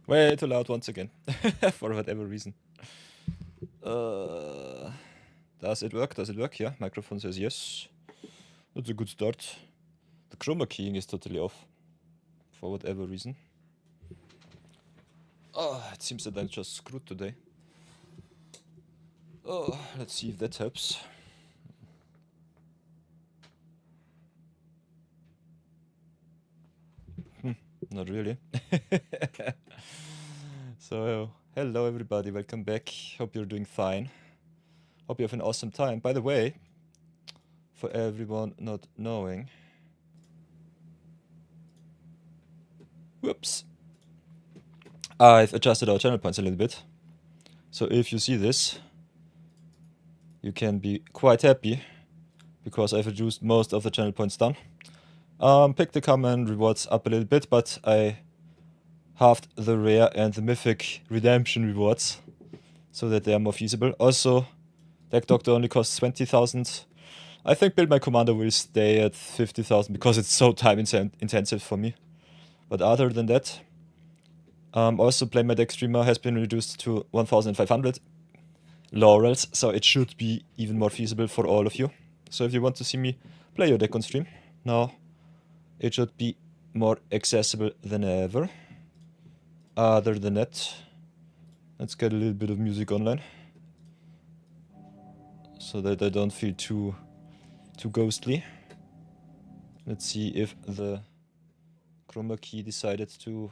Way too loud once again, for whatever reason. Does it work? Does it work? Yeah, microphone says yes. That's a good start. The chroma keying is totally off, for whatever reason. Oh, it seems that I'm just screwed today. Oh, let's see if that helps. Not really. So, hello everybody, welcome back. Hope you're doing fine. Hope you have an awesome time. By the way, for everyone not knowing... Whoops. I've adjusted our channel points a little bit. So if you see this, you can be quite happy, because I've reduced most of the channel points down. Pick the common rewards up a little bit, but I halved the rare and the mythic redemption rewards, so that they are more feasible. Also, Deck Doctor only costs 20,000. I think Build My Commander will stay at 50,000 because it's so time intensive for me. But other than that, also Play My Deck Streamer has been reduced to 1,500 laurels, so it should be even more feasible for all of you. So if you want to see me play your deck on stream, now it should be more accessible than ever. Other than that, let's get a little bit of music online, so that I don't feel too ghostly. Let's see if the chroma key decided to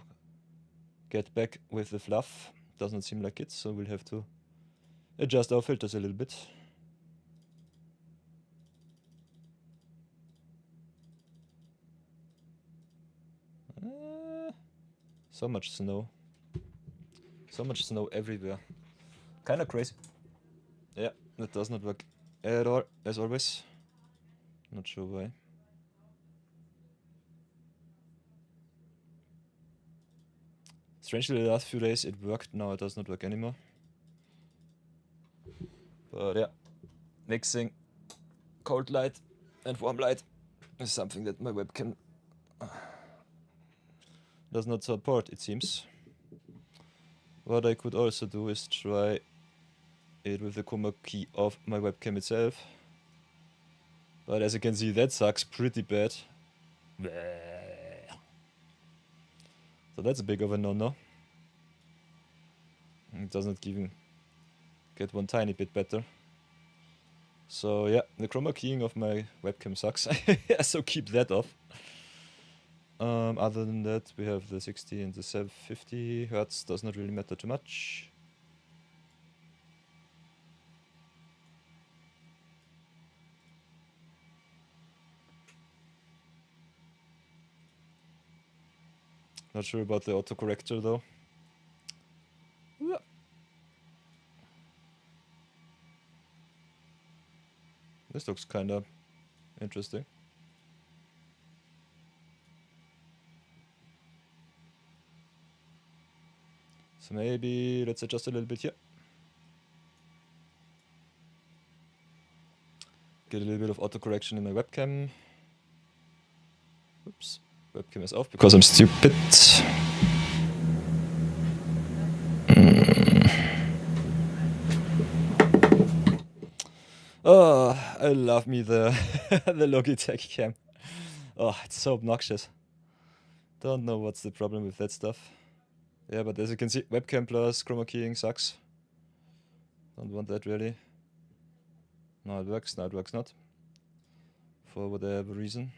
get back with the fluff. Doesn't seem like it, so we'll have to adjust our filters a little bit. So much snow. So much snow everywhere. Kinda crazy. Yeah, that does not work at all, as always. Not sure why. Strangely, the last few days it worked, now it does not work anymore. But yeah, mixing cold light and warm light is something that my webcam does not support, it seems. What I could also do is try it with the chroma key of my webcam itself. But as you can see, that sucks pretty bad. So that's a big of a no-no. It doesn't even get one tiny bit better. So yeah, the chroma keying of my webcam sucks. So keep that off. Other than that, we have the 60 and the 750 Hertz. Does not really matter too much. Not sure about the autocorrector though. This looks kinda interesting. So maybe let's adjust a little bit here. Get a little bit of autocorrection in my webcam. Oops, webcam is off because I'm stupid. Oh, I love me the the Logitech cam. Oh, it's so obnoxious. Don't know what's the problem with that stuff. Yeah, but as you can see, webcam plus chroma keying sucks. Don't want that really. Now it works, now it works not. For whatever reason.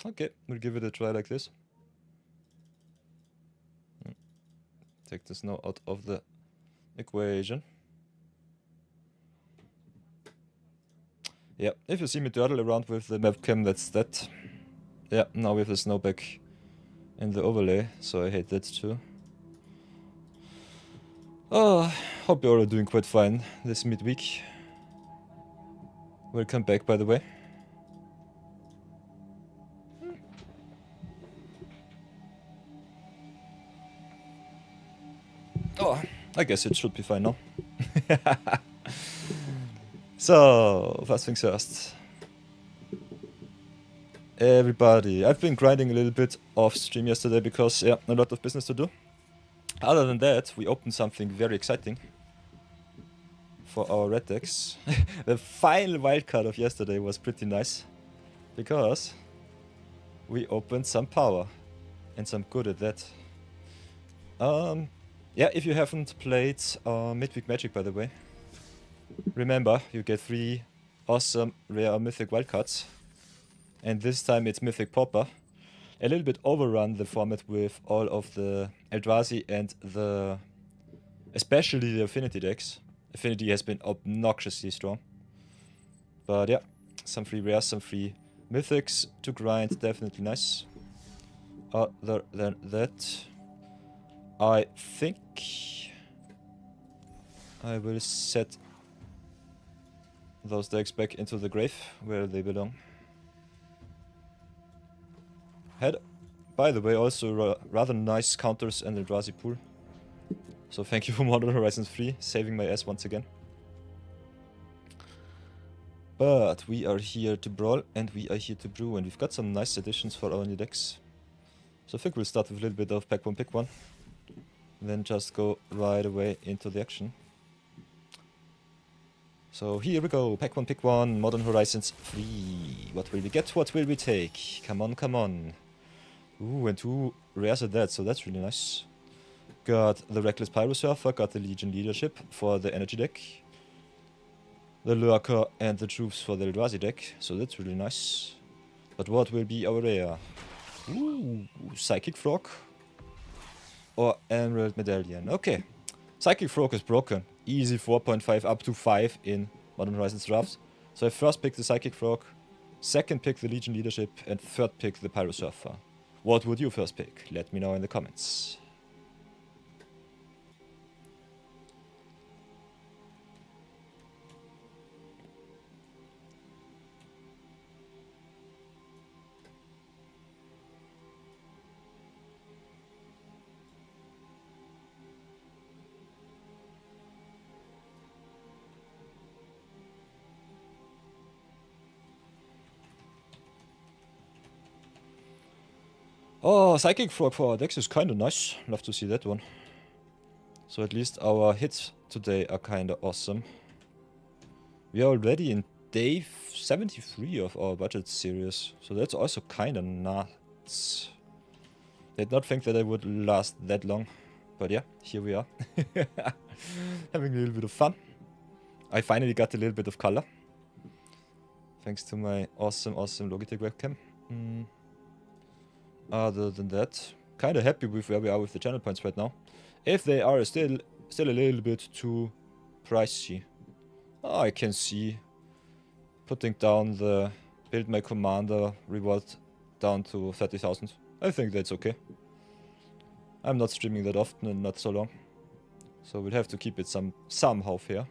Okay, we'll give it a try like this. Take the snow out of the equation. Yeah, if you see me turtle around with the webcam, that's that. Yeah, now we have the snow back in the overlay, so I hate that too. Oh, hope you're all doing quite fine this midweek. Welcome back, by the way. Oh, I guess it should be fine now. So, first things first. everybody. I've been grinding a little bit off stream yesterday because, yeah, a lot of business to do. Other than that, we opened something very exciting for our red decks. The final wildcard of yesterday was pretty nice because we opened some power and some good at that. Yeah, if you haven't played Midweek Magic, by the way, remember you get 3 awesome rare or mythic wildcards. And this time it's Mythic Pauper. A little bit overrun the format with all of the Eldrazi and especially the Affinity decks. Affinity has been obnoxiously strong. But yeah, some free rares, some free mythics to grind, definitely nice. Other than that, I think I will set those decks back into the grave where they belong. Had, by the way, also rather nice counters and Eldrazi pool. So thank you for Modern Horizons 3, saving my ass once again. But we are here to brawl and we are here to brew, and we've got some nice additions for our new decks. So I think we'll start with a little bit of pack 1, pick 1. Then just go right away into the action. So here we go, pack 1, pick 1, Modern Horizons 3. What will we get? What will we take? Come on, come on. Ooh, and 2 rares at that, so that's really nice. Got the Reckless Pyro Surfer, got the Legion Leadership for the energy deck. The Lurker and the Troops for the Eldrazi deck, so that's really nice. But what will be our rare? Ooh, Psychic Frog or Emerald Medallion. Okay, Psychic Frog is broken. Easy 4.5 up to 5 in Modern Horizons Drafts. So I first pick the Psychic Frog, second pick the Legion Leadership, and third pick the Pyro Surfer. What would you first pick? Let me know in the comments. Oh, Psychic Frog for our decks is kinda nice. Love to see that one. So at least our hits today are kinda awesome. We are already in day 73 of our budget series, so that's also kinda nuts. Did not think that I would last that long, but yeah, here we are. Having a little bit of fun. I finally got a little bit of color. Thanks to my awesome Logitech webcam. Other than that, kinda happy with where we are with the channel points right now. If they are still a little bit too pricey, I can see putting down the build my commander reward down to 30,000. I think that's okay. I'm not streaming that often and not so long, so we'll have to keep it somehow fair.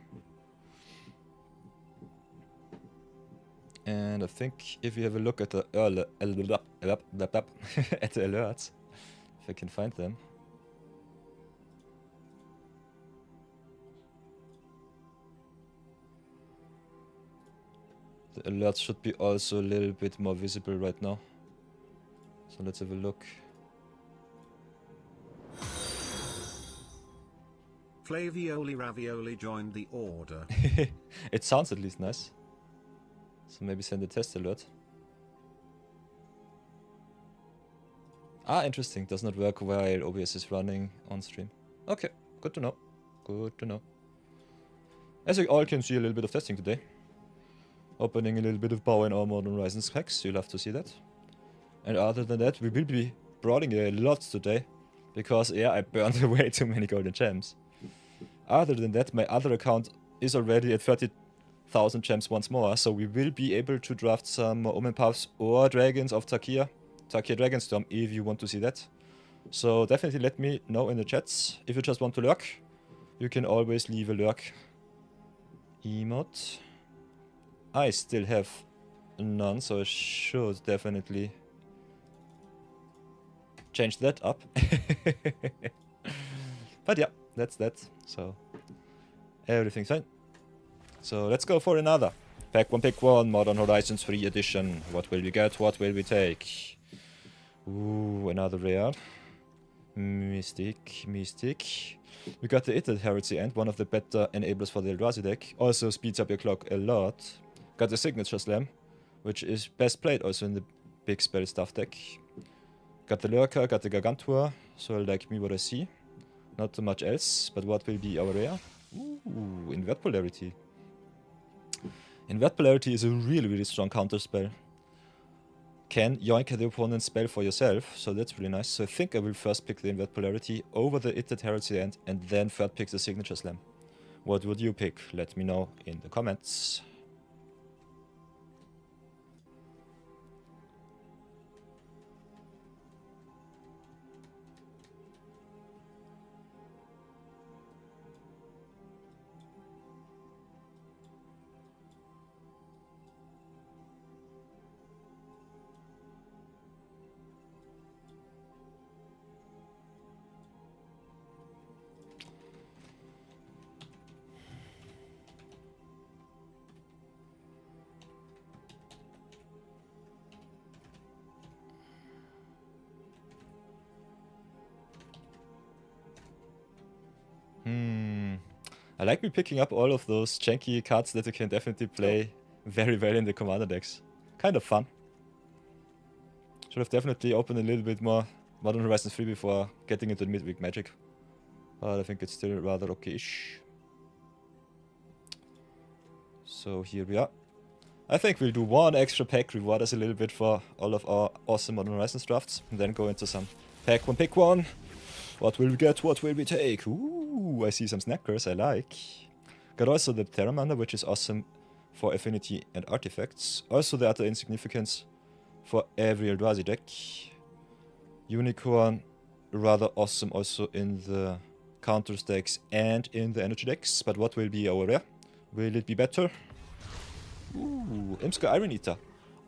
And I think if you have a look at the at the alerts, if I can find them. The alerts should be also a little bit more visible right now. So let's have a look. Flavioli Ravioli joined the order. It sounds at least nice. So maybe send a test alert. Ah, interesting. Does not work while OBS is running on stream. Okay, good to know. Good to know. As you all can see, a little bit of testing today. Opening a little bit of power in our Modern Horizons packs. You'll have to see that. And other than that, we will be brawling a lot today. Because, yeah, I burned away too many golden gems. Other than that, my other account is already at 30,000 gems once more, so we will be able to draft some Omen Puffs or Dragons of Tarkir Dragonstorm if you want to see that. So definitely let me know in the chats. If you just want to lurk, you can always leave a lurk emote. I still have none, so I should definitely change that up. But yeah, that's that. So everything's fine. So let's go for another Pick one, Modern Horizons 3 edition. What will we get? What will we take? Ooh, another rare. Mystic. We got the Itted Heresy and one of the better enablers for the Eldrazi deck. Also speeds up your clock a lot. Got the Signature Slam, which is best played also in the big spell stuff deck. Got the Lurker, got the Gargantua, so I like me what I see. Not too much else, but what will be our rare? Ooh, Invert Polarity. Invert Polarity is a really strong counter spell. Can yoink the opponent's spell for yourself, so that's really nice. So I think I will first pick the Invert Polarity over the Itted Heresy and then third pick the Signature Slam. What would you pick? Let me know in the comments. I like me picking up all of those janky cards that you can definitely play very well in the commander decks. Kind of fun. Should have definitely opened a little bit more Modern Horizons 3 before getting into the midweek Magic. But I think it's still rather okay-ish. So here we are. I think we'll do one extra pack, reward us a little bit for all of our awesome Modern Horizons drafts, and then go into some pick one. What will we get? What will we take? Ooh, I see some snackers I like. Got also the Terramander, which is awesome for affinity and artifacts. Also the other insignificance for every Eldrazi deck. Unicorn, rather awesome also in the counters decks and in the energy decks. But what will be our rare? Will it be better? Ooh, Imska Iron Eater.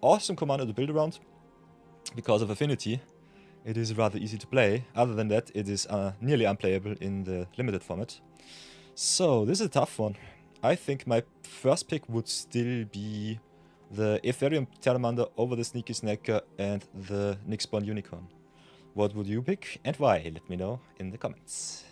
Awesome commander to build around because of affinity. It is rather easy to play. Other than that, it is nearly unplayable in the limited format. So, this is a tough one. I think my first pick would still be the Ethereum Terramander over the Sneaky Snacker and the Nyxborn Unicorn. What would you pick and why? Let me know in the comments.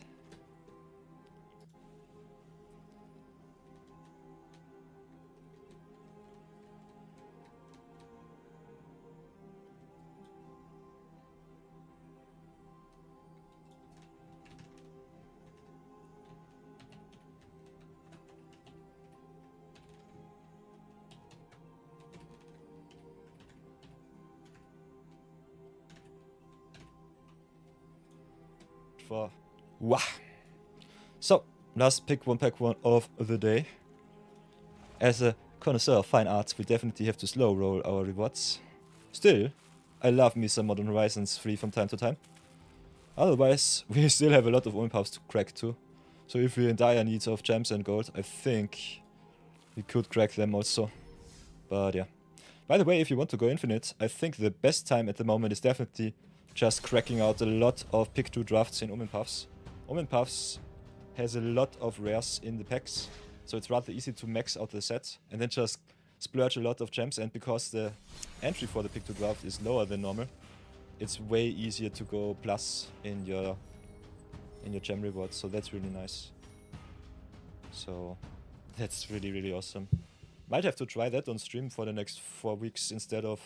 Wow. So, last pack one of the day. As a connoisseur of fine arts, we definitely have to slow roll our rewards. Still, I love me some Modern Horizons 3 from time to time. Otherwise, we still have a lot of OM puffs to crack too. So if we're in dire need of gems and gold, I think we could crack them also. But yeah. By the way, if you want to go infinite, I think the best time at the moment is definitely just cracking out a lot of Pick2-Drafts in Omen Puffs. Omen Puffs has a lot of rares in the packs, so it's rather easy to max out the set and then just splurge a lot of gems. And because the entry for the Pick2-Draft is lower than normal, it's way easier to go plus in your gem rewards, so that's really nice. So that's really awesome. Might have to try that on stream for the next 4 weeks instead of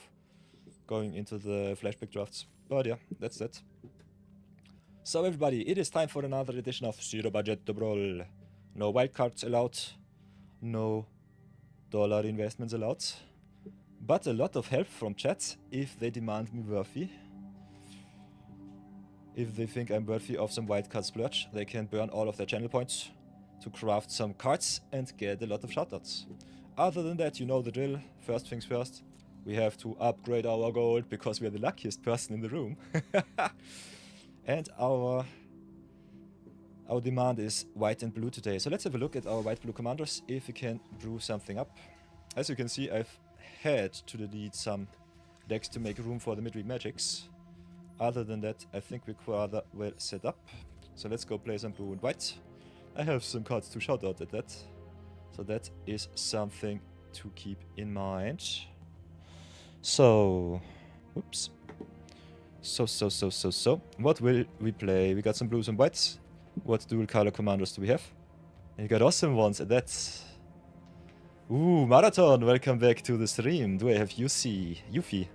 going into the flashback drafts. But yeah, that's that. So everybody, it is time for another edition of Zero Budget Brawl. No wildcards allowed, no dollar investments allowed, but a lot of help from chat if they demand me worthy. If they think I'm worthy of some wildcard splurge, they can burn all of their channel points to craft some cards and get a lot of shoutouts. Other than that, you know the drill. First things first, we have to upgrade our gold because we are the luckiest person in the room. And our demand is white and blue today. So let's have a look at our white-blue commanders, if we can brew something up. As you can see, I've had to delete some decks to make room for the midweek magics. Other than that, I think we're rather well set up. So let's go play some blue and white. I have some cards to shout out at that. So that is something to keep in mind. So, whoops. So, what will we play? We got some blues and whites. What dual color commanders do we have? And you got awesome ones at that. Ooh, Marathon, welcome back to the stream. Do I have Yuffie?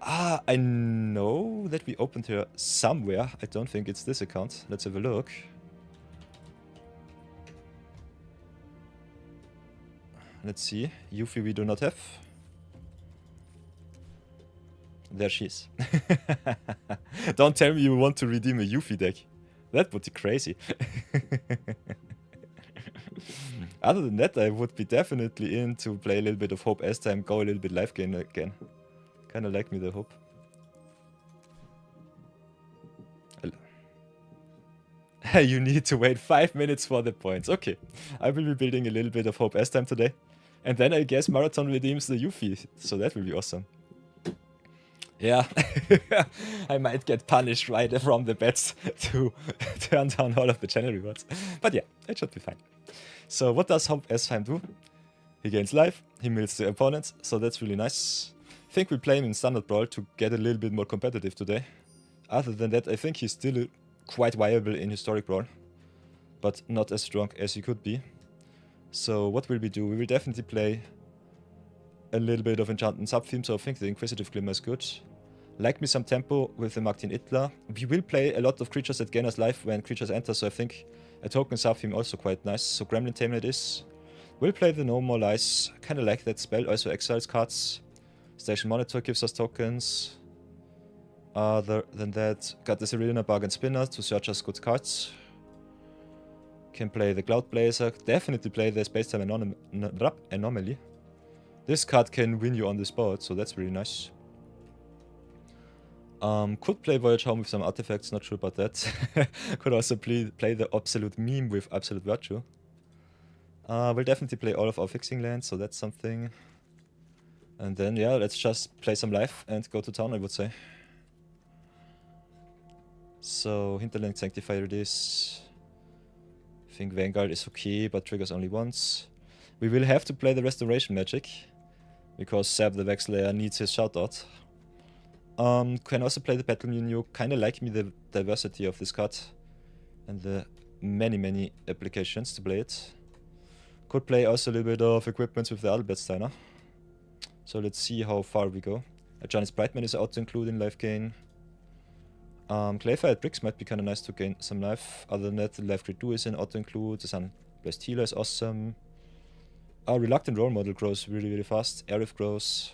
Ah, I know that we opened her somewhere. I don't think it's this account. Let's have a look. Let's see. Yuffie we do not have. There she is. Don't tell me you want to redeem a Yuffie deck. That would be crazy. Other than that, I would be definitely in to play a little bit of Hope as time, go a little bit live game again. Kinda like me the Hope. You need to wait 5 minutes for the points. Okay, I will be building a little bit of Hope as time today. And then I guess Marathon redeems the Yuffie, so that will be awesome. Yeah, I might get punished right from the bets to turn down all of the channel rewards. But yeah, it should be fine. So what does Hope S5 do? He gains life, he mills the opponents, so that's really nice. I think we play him in Standard Brawl to get a little bit more competitive today. Other than that, I think he's still quite viable in Historic Brawl, but not as strong as he could be. So what will we do? We will definitely play a little bit of Enchantment sub-theme, so I think the Inquisitive Glimmer is good. Like me some tempo with the Magdin Itla. We will play a lot of creatures that gain us life when creatures enter, so I think a token sub-theme also quite nice. So Gremlin Tamer it is. We'll play the No More Lies, kinda like that spell, also exiles cards. Station Monitor gives us tokens. Other than that, got the Serena Bargain Spinner to search us good cards. Can play the Cloud Blazer, definitely play the Spacetime Anomaly. This card can win you on the spot, so that's really nice. Could play Voyage Home with some artifacts, not sure about that. Could also play the Absolute Meme with Absolute Virtue. We'll definitely play all of our fixing lands, so that's something. And then, yeah, let's just play some life and go to town, I would say. So, Hinterland Sanctifier it is. I think Vanguard is okay, but triggers only once. We will have to play the Restoration Magic, because Sab the Vexlayer needs his shoutout. Can also play the Battle Menu. Kinda like me the diversity of this card and the many applications to play it. Could play also a little bit of equipments with the Albert Steiner. So let's see how far we go. A Johnny's Brightman is auto-include in life gain. Clayfired Bricks might be kinda nice to gain some life. Other than that, the Life Grid 2 is an auto-include. The Sun-Blessed Healer is awesome. Our Reluctant Role Model grows really fast. Aerith grows.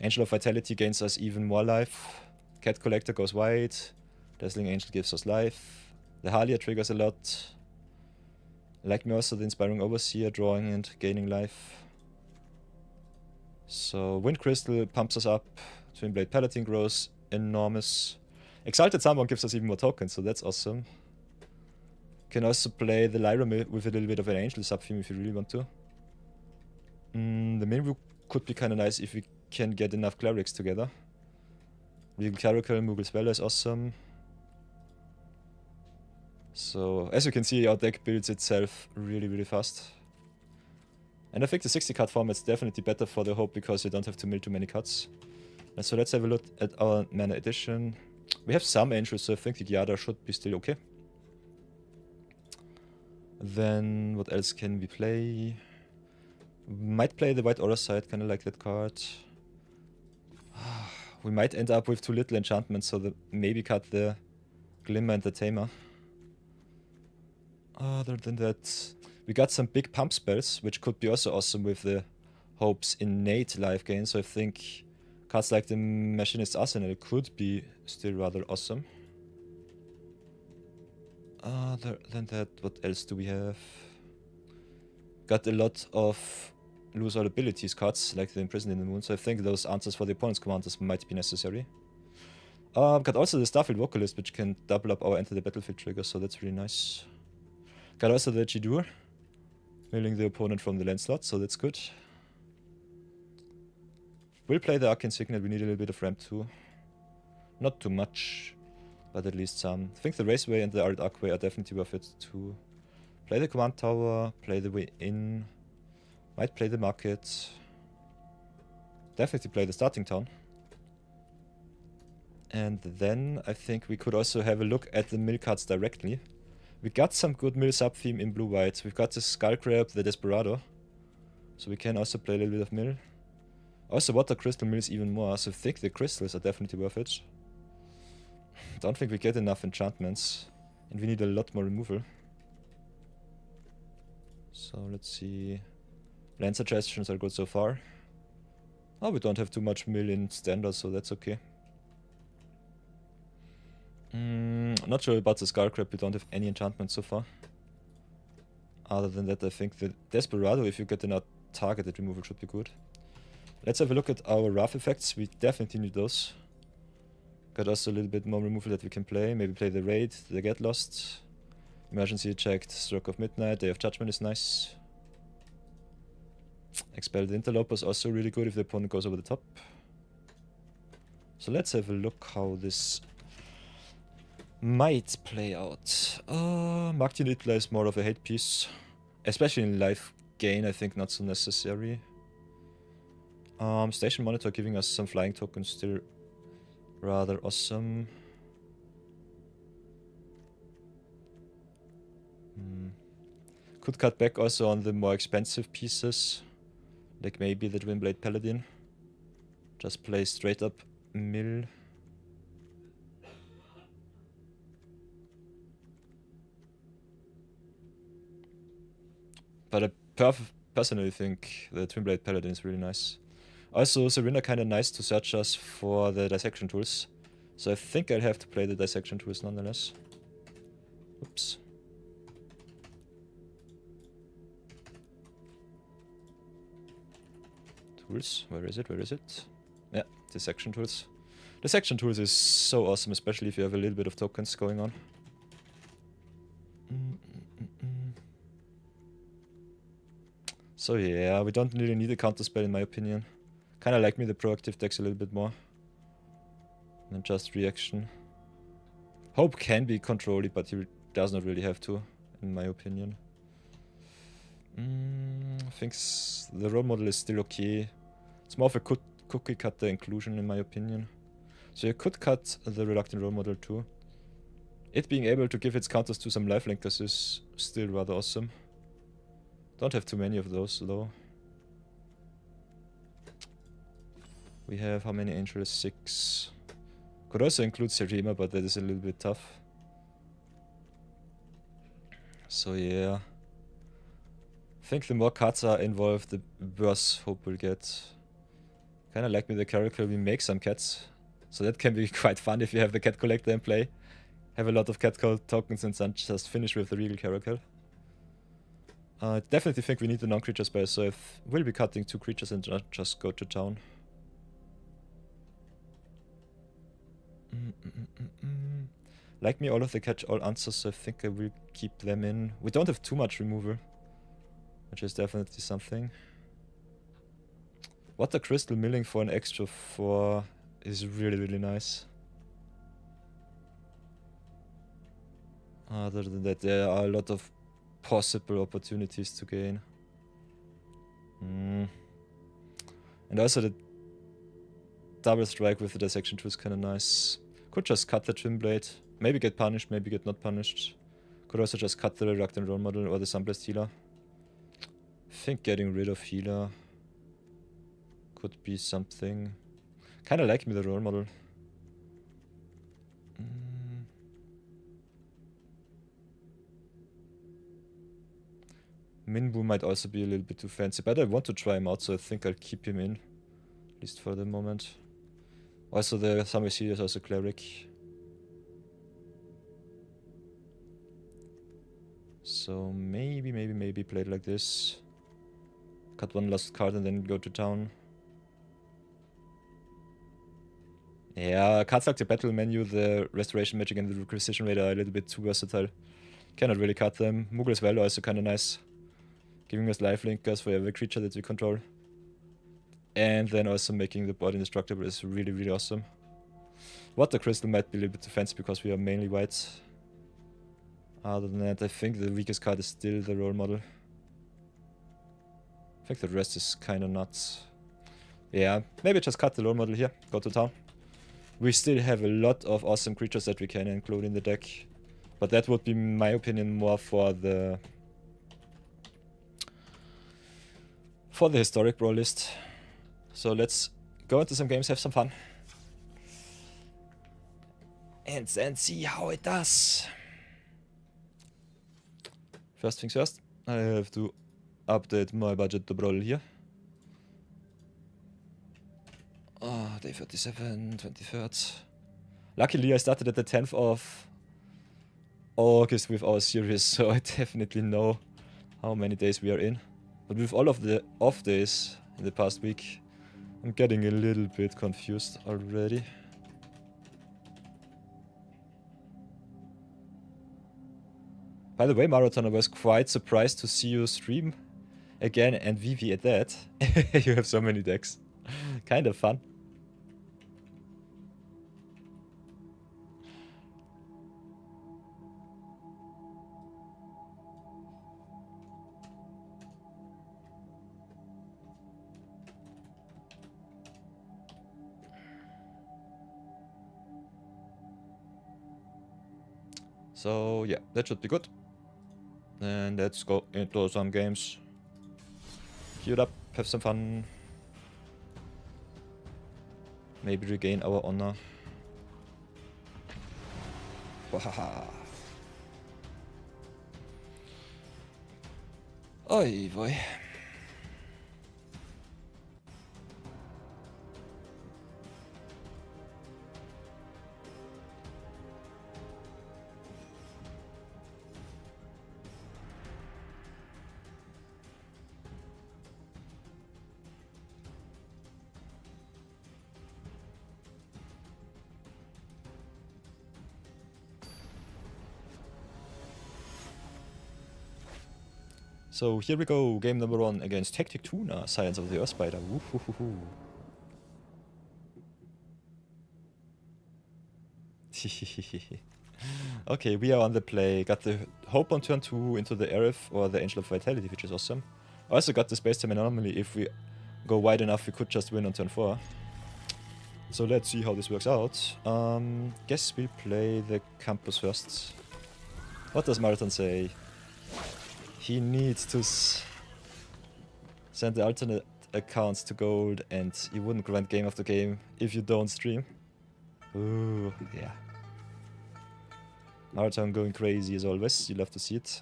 Angel of Vitality gains us even more life. Cat Collector goes white. Dazzling Angel gives us life. The Halia triggers a lot. Like me also the Inspiring Overseer, drawing and gaining life. So Wind Crystal pumps us up. Twin Blade Paladin grows enormous. Exalted Summon gives us even more tokens, so that's awesome. Can also play the Lyra with a little bit of an Angel sub-theme if you really want to. The main view could be kinda nice if we can get enough clerics together. Regal Clerical, Moogle Speller is awesome. So, as you can see, our deck builds itself really fast. And I think the 60 card format is definitely better for the Hope because you don't have to mill too many cards. And so let's have a look at our mana addition. We have some angels, so I think the Gyada should be still okay. Then, what else can we play? We might play the White Aura side, kinda like that card. We might end up with too little enchantments, so maybe cut the Glimmer and the Tamer. Other than that, we got some big pump spells, which could be also awesome with the Hope's innate life gain, so I think cards like the Machinist's Arsenal could be still rather awesome. Other than that, what else do we have? Got a lot of lose all abilities cards, like the Imprisoned in the Moon, so I think those answers for the opponent's commanders might be necessary. Got also the Starfield Vocalist, which can double up our Enter the Battlefield trigger, so that's really nice. Got also the Jidur, milling the opponent from the land slot, so that's good. We'll play the Arcane Signet, we need a little bit of ramp too. Not too much, but at least some. I think the Raceway and the Arid Archway are definitely worth it to play the Command Tower, play the way in. Might play the market. Definitely play the starting town. And then I think we could also have a look at the mill cards directly. We got some good mill sub-theme in blue-white. We've got the Skull Crab, the Desperado. So we can also play a little bit of mill. Also water crystal mills even more, so I think the crystals are definitely worth it. Don't think we get enough enchantments. And we need a lot more removal. So let's see. Land suggestions are good so far. Oh, we don't have too much mill in standard, so that's okay. Not sure about the Skull Crab, we don't have any enchantments so far. Other than that, I think the Desperado, if you get enough targeted removal, should be good. Let's have a look at our rough effects, we definitely need those. Got also a little bit more removal that we can play, maybe play the Raid, the Get Lost. Emergency checked, Stroke of Midnight, Day of Judgment is nice. Expel the Interloper is also really good if the opponent goes over the top. So let's have a look how this might play out. Marked Hitler is more of a hate piece. Especially in life gain, I think not so necessary. Station Monitor giving us some flying tokens, still rather awesome. Could cut back also on the more expensive pieces. Like maybe the Twinblade Paladin. Just play straight up mill. But I personally think the Twinblade Paladin is really nice. Also, Serena kinda nice to search us for the dissection tools. So I think I'll have to play the dissection tools nonetheless. Oops. Tools, where is it? Where is it? Yeah, dissection tools. Dissection tools is so awesome, especially if you have a little bit of tokens going on. So yeah, we don't really need a counterspell in my opinion. Kinda like me the proactive decks a little bit more than just reaction. Hope can be controlly, but he does not really have to, in my opinion. I think the role model is still okay. It's more of a cookie cutter inclusion in my opinion. So you could cut the reluctant role model too. It being able to give its counters to some lifelinkers is still rather awesome. Don't have too many of those though. We have how many angels? 6. Could also include Serema, but that is a little bit tough. So yeah. I think the more cards are involved, the worse hope we'll get. Kinda like with the Caracal, we make some cats. So that can be quite fun if you have the cat collector in play. Have a lot of cat tokens and then just finish with the Regal Caracal. I definitely think we need the non-creature spell, so we'll be cutting 2 creatures and just go to town. Like me, all of the catch-all answers, so I think I will keep them in. We don't have too much removal, which is definitely something. Water Crystal milling for an extra 4 is really, really nice. Other than that, there are a lot of possible opportunities to gain. And also the double strike with the dissection tool is kinda nice. Could just cut the Twinblade. Maybe get punished, maybe get not punished. Could also just cut the reluctant role model or the Sunblast healer. I think getting rid of healer could be something. Kinda like me the role model. Minbu might also be a little bit too fancy, but I want to try him out, so I think I'll keep him in. At least for the moment. Also the Summer Sea is also Cleric. So maybe play it like this. Cut 1 last card and then go to town. Yeah, cards like the battle menu, the restoration magic and the requisition rate are a little bit too versatile. Cannot really cut them. Muggle's Valor also kinda nice. Giving us lifelinkers for every creature that we control. And then also making the board indestructible is really, really awesome. Water Crystal might be a little bit too fancy because we are mainly white. Other than that, I think the weakest card is still the role model. I think the rest is kinda nuts. Yeah, maybe just cut the lore model here, go to town. We still have a lot of awesome creatures that we can include in the deck. But that would be, in my opinion, more for the historic brawl list. So let's go into some games, have some fun. And then see how it does. First things first, I have to update my budget to brawl here. Day 37, 23rd. Luckily I started at the 10th of August with our series, so I definitely know how many days we are in. But with all of the off days in the past week, I'm getting a little bit confused already. By the way, Marathon, I was quite surprised to see you stream again, and Vivi at that. You have so many decks. Kind of fun. So yeah, that should be good. And let's go into some games. Queue it up, have some fun. Maybe regain our honor. Wahaha. Oi boy. So here we go, game number 1 against Tactic Tuna, Science of the Earth Spider. Woohoo. Okay, we are on the play. Got the Hope on turn 2 into the Aerith or the Angel of Vitality, which is awesome. Also got the Space Time Anomaly. If we go wide enough, we could just win on turn 4. So let's see how this works out. Guess we play the Campus first. What does Marathon say? He needs to send the alternate accounts to gold, and he wouldn't grant game after game if you don't stream. Ooh, yeah. Marathon going crazy as always, you love to see it.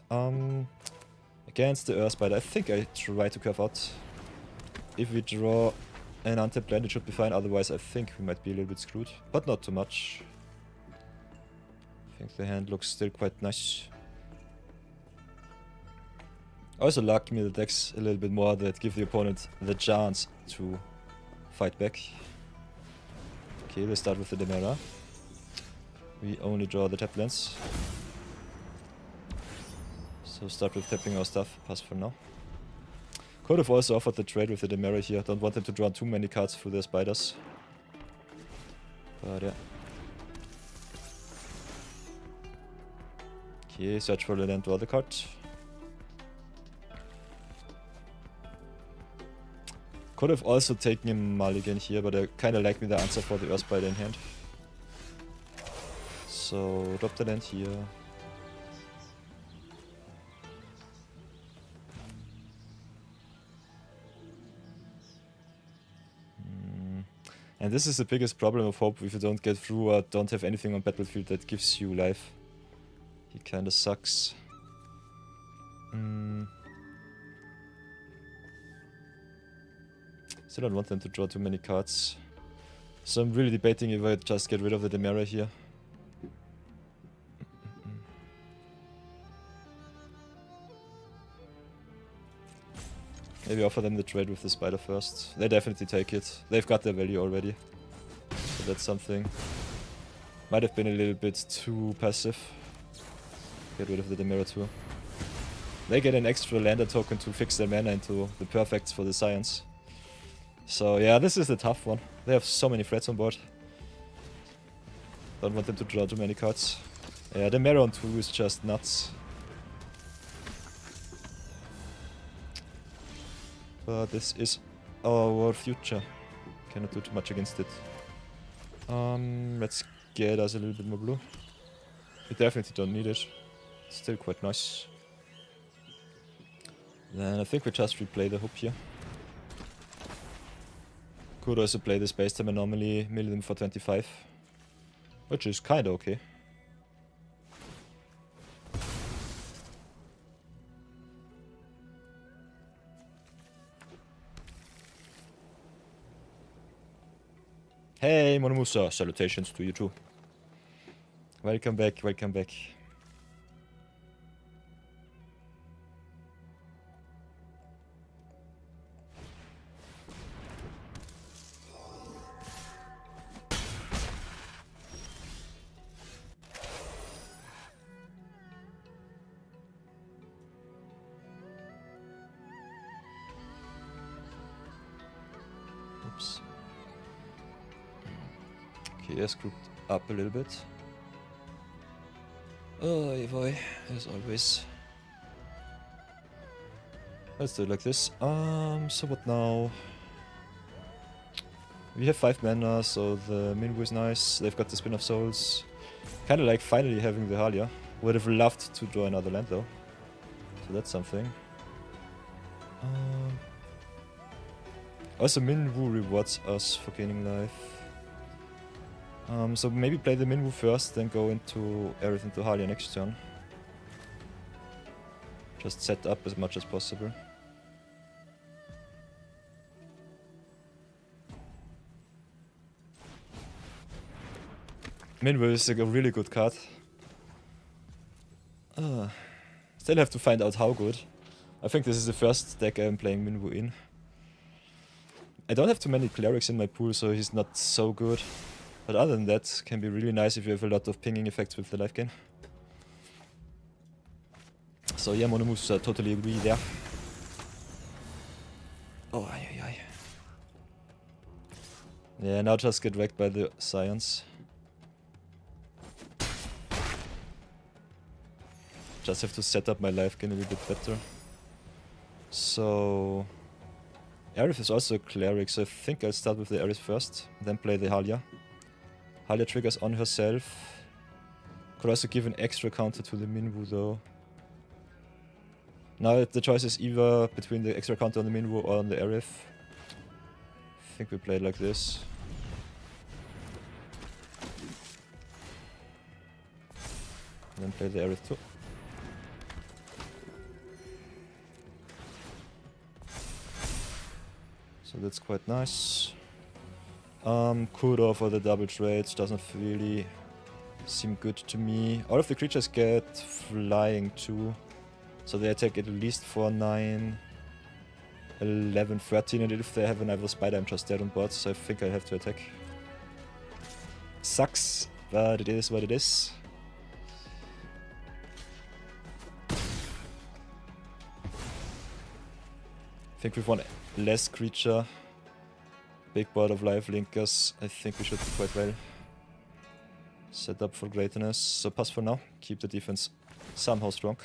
Against the Earth Spider, I think I try to curve out. If we draw an untapped land, it should be fine, otherwise I think we might be a little bit screwed. But not too much. I think the hand looks still quite nice. I also like me the decks a little bit more that give the opponent the chance to fight back. Okay, let's start with the Demera. We only draw the tap lands. So start with tapping our stuff, pass for now. Could have also offered the trade with the Demera here, don't want them to draw too many cards through their spiders. But yeah. Okay, search for the land, draw the card. Could have also taken a mulligan here, but I kinda like me the answer for the Earth Spider in hand. So drop the land here. And this is the biggest problem of Hope if you don't get through or don't have anything on battlefield that gives you life. He kinda sucks. Still don't want them to draw too many cards. So I'm really debating if I just get rid of the Demera here. Maybe offer them the trade with the Spider first. They definitely take it. They've got their value already. So that's something. Might have been a little bit too passive. Get rid of the Demera too. They get an extra lander token to fix their mana into the perfects for the science. So yeah, this is a tough one. They have so many threats on board. Don't want them to draw too many cards. Yeah, the Demera on 2 is just nuts. But this is our future. Cannot do too much against it. Let's get us a little bit more blue. We definitely don't need it. Still quite nice. Then I think we just replay the hoop here. Could also play the space time and normally mill them for 25. Which is kinda okay. Hey Monomusa, salutations to you too. Welcome back, welcome back. Oops. Okay, I screwed up a little bit. Oh boy, as always. Let's do it like this. So what now? We have 5 mana, so the Minwu is nice. They've got the Spin of Souls. Kinda like finally having the Halia. Would have loved to draw another land though. So that's something. Also Minwu rewards us for gaining life. So maybe play the Minwu first, then go into Aerith into Halia next turn. Just set up as much as possible. Minwu is a really good card. Still have to find out how good. I think this is the first deck I'm playing Minwu in. I don't have too many clerics in my pool, so he's not so good. But other than that, can be really nice if you have a lot of pinging effects with the life gain. So yeah, Monomusa, totally agree there. Oh, aye. Yeah, now just get wrecked by the Scions. Just have to set up my life gain a little bit better. So Aerith is also a cleric, so I think I'll start with the Aerith first, then play the Halia. Halia triggers on herself. Could also give an extra counter to the Minwu though. Now the choice is either between the extra counter on the Minwu or on the Aerith. I think we play it like this. And then play the Aerith too. So that's quite nice. Kudo for the double trades doesn't really seem good to me. All of the creatures get flying too. So they attack at least for 9, 11, 13, and if they have an Evil Spider, I'm just dead on board, so I think I have to attack. Sucks, but it is what it is. I think with one less creature, big board of life linkers, I think we should do quite well. Set up for greatness, so pass for now, keep the defense somehow strong.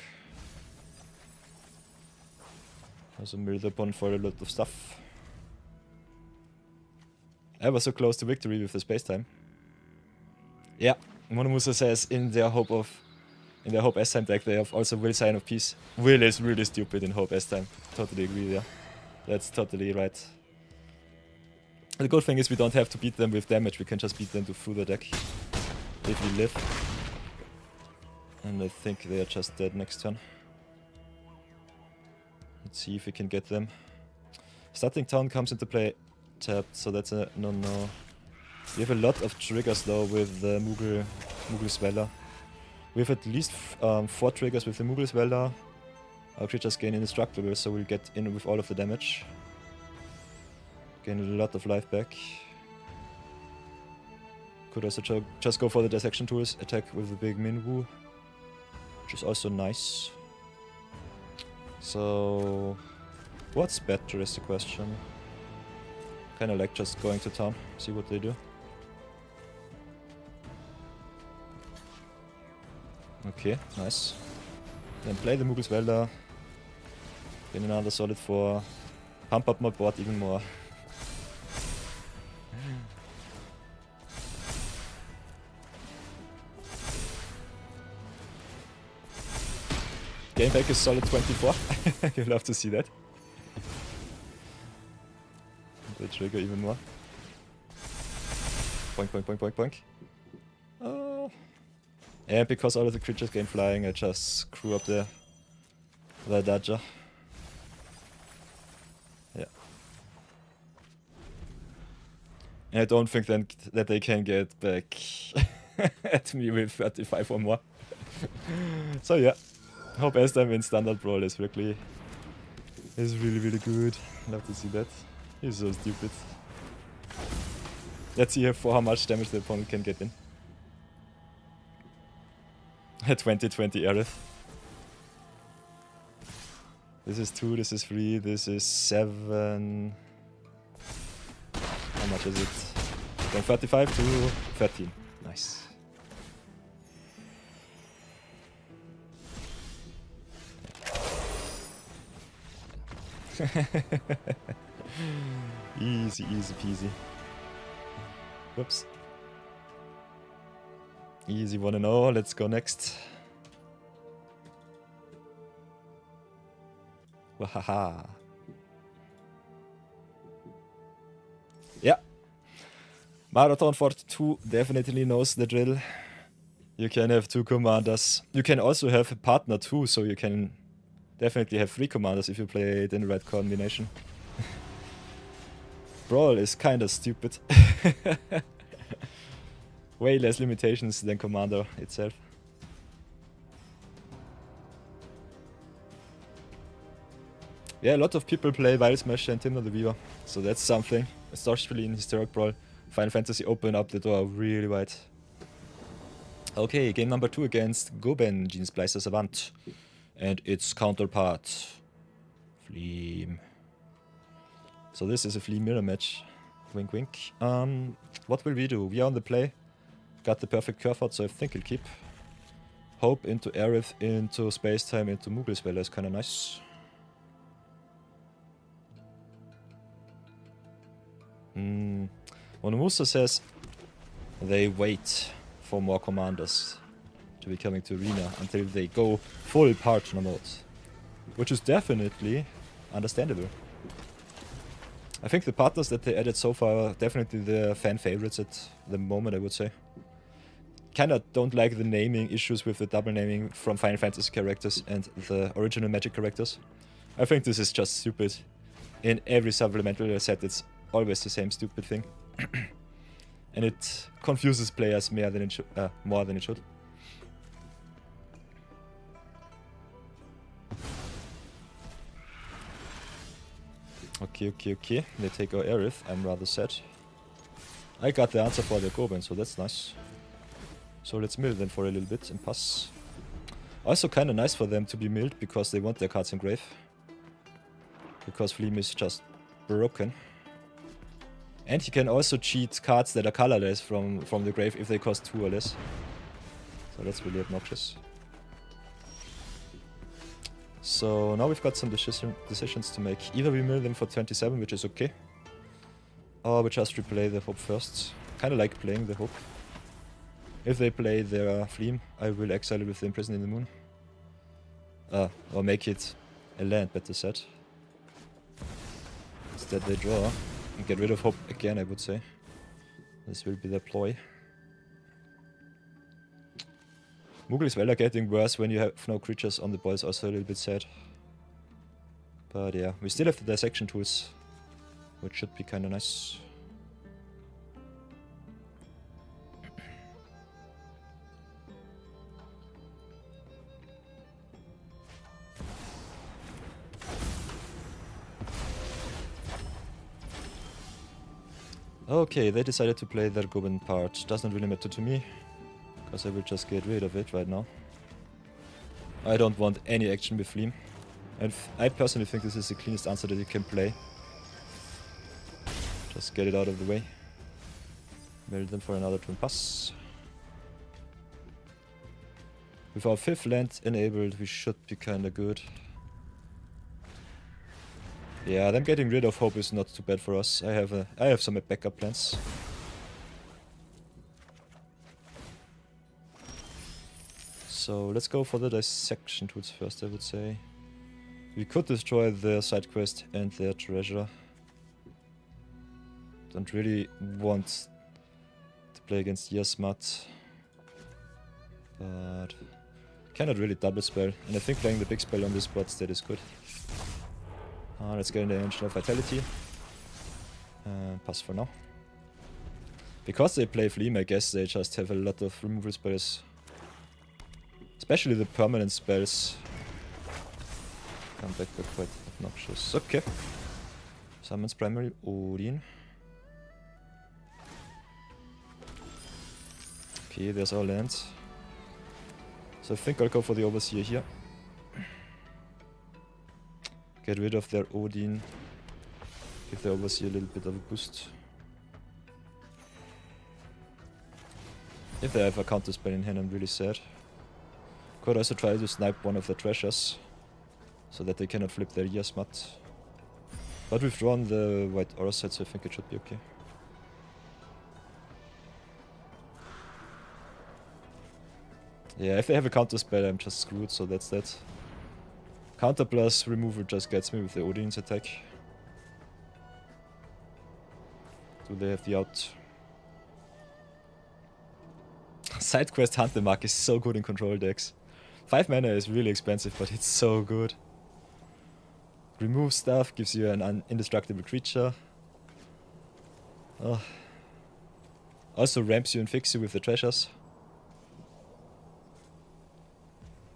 Also mill the opponent for a lot of stuff. I was so close to victory with the space time. Yeah, Monomusa says in their Hope S-Time deck they have also Will Sign of Peace. Will is really stupid in Hope S-Time. Totally agree there. That's totally right. The good thing is we don't have to beat them with damage, we can just beat them through the deck. If we live. And I think they are just dead next turn. Let's see if we can get them. Starting Town comes into play tapped, so that's a no-no. We have a lot of triggers though with the Moogle Sweller. We have at least 4 triggers with the Moogle Sweller. Our creatures gain indestructible, so we'll get in with all of the damage. Gain a lot of life back. Could also just go for the dissection tools, attack with the big Minwu, which is also nice. So, what's better is the question. Kinda like just going to town, see what they do. Okay, nice. Then play the Moogle Svelda. Gain another solid 4. Pump up my board even more. Game back is solid 24. You'll love to see that. The trigger even more. Boink, boink, boink, boink, boink. Oh. And because all of the creatures gain flying, I just screw up the dodger. Yeah. And I don't think then that they can get back at me with 35 or more. So yeah. Hope S-Time in Standard Brawl is really good. Love to see that. He's so stupid. Let's see for how much damage the opponent can get in. 2020 Aerith. This is 2, this is 3, this is 7. How much is it? From 35 to 13. Nice. Easy, easy peasy. Whoops. Easy 1-0, let's go next. Wahaha. Yeah. Marathon 42 definitely knows the drill. You can have 2 commanders. You can also have a partner too, so you can definitely have 3 commanders if you play it in the right combination. Brawl is kinda stupid. Way less limitations than Commander itself. Yeah, a lot of people play Wild Smash and Timber the Weaver, so that's something. Especially in Historic Brawl, Final Fantasy opened up the door really wide. Okay, game number 2 against Goben, Gene Splicer Savant. And its counterpart, Fleam. So this is a Flea mirror match. Wink wink. What will we do? We are on the play. Got the perfect curve out, so I think he'll keep. Hope into Aerith, into Space-Time, into Moogle Speller is kinda nice. Monomusa says they wait for more commanders to be coming to Arena until they go full partner mode. Which is definitely understandable. I think the partners that they added so far are definitely the fan favorites at the moment, I would say. Kinda don't like the naming issues with the double naming from Final Fantasy characters and the original Magic characters. I think this is just stupid. In every supplemental set it's always the same stupid thing. And it confuses players more than it should. Okay. They take our Aerith. I'm rather sad. I got the answer for their Goben, so that's nice. So let's mill them for a little bit and pass. Also kinda nice for them to be milled because they want their cards in grave. Because Fleam is just broken. And he can also cheat cards that are colorless from the grave if they cost 2 or less. So that's really obnoxious. So now we've got some decisions to make. Either we mill them for 27, which is okay. Or we just replay the Hope first. Kinda like playing the Hope. If they play their Fleam, I will exile it with the Imprison in the Moon. Or make it a land, better said. Instead they draw. And get rid of Hope again, I would say. This will be their ploy. Moogle Speller getting worse when you have no creatures on the board is also a little bit sad. But yeah, we still have the dissection tools, which should be kinda nice. Okay, they decided to play their Goblin part. Doesn't really matter to me, because I will just get rid of it right now. I don't want any action with Fleam. And I personally think this is the cleanest answer that you can play. Just get it out of the way. Mill them for another turn pass. With our 5th land enabled, we should be kinda good. Yeah, them getting rid of Hope is not too bad for us. I have some backup plans. So let's go for the dissection tools first, I would say. We could destroy their side quest and their treasure. Don't really want to play against Yasmat. But cannot really double spell. And I think playing the big spell on this spot state is good. Let's get in the Engine of Vitality. And pass for now. Because they play Fleam, I guess they just have a lot of removal spells. Especially the permanent spells. Come back, they're quite obnoxious. Okay. Summons primary Odin. Okay, there's our land. So I think I'll go for the Overseer here. Get rid of their Odin. Give the Overseer a little bit of a boost. If they have a counter spell in hand, I'm really sad. Could also try to snipe one of the treasures, so that they cannot flip their Yasmat. But we've drawn the white aura set, so I think it should be okay. Yeah, if they have a counter spell, I'm just screwed, so that's that. Counter plus removal just gets me with the Odin's attack. Do they have the out? Side quest Hunter Mark is so good in control decks. 5 mana is really expensive, but it's so good. Remove stuff, gives you an indestructible creature. Also ramps you and fixes you with the treasures.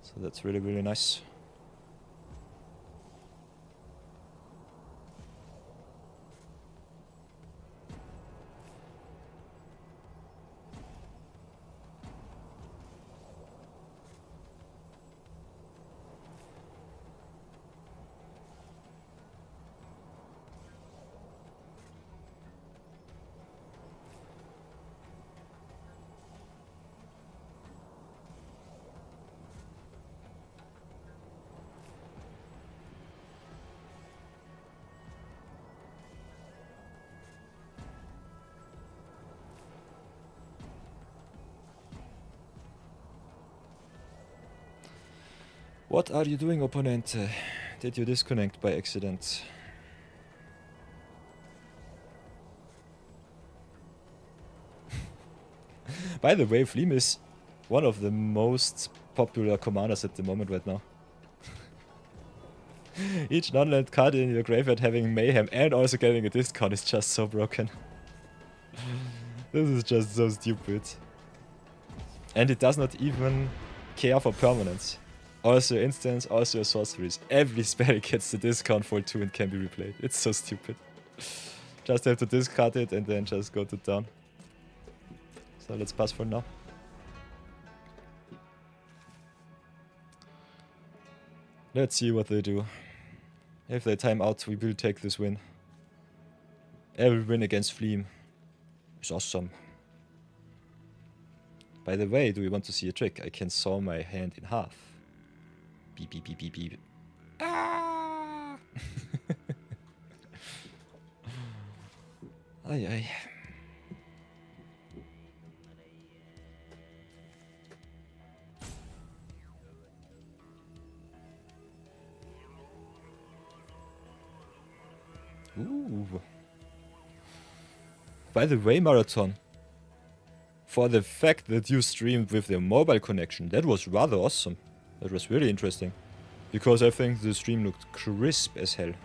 So that's really, really nice. What are you doing, opponent? Did you disconnect by accident? By the way, Fleam is one of the most popular commanders at the moment right now. Each non-land card in your graveyard having Mayhem and also getting a discount is just so broken. This is just so stupid. And it does not even care for permanence. Also instants, also sorceries. Every spell gets the discount for 2 and can be replayed. It's so stupid. Just have to discard it and then just go to town. So let's pass for now. Let's see what they do. If they time out, we will take this win. Every win against Fleam is awesome. By the way, do we want to see a trick? I can saw my hand in half. Beep, beep, beep, beep, beep. Ah! Ay, ay. Ooh. By the way, Marathon, for the fact that you streamed with the mobile connection, that was rather awesome. That was really interesting. Because I think the stream looked crisp as hell. It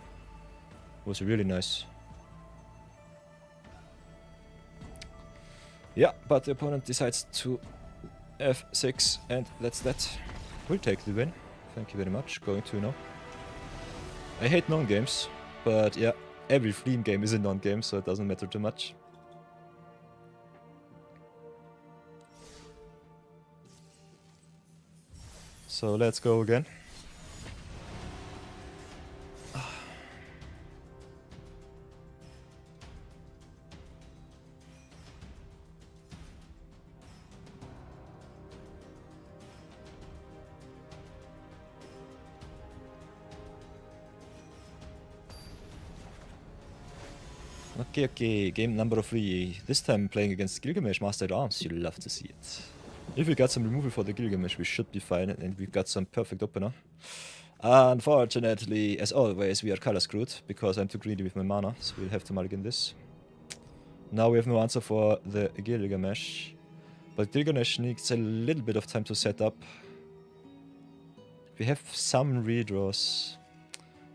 was really nice. Yeah, but the opponent decides to F6 and that's that. We'll take the win. Thank you very much. Going to now. I hate non-games, but yeah, every Fleam game is a non-game, so it doesn't matter too much. So let's go again. Okay, game number 3. This time playing against Gilgamesh Master at Arms. You'll love to see it. If we got some removal for the Gilgamesh, we should be fine, and we've got some perfect opener. Unfortunately, as always, we are color screwed, because I'm too greedy with my mana, so we'll have to mulligan this. Now we have no answer for the Gilgamesh, but Gilgamesh needs a little bit of time to set up. We have some redraws.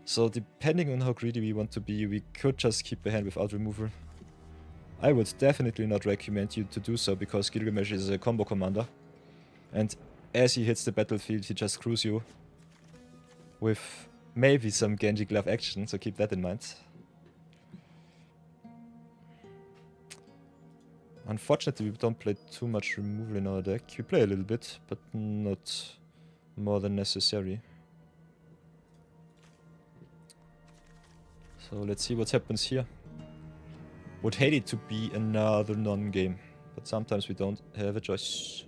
So depending on how greedy we want to be, we could just keep a hand without removal. I would definitely not recommend you to do so, because Gilgamesh is a combo commander. And as he hits the battlefield, he just screws you with maybe some Genji Glove action, so keep that in mind. Unfortunately, we don't play too much removal in our deck. We play a little bit, but not more than necessary. So let's see what happens here. Would hate it to be another non-game, but sometimes we don't have a choice.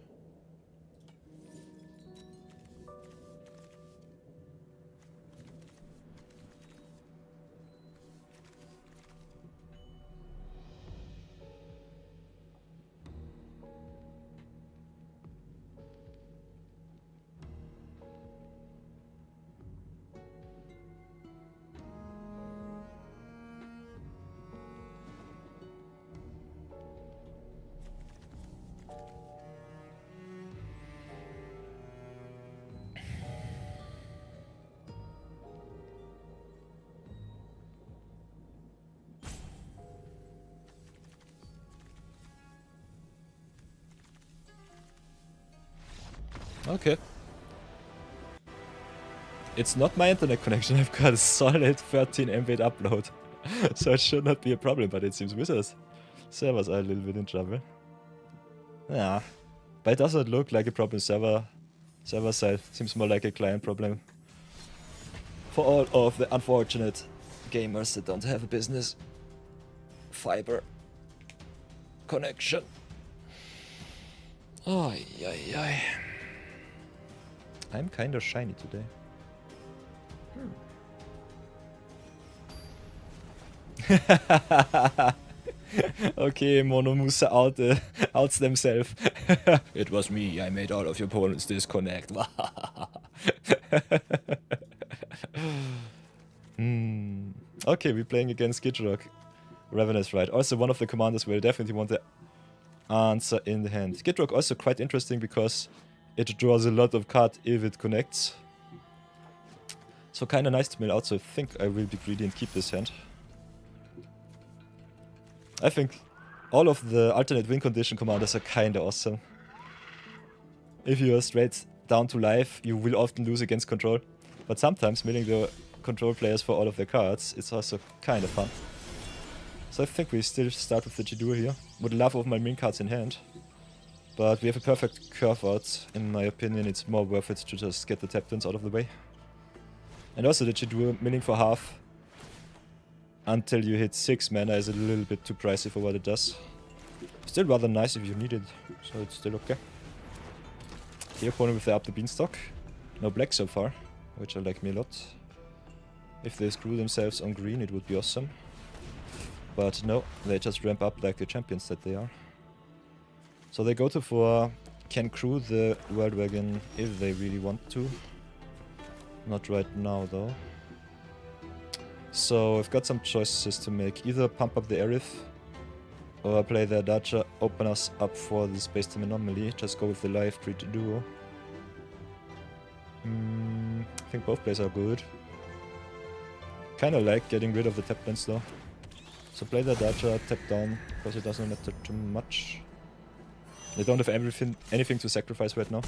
Okay. It's not my internet connection, I've got a solid 13 Mbit upload. So it should not be a problem, but it seems Wizards servers are a little bit in trouble. Yeah, but it doesn't look like a problem server side. Seems more like a client problem. For all of the unfortunate gamers that don't have a business fiber connection. Ay, ay, ay. I'm kinda shiny today. Okay, Monomusa outs themselves. It was me, I made all of your opponents disconnect. Okay, we're playing against Gidrock. Ravenous, right. Also, one of the commanders will definitely want the answer in the hand. Gidrock also quite interesting because it draws a lot of cards if it connects. So kinda nice to mill out, so I think I will be greedy and keep this hand. I think all of the alternate win condition commanders are kinda awesome. If you are straight down to life, you will often lose against control. But sometimes milling the control players for all of their cards is also kinda fun. So I think we still start with the G-Duo here. Would love all my main cards in hand. But we have a perfect curve out. In my opinion, it's more worth it to just get the tap dance out of the way. And also the G-Duo milling for half until you hit 6 mana is a little bit too pricey for what it does. Still rather nice if you need it, so it's still okay. The opponent with the up the beanstalk. No black so far, which I like me a lot. If they screw themselves on green, it would be awesome. But no, they just ramp up like the champions that they are. So they go to for can crew the World Wagon if they really want to. Not right now though. So I've got some choices to make. Either pump up the Aerith or play the Adacha, open us up for the Space Time Anomaly. Just go with the live treat duo. I think both plays are good. Kinda like getting rid of the tap dance though. So play the Adacha, tap down, because it doesn't matter too much. They don't have anything to sacrifice right now.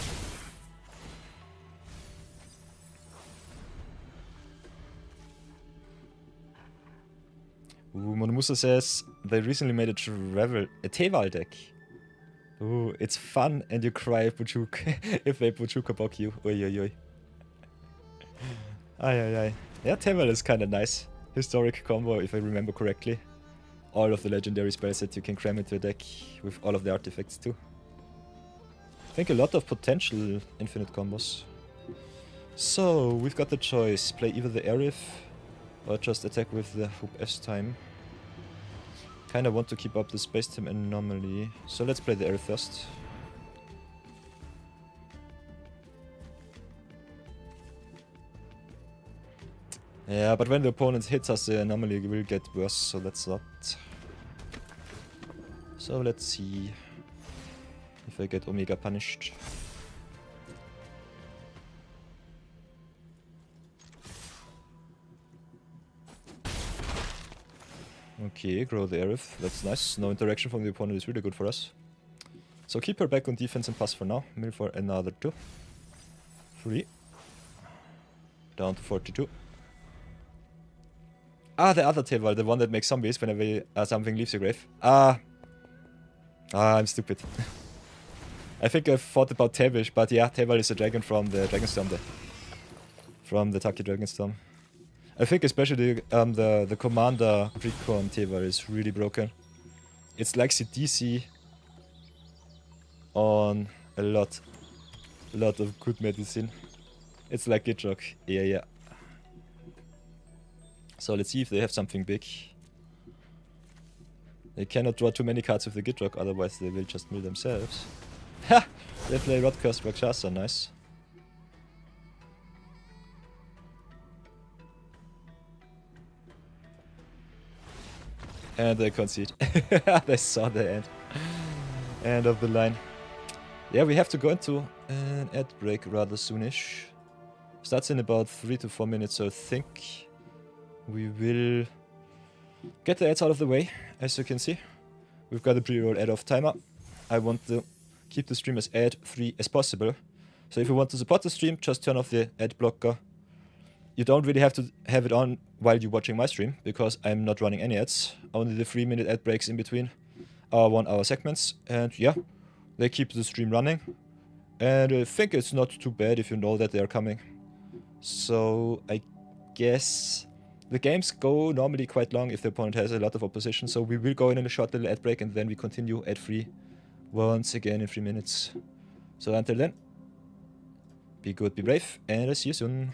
Ooh, Monomusa says they recently made a Teval deck. Ooh, it's fun and you cry if they Buchuka block you. Oi oi oi. Ay ay ay. Yeah, Teval is kinda nice. Historic combo if I remember correctly. All of the legendary spells that you can cram into a deck with all of the artifacts too. I think a lot of potential infinite combos. So we've got the choice. Play either the Aerith or just attack with the Hoop S time. Kinda want to keep up the space team anomaly. So let's play the air first. Yeah, but when the opponent hits us, the anomaly will get worse, so that's not. So let's see if I get Omega punished. Okay, grow the Aerith, that's nice. No interaction from the opponent is really good for us. So keep her back on defense and pass for now. Mill for another 2. 3. Down to 42. Ah, the other table, the one that makes zombies whenever something leaves your grave. I'm stupid. I think I thought about Tavish, but yeah, Taval is a dragon from the Dragonstorm there. From the Taki Dragonstorm. I think especially the Commander Precon Taval is really broken. It's like CDC on a lot of good medicine. It's like Gitrog. Yeah. So let's see if they have something big. They cannot draw too many cards with the Gitrog, otherwise they will just mill themselves. Ha! They play Rodcast Rakshasa, nice. And they concede. They saw the end of the line. Yeah, we have to go into an ad break rather soonish. Starts in about 3 to 4 minutes, so I think we will get the ads out of the way. As you can see, we've got a pre-roll ad off timer. I want to keep the stream as ad-free as possible. So if you want to support the stream, just turn off the ad blocker. You don't really have to have it on while you're watching my stream, because I'm not running any ads. Only the 3-minute ad breaks in between our 1-hour segments. And yeah, they keep the stream running. And I think it's not too bad if you know that they are coming. So I guess the games go normally quite long if the opponent has a lot of opposition. So we will go in a short little ad break and then we continue ad-free once again in 3 minutes. So until then, be good, be brave, and I'll see you soon.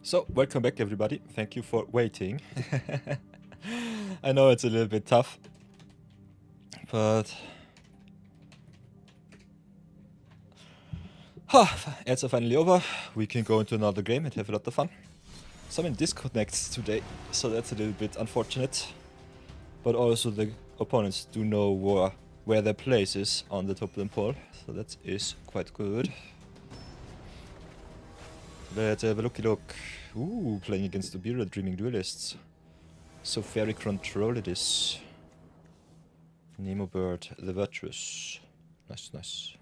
So, welcome back everybody. Thank you for waiting. I know it's a little bit tough, but ads are finally over. We can go into another game and have a lot of fun. So many disconnects today, so that's a little bit unfortunate. But also the opponents do know where their place is on the top of the poll, so that is quite good. Let's have a looky look. Ooh, playing against the Beer Dreaming Duelists. So very controlled it is. Nemo Bird, the Virtuous. Nice, nice.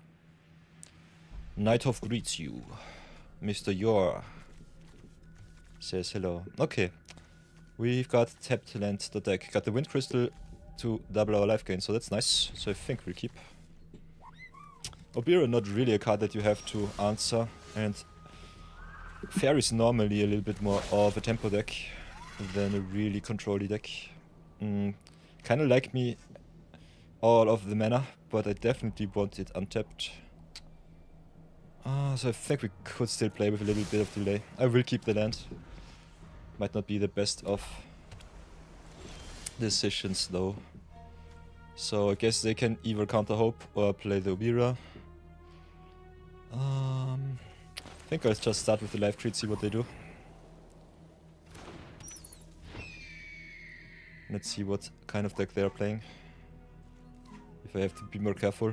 Nighthoff greets you. Mr. Yor says hello. Okay. We've got tapped land the deck. Got the Wind Crystal to double our life gain, so that's nice. So I think we'll keep. Obira not really a card that you have to answer, and Fair is normally a little bit more of a tempo deck than a really control-y deck. Kinda like me all of the mana, but I definitely want it untapped. So I think we could still play with a little bit of delay. I will keep the land. Might not be the best of decisions though. So I guess they can either counter Hope or play the Obira. I think I'll just start with the life creed, see what they do. Let's see what kind of deck they are playing. If I have to be more careful.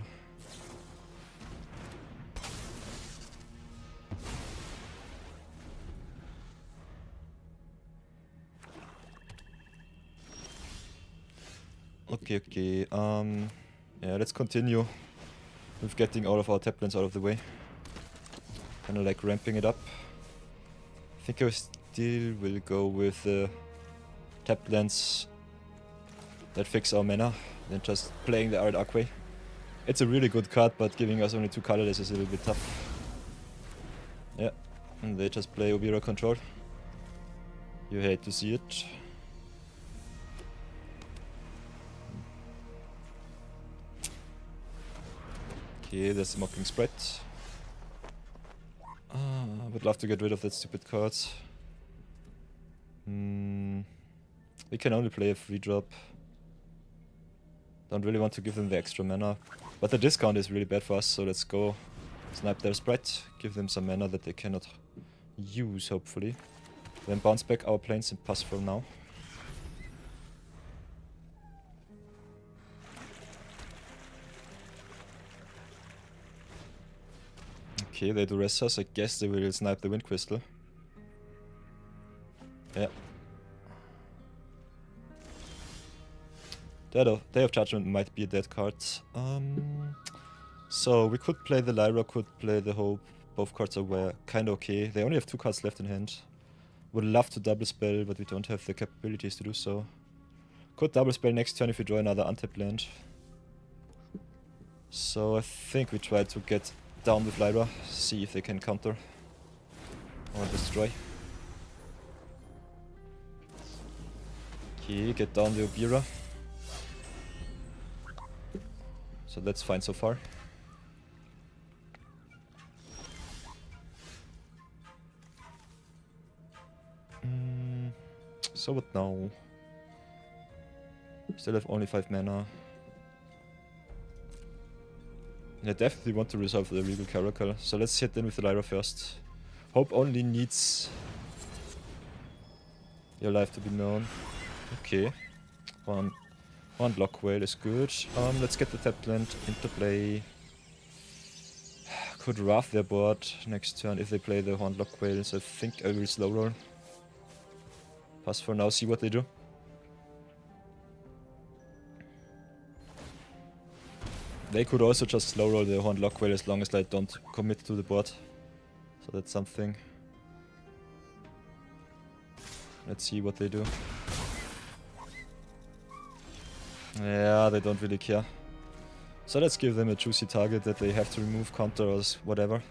Okay, okay. Yeah, let's continue with getting all of our tap lands out of the way. Kinda like ramping it up. I think I still will go with the tap lands that fix our mana, than just playing the Art Arcway. It's a really good card, but giving us only 2 colorless is a little bit tough. Yeah, and they just play Obira control. You hate to see it. Okay, there's the Mocking Spread. I would love to get rid of that stupid card. We can only play a free drop. Don't really want to give them the extra mana. But the discount is really bad for us, so let's go snipe their spread. Give them some mana that they cannot use, hopefully. Then bounce back our planes and pass for now. Okay, they do rest us. I guess they will snipe the Wind Crystal. Yeah. Day of Judgment might be a dead card. So we could play the Lyra, could play the Hope. Both cards are kinda okay. They only have 2 cards left in hand. Would love to double spell, but we don't have the capabilities to do so. Could double spell next turn if we draw another untapped land. So I think we try to get down with Lyra, see if they can counter or destroy. Okay, get down the Obira. So that's fine so far. So what now? Still have only 5 mana. I definitely want to resolve the Regal Caracal, so let's hit in with the Lyra first. Hope only needs your life to be known. Okay. One block whale is good. Let's get the tapped land into play. Could Wrath their board next turn if they play the Horned Lock Whales. I think I will slow roll. Pass for now, see what they do. They could also just slow roll the Horned Lock Whale as long as I don't commit to the board. So that's something. Let's see what they do. Yeah, they don't really care. So let's give them a juicy target that they have to remove, counter or whatever.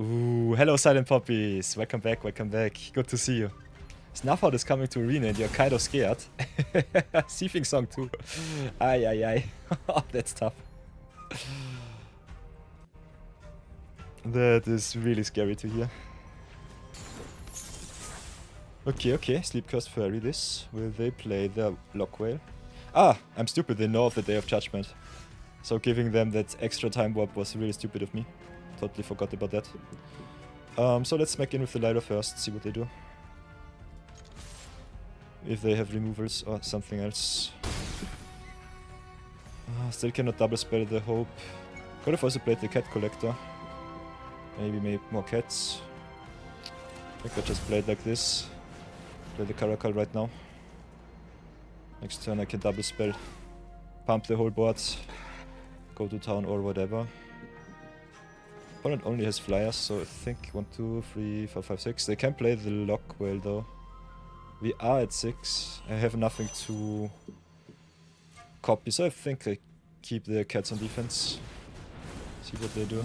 Ooh, hello Silent Poppies! Welcome back, welcome back. Good to see you. Snuffhout is coming to Arena and you're kind of scared. Seething Song too. Ay. That's tough. That is really scary to hear. Okay, okay, Sleepcast Fairy this. Will they play the Lock Whale? Ah, I'm stupid, they know of the Day of Judgment. So giving them that extra time warp was really stupid of me. Totally forgot about that. So let's smack in with the Lighter first, see what they do. If they have removals or something else. Still cannot double spell the Hope. Could have also played the Cat Collector. Maybe make more cats. I think I just played like this. Play the Caracal right now. Next turn I can double spell. Pump the whole board. Go to town or whatever. Opponent only has flyers, so I think 1, 2, 3, 4, 5, 6. They can play the Lock Whale though. We are at 6. I have nothing to copy, so I think I keep the cats on defense. See what they do.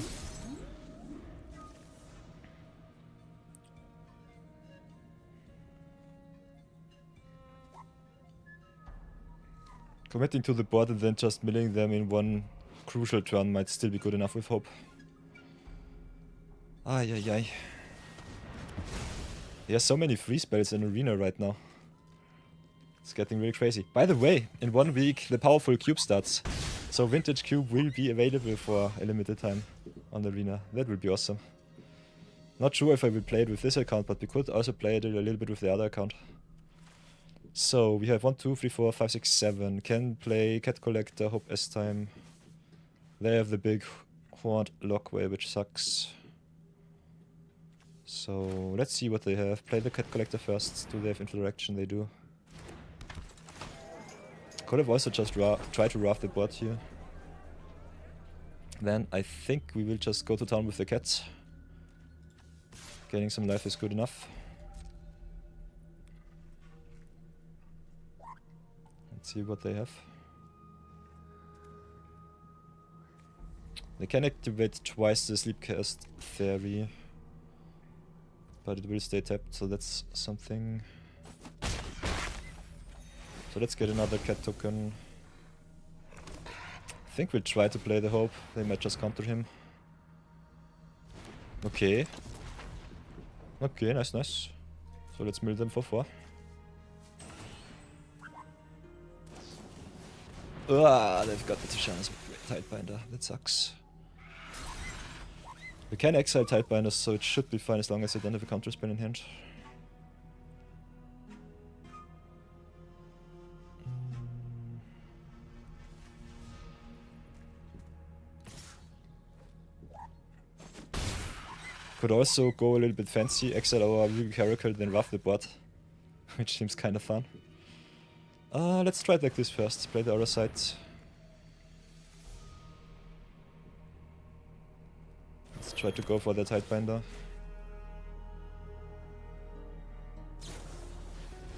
Committing to the board and then just milling them in one crucial turn might still be good enough with Hope. Ay ay ay. There's so many free spells in Arena right now. It's getting really crazy. By the way, in 1 week the powerful cube starts. So Vintage Cube will be available for a limited time on Arena. That will be awesome. Not sure if I will play it with this account, but we could also play it a little bit with the other account. So we have 1, 2, 3, 4, 5, 6, 7. Can play Cat Collector, Hope S-Time. They have the big Horned Lock Whale, which sucks. So let's see what they have. Play the Cat Collector first. Do they have interaction? They do. Could have also just try to raft the board here. Then I think we will just go to town with the cats. Getting some life is good enough. Let's see what they have. They can activate twice the Sleepcast Fairy. But it will stay tapped, so that's something. So let's get another cat token. I think we'll try to play the Hope. They might just counter him. Okay. Okay, nice, nice. So let's mill them for 4. Ah, they've got the Tishanas Tidebinder. That sucks. We can exile Tidebinders, so it should be fine as long as they don't have a counter spell in hand. Could also go a little bit fancy, exile our Ruby Caracal, then rough the board, which seems kind of fun. Let's try it like this first. Play the other side. Let's try to go for the Tidebinder.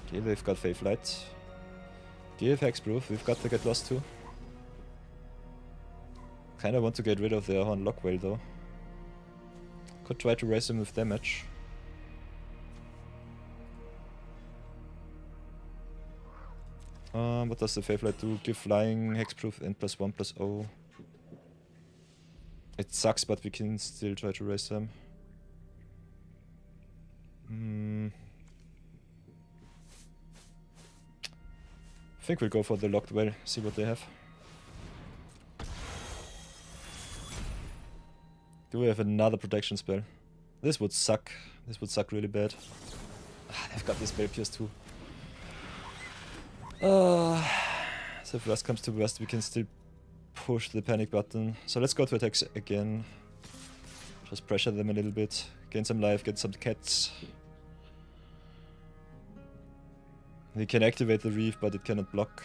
Okay, they've got Faith Light. They have Hexproof, we've got the Get Lost too. Kinda want to get rid of their Horn Lock Whale though. Could try to raise him with damage. What does the Faith Light do? Give flying, hexproof, and +1/+0. It sucks, but we can still try to raise them. I think we'll go for the Locked Well, see what they have. Do we have another protection spell? This would suck. This would suck really bad. They've got this Spell Pierce too. So if worst comes to worst, we can still push the panic button. So let's go to attacks again. Just pressure them a little bit. Gain some life, get some cats. We can activate the Reef, but it cannot block.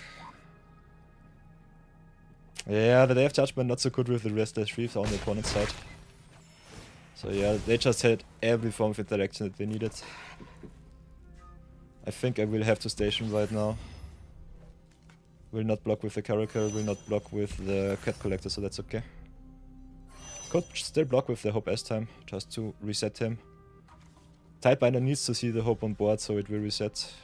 Yeah, the Day of Judgment not so good with the Restless Reef on the opponent's side. So yeah, they just had every form of interaction that they needed. I think I will have to station right now. Will not block with the Caracal, will not block with the Cat Collector, so that's okay. Could still block with the Hope S-Time, just to reset him. Tidebinder needs to see the Hope on board, so it will reset.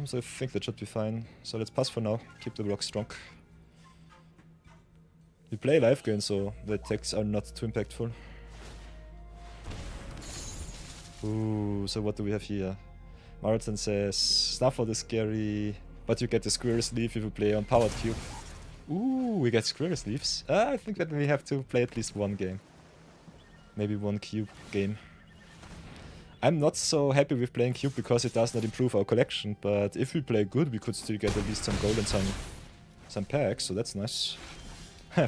So I think that should be fine. So let's pass for now, keep the block strong. We play live game, so the attacks are not too impactful. Ooh, so what do we have here? Marathon says, Snuffle is scary, but you get the square sleeve if you play on Powered Cube. Ooh, we get square sleeves. I think that we have to play at least one game. Maybe one cube game. I'm not so happy with playing cube because it does not improve our collection, but if we play good, we could still get at least some gold and some packs, so that's nice.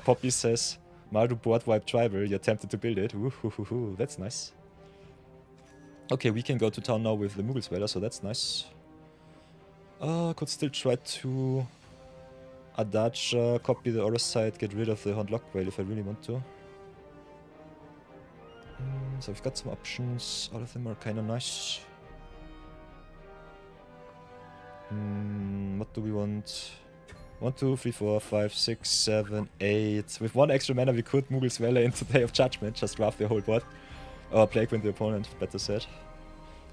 Poppy says, Maru board wipe tribal, you're tempted to build it. Ooh, that's nice. Okay, we can go to town now with the Moogle Sweater, so that's nice. Could still try to Adacha, copy the other side, get rid of the Horned Lock Whale if I really want to. So we've got some options, all of them are kinda nice. What do we want? 1, 2, 3, 4, 5, 6, 7, 8. With one extra mana we could Moogle Sweller into Day of Judgment, just draft the whole board. Or Plague Wind the opponent, better said.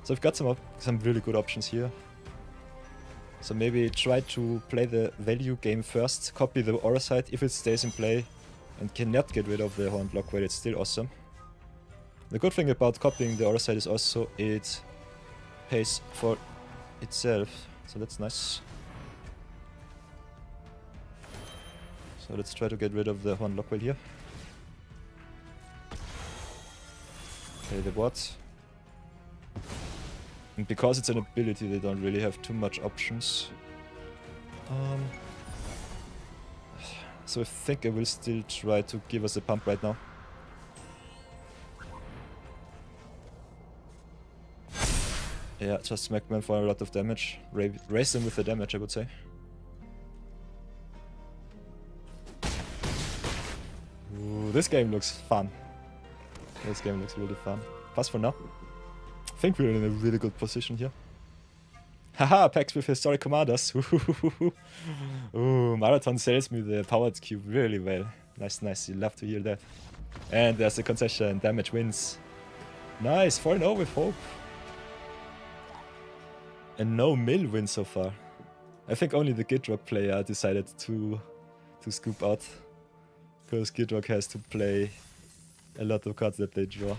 So we've got some really good options here. So maybe try to play the value game first, copy the Aura side if it stays in play and cannot get rid of the Horned Lock Whale, it's still awesome. The good thing about copying the Aura side is also it pays for itself, so that's nice. So let's try to get rid of the Horned Lock Whale here. Play the board. And because it's an ability, they don't really have too much options. So I think I will still try to give us a pump right now. Yeah, just smack them for a lot of damage. Raise them with the damage, I would say. Ooh, this game looks fun. This game looks really fun. Pass for now. I think we're in a really good position here. Haha, packs with historic commanders. Ooh, Marathon sells me the powered cube really well. Nice, nice. You love to hear that. And there's the concession. Damage wins. Nice. 4-0 with hope. And no mill win so far. I think only the Gidrock player decided to scoop out. Because Gidrock has to play a lot of cards that they draw.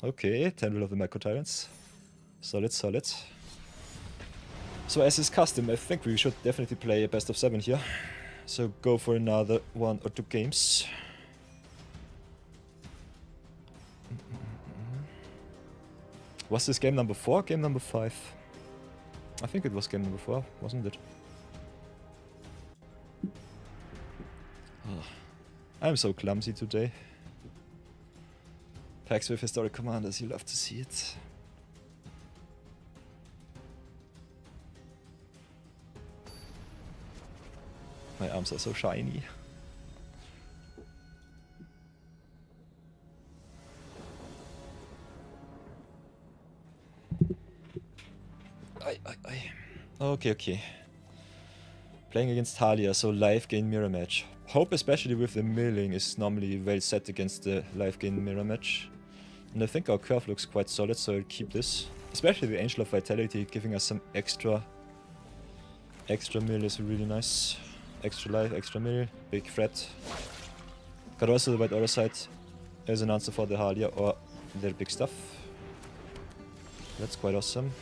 Okay, 10 Will of the Micro Tyrants. Solid, solid. So as is custom, I think we should definitely play a best of 7 here. So go for another 1 or 2 games. Was this game number 4 or game number 5? I think it was game number 4, wasn't it? Oh, I'm so clumsy today. Packs with historic commanders, you love to see it. My arms are so shiny. Okay, okay. Playing against Talia, so live gain mirror match. Hope, especially with the milling, is normally well set against the live gain mirror match. And I think our curve looks quite solid, so I'll keep this. Especially the Angel of Vitality, giving us some extra mill is really nice. Extra life, extra mill, big threat. Got also the White Aura side as an answer for the Halia or their big stuff. That's quite awesome.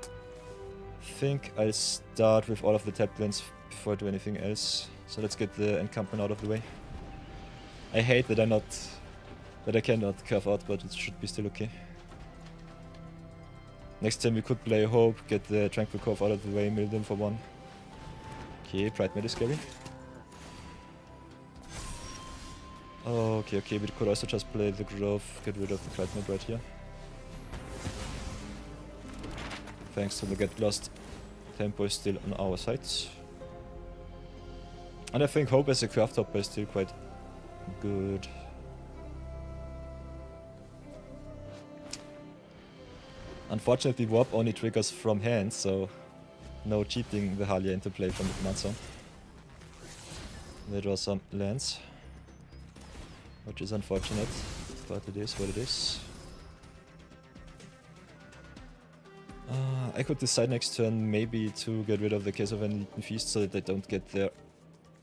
I think I'll start with all of the tap lands before I do anything else. So let's get the encampment out of the way. I hate that I cannot curve out, but it should be still okay. Next time we could play Hope, get the Tranquil Cove out of the way, mill them for 1. Okay, Pride Mid is scary. Okay, okay, we could also just play the Grove, get rid of the Pride Mid right here. Thanks to the Get Lost, tempo is still on our side. And I think Hope as a craft hopper is still quite good. Unfortunately, Warp only triggers from hand, so no cheating the Halia into play from the command zone. They draw some lands, which is unfortunate, but it is what it is. I could decide next turn maybe to get rid of the Case of Unleashed Feast so that they don't get their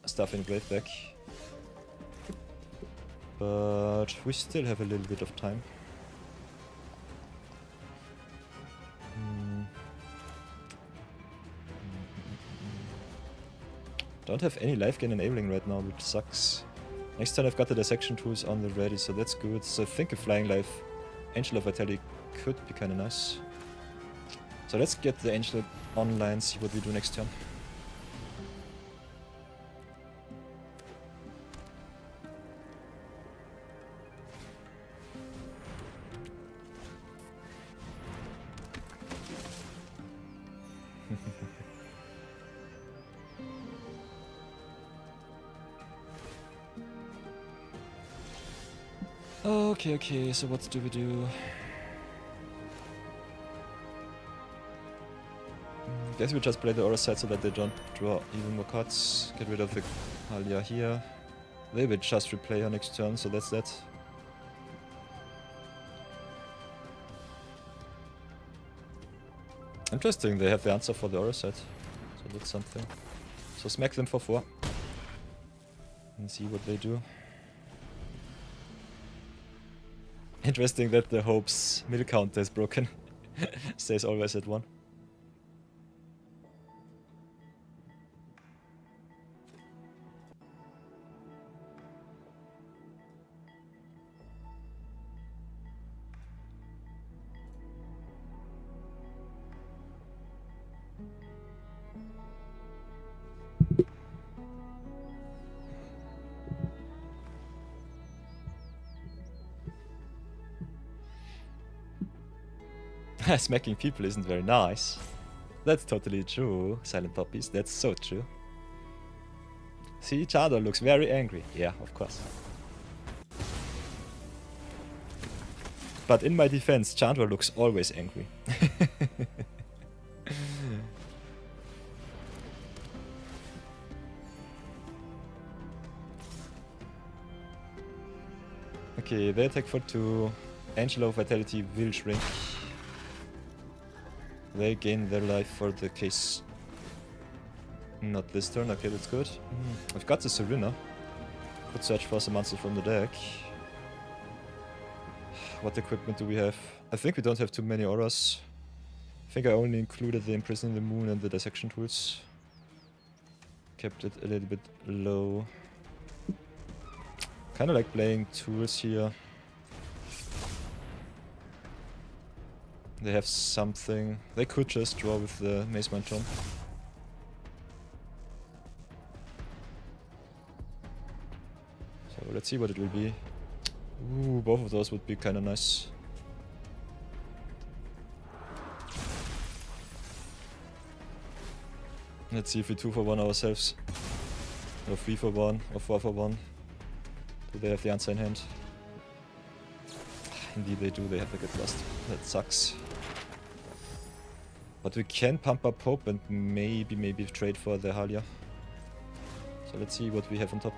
stuff in grave back. But we still have a little bit of time. Don't have any life gain enabling right now, which sucks. Next turn I've got the dissection tools on the ready, so that's good. So I think a flying life Angel of Vitality could be kinda nice. So let's get the Angel online, see what we do next turn. Okay, so what do we do? Guess we just play the aura side so that they don't draw even more cards. Get rid of the Halia here. They will just replay her next turn, so that's that. Interesting, they have the answer for the aura side. So that's something. So smack them for 4. And see what they do. Interesting that the Hope's mill counter is broken. Stays always at 1. Smacking people isn't very nice. That's totally true, Silent Puppies. That's so true. See, Chandra looks very angry. Yeah, of course. But in my defense, Chandra looks always angry. Okay, they attack for 2. Angel of Vitality will shrink. They gain their life for the case. Not this turn, okay, that's good. I've got the Serena. Could search for some answers from the deck. What equipment do we have? I think we don't have too many auras. I think I only included the Imprisoning the Moon and the Dissection tools. Kept it a little bit low. Kinda like playing tools here. They have something. They could just draw with the Mace Mind Jump. So let's see what it will be. Ooh, both of those would be kinda nice. Let's see if we 2 for 1 ourselves. Or 3 for 1, or 4 for 1. Do they have the answer in hand? Indeed they do, they have to get lost. That sucks. But we can pump up Hope and maybe trade for the Halia. So let's see what we have on top.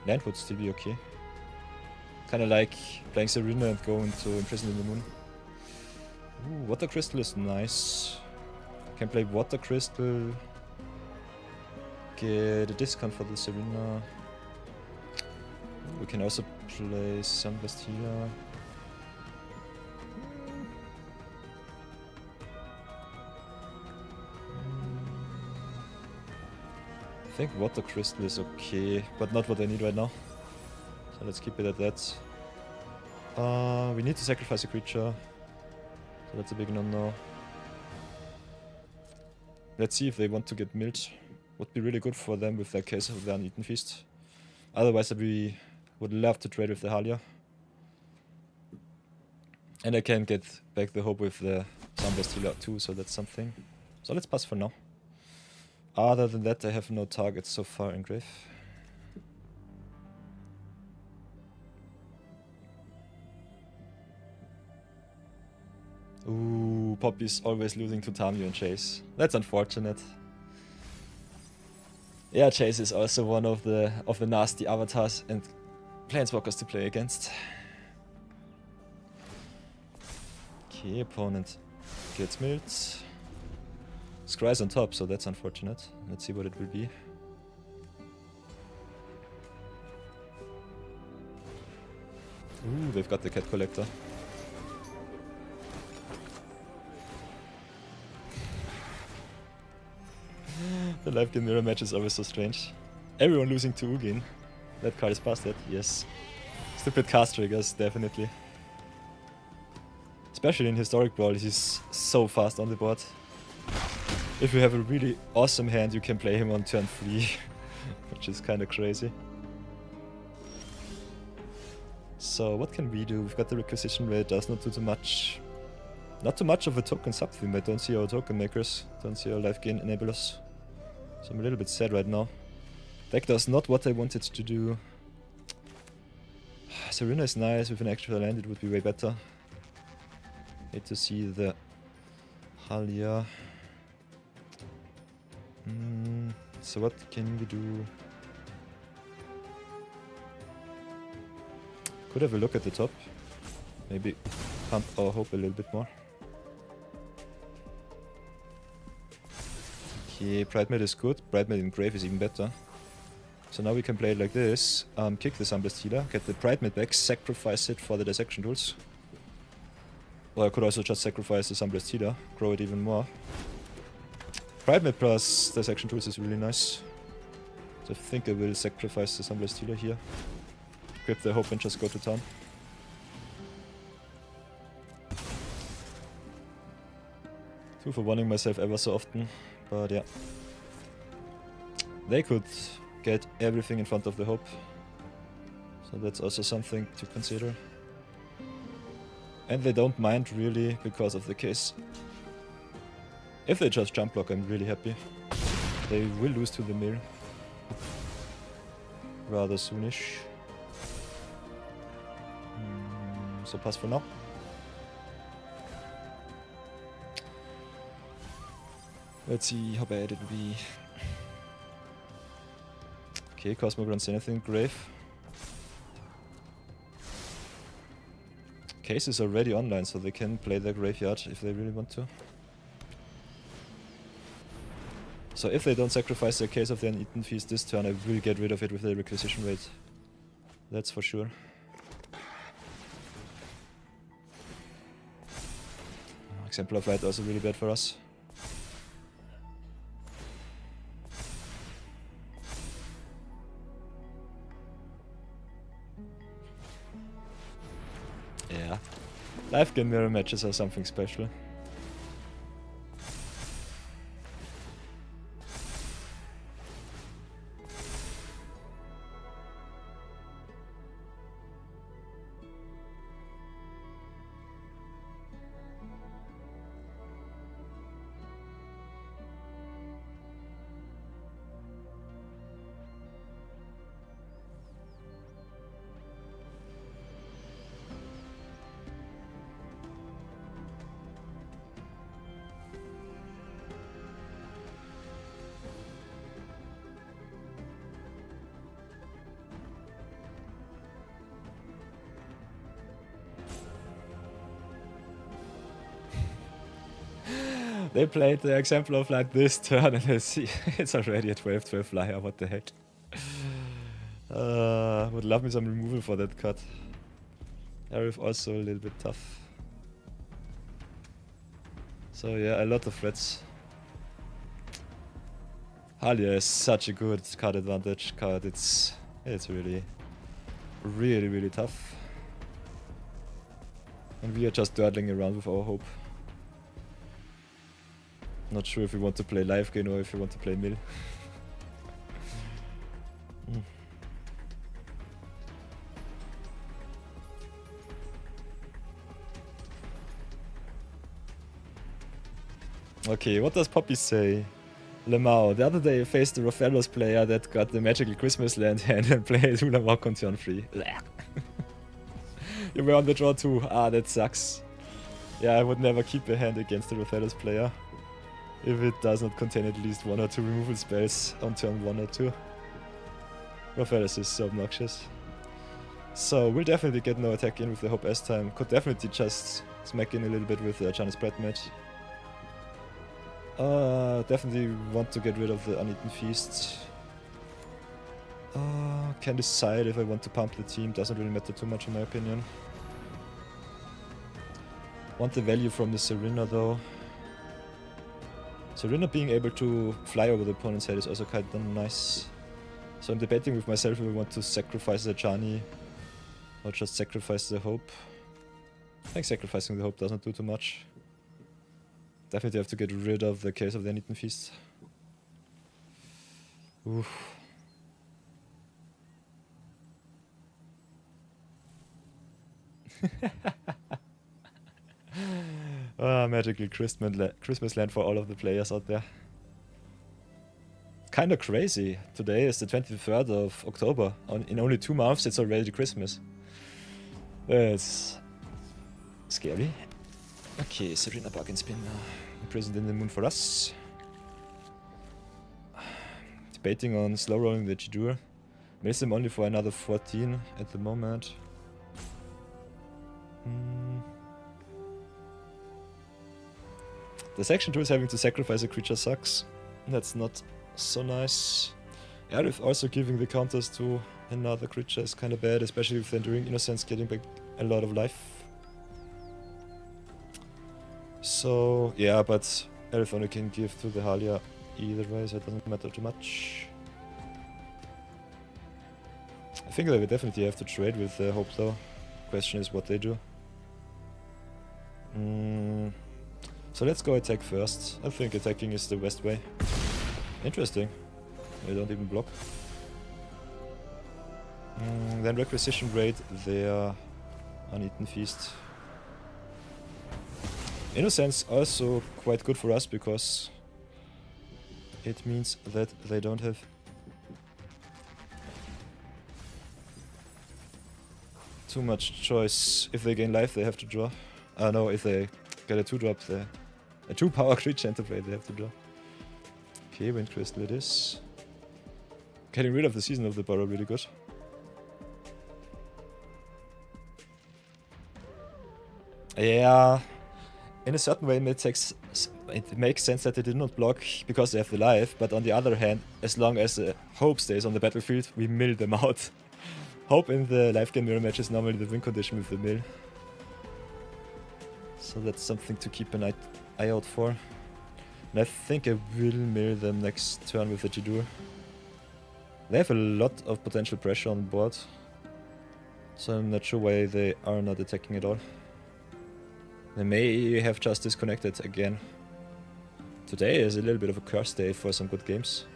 Land would still be okay. Kinda like playing Serena and going to Imprison in the Moon. Ooh, Water Crystal is nice. Can play Water Crystal. Get a discount for the Serena. We can also play Sunburst here. I think Water Crystal is okay, but not what I need right now. So let's keep it at that. We need to sacrifice a creature. So that's a big no-no. Let's see if they want to get milled. Would be really good for them with their case of the Uneaten Feast. Otherwise we would love to trade with the Halia. And I can get back the Hope with the Sunburst Healer too, so that's something. So let's pass for now. Other than that, I have no targets so far in grave. Ooh, Poppy's always losing to Tamio and Chase. That's unfortunate. Yeah, Chase is also one of the nasty avatars and planeswalkers to play against. Okay, opponent gets milled. Scry's on top, so that's unfortunate. Let's see what it will be. Ooh, they've got the cat collector. The live game mirror match is always so strange. Everyone losing to Ugin. That card is busted, yes. Stupid cast triggers, definitely. Especially in Historic Brawl, he's so fast on the board. If you have a really awesome hand, you can play him on turn 3, which is kinda crazy. So what can we do? We've got the requisition rate, does not do too much. Not too much of a token sub-theme, I don't see our token makers, don't see our life gain enablers. So I'm a little bit sad right now. Deck does not what I wanted to do. Serena is nice, with an extra land it would be way better. Hate to see the Halia. So what can we do? Could have a look at the top. Maybe pump our hope a little bit more. Okay, Pride Mate is good. Pride Mate in Grave is even better. So now we can play it like this. Kick the Sunblast Healer, get the Pride Mate back, sacrifice it for the dissection tools. Or I could also just sacrifice the Sunblast Healer, grow it even more. Pride Mate plus dissection tools is really nice. So I think I will sacrifice the Sunblast Healer here. Grip the hope and just go to town. Two for wanting myself ever so often, but yeah. They could get everything in front of the hope. So that's also something to consider. And they don't mind really because of the case. If they just jump block, I'm really happy. They will lose to the mill. Rather soonish. So pass for now. Let's see how bad it will be. Okay, Cosmo grants anything, Grave. Case is already online, so they can play their graveyard if they really want to. So if they don't sacrifice their Case of the Uneaten Feast this turn, I will get rid of it with the requisition rate. That's for sure. Exemplar Flight also really bad for us. Yeah. Live game mirror matches are something special. They played the example of like this turn and I see it's already a 12-12 flyer, what the heck. Would love me some removal for that cut. Arif also a little bit tough. So yeah, a lot of threats. Halia is such a good card advantage card, it's really, really tough. And we are just dawdling around with our hope. Not sure if we want to play live game or if we want to play mill. Okay, what does Poppy say? Lemao, the other day I faced a Rofellos player that got the magical Christmas land hand and played Hula Walk on turn 3. You were on the draw too. Ah, that sucks. Yeah, I would never keep a hand against the Rofellos player if it does not contain at least 1 or 2 removal spells on turn 1 or 2. Rofellos is so obnoxious. So we'll definitely get no attack in with the Hope S-Time. Could definitely just smack in a little bit with the Chinese Pride match. Definitely want to get rid of the Uneaten Feast. Can decide if I want to pump the team. Doesn't really matter too much in my opinion. Want the value from the Serena though. Serena being able to fly over the opponent's head is also kind of nice. So I'm debating with myself if I want to sacrifice the Ajani or just sacrifice the Hope. I think sacrificing the Hope doesn't do too much. Definitely have to get rid of the Case of the Uneaten Feast. Oof. Magical Christmas land for all of the players out there. Kinda crazy. Today is the 23rd of October. In only 2 months it's already Christmas. It's scary. Okay, Serena Bargain Spin imprisoned in the moon for us. Debating on slow rolling the Chidur. Mills him only for another 14 at the moment. The section 2 is having to sacrifice a creature sucks. That's not so nice. Arif also giving the counters to another creature is kinda bad, especially with the Enduring Innocence getting back a lot of life. So yeah, but Arif only can give to the Halia either way, so it doesn't matter too much. I think that we definitely have to trade with Hope though. Question is what they do. So let's go attack first. I think attacking is the best way. Interesting. They don't even block. Then Requisition Raid their Uneaten Feast. Innocence also quite good for us because it means that they don't have too much choice. If they gain life, they have to draw. No, if they get a 2-drop, a 2-power creature into play, they have to draw. Okay, Wind Crystal it is. Getting rid of the Season of the Burrow really good. Yeah, in a certain way it makes sense that they did not block because they have the life, but on the other hand, as long as Hope stays on the battlefield, we mill them out. Hope in the life game mirror match is normally the win condition with the mill. So that's something to keep an eye out for. And I think I will mill them next turn with the Jidur. They have a lot of potential pressure on board. So I'm not sure why they are not attacking at all. They may have just disconnected again. Today is a little bit of a curse day for some good games.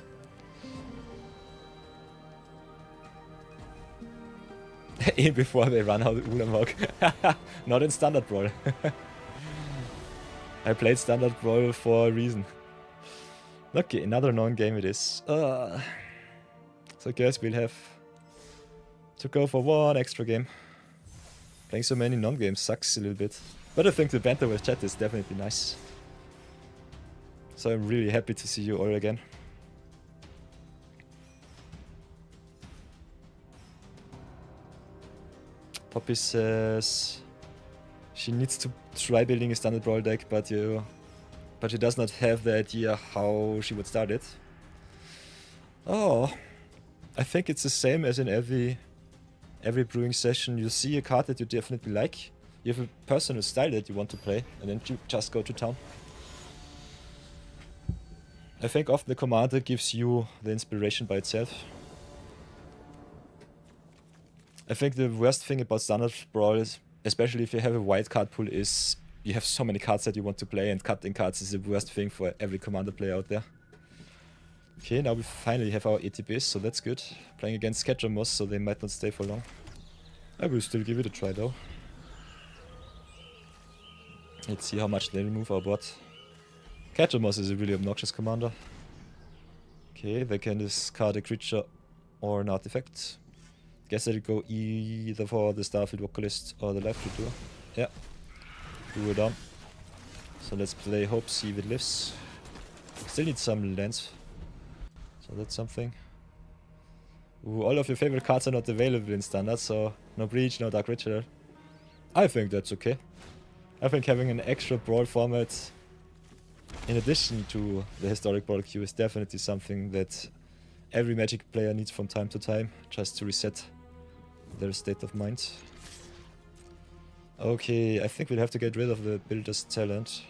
In before they run out Ulamog. Not in Standard Brawl. I played Standard Brawl for a reason. Okay, another non-game it is. So I guess we'll have to go for one extra game. Playing so many non-games sucks a little bit. But I think the banter with chat is definitely nice. So I'm really happy to see you all again. Poppy says she needs to try building a standard brawl deck, but she does not have the idea how she would start it. Oh, I think it's the same as in every brewing session. You see a card that you definitely like. You have a personal style that you want to play, and then you just go to town. I think often the commander gives you the inspiration by itself. I think the worst thing about Standard Brawl is, especially if you have a wildcard pool, is you have so many cards that you want to play, and cutting cards is the worst thing for every commander player out there. Okay, now we finally have our ATBs, so that's good. Playing against Ketchumos, so they might not stay for long. I will still give it a try though. Let's see how much they remove our bot. Ketchumos is a really obnoxious commander. Okay, they can discard a creature or an artifact. Guess they'll go either for the Starfield Vocalist or the Life Tutor. Yeah. Do it down. So let's play Hope, see if it lives. Still need some lands. So that's something. Ooh, all of your favorite cards are not available in Standard, so no Breach, no Dark Ritual. I think that's okay. I think having an extra Brawl format in addition to the Historic Brawl queue is definitely something that every Magic player needs from time to time, just to reset their state of mind. Okay, I think we'll have to get rid of the Builder's Talent.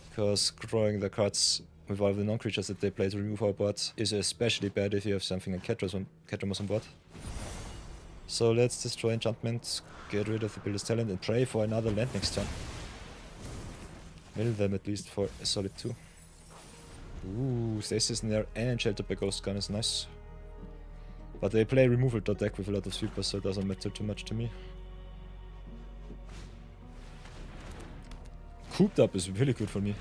Because drawing the cards with all the non-creatures that they play to remove our board is especially bad if you have something like Catros on board. So let's destroy enchantment, get rid of the Builder's Talent and pray for another land next turn. Mill them at least for a solid 2. Ooh, Stasis in there and Shelter by Ghost Gun is nice. But they play removal deck with a lot of sweepers, so it doesn't matter too much to me. Cooped Up is really good for me.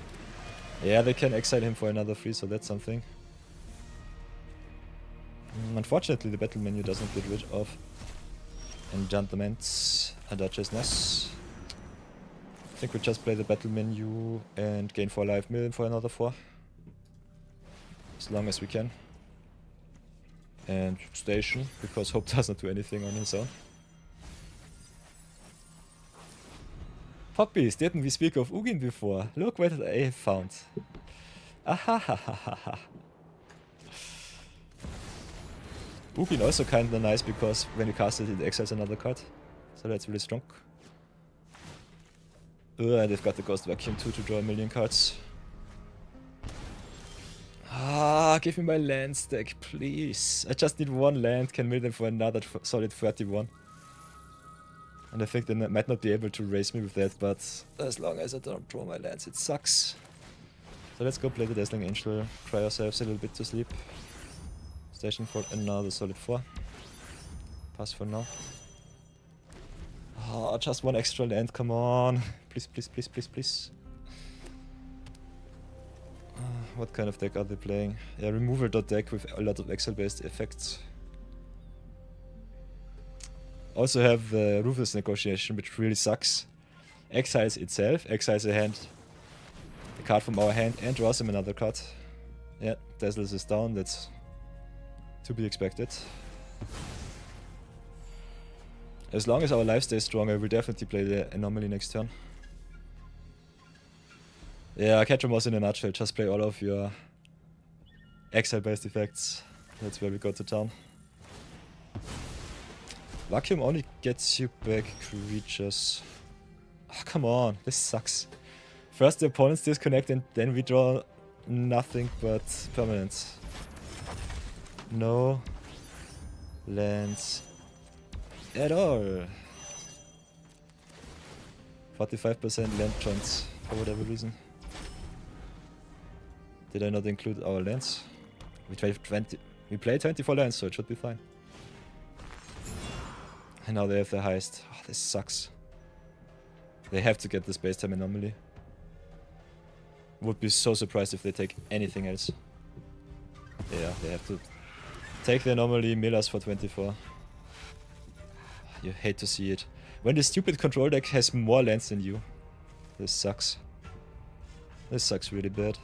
Yeah, they can exile him for another 3, so that's something. Unfortunately, the battle menu doesn't get rid of enchantments and Duchessness. I think we just play the battle menu and gain 4 life, mill him for another 4. As long as we can. And station, because Hope doesn't do anything on his own. Poppies, didn't we speak of Ugin before? Look what I have found. Ahahahaha. Ugin also kinda nice because when you cast it, it exiles another card. So that's really strong. And they've got the Ghost Vacuum too to draw a million cards. Ah, give me my land stack, please. I just need 1 land, can mill them for another solid 31. And I think they might not be able to raise me with that, but as long as I don't draw my lands, it sucks. So let's go play the Dazzling Angel, cry ourselves a little bit to sleep. Station for another solid 4. Pass for now. Oh, just 1 extra land, come on. Please, please, please, please, please. What kind of deck are they playing? Yeah, removal deck with a lot of exile-based effects. Also have the Ruthless Negotiation, which really sucks. Exiles itself, exiles a card from our hand and draws him another card. Yeah, Dazzles is down, that's to be expected. As long as our life stays strong, I will definitely play the Anomaly next turn. Yeah, Catchamos in a nutshell, just play all of your exile-based effects. That's where we go to town. Vacuum only gets you back creatures. Oh, come on, this sucks. First the opponents disconnect and then we draw nothing but permanents. No lands at all. 45% land chance for whatever reason. Did I not include our lands? We play 24 lands, so it should be fine. And now they have the highest. Oh, this sucks. They have to get the space time anomaly. Would be so surprised if they take anything else. Yeah, they have to take the anomaly, mill us for 24. You hate to see it. When the stupid control deck has more lands than you. This sucks. This sucks really bad.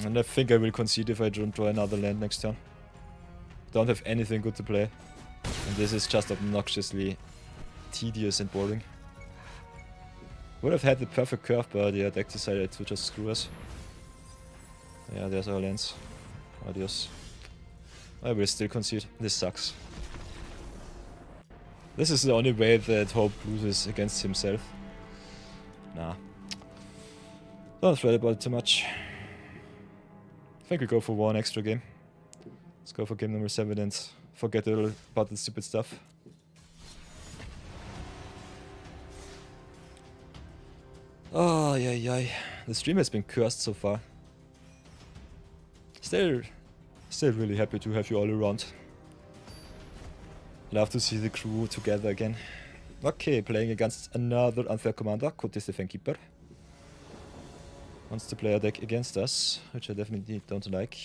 And I think I will concede if I don't draw another land next turn. Don't have anything good to play. And this is just obnoxiously tedious and boring. Would have had the perfect curve, but yeah, deck decided to just screw us. Yeah, there's our lands. Adios. I will still concede. This sucks. This is the only way that Hope loses against himself. Nah. Don't fret about it too much. I think we go for 1 extra game. Let's go for game number 7 and forget a little about the stupid stuff. Oh, yeah. The stream has been cursed so far. Still really happy to have you all around. Love to see the crew together again. Okay, playing against another unfair commander, Kotis the Fenkeeper. Wants to play a deck against us, which I definitely don't like.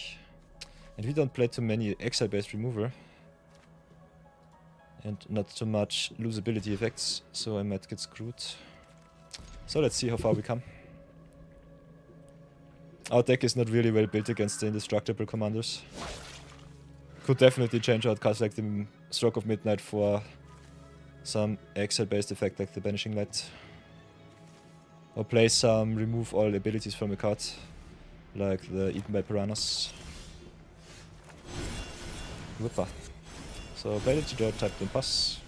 And we don't play too many exile-based remover. And not too much losability effects, so I might get screwed. So let's see how far we come. Our deck is not really well built against the indestructible commanders. Could definitely change out cards like the Stroke of Midnight for some exile-based effect like the Banishing Light. Or play some remove all abilities from a card, like the Eaten by Piranhas. Whoopa. So play it to draw, type then pass.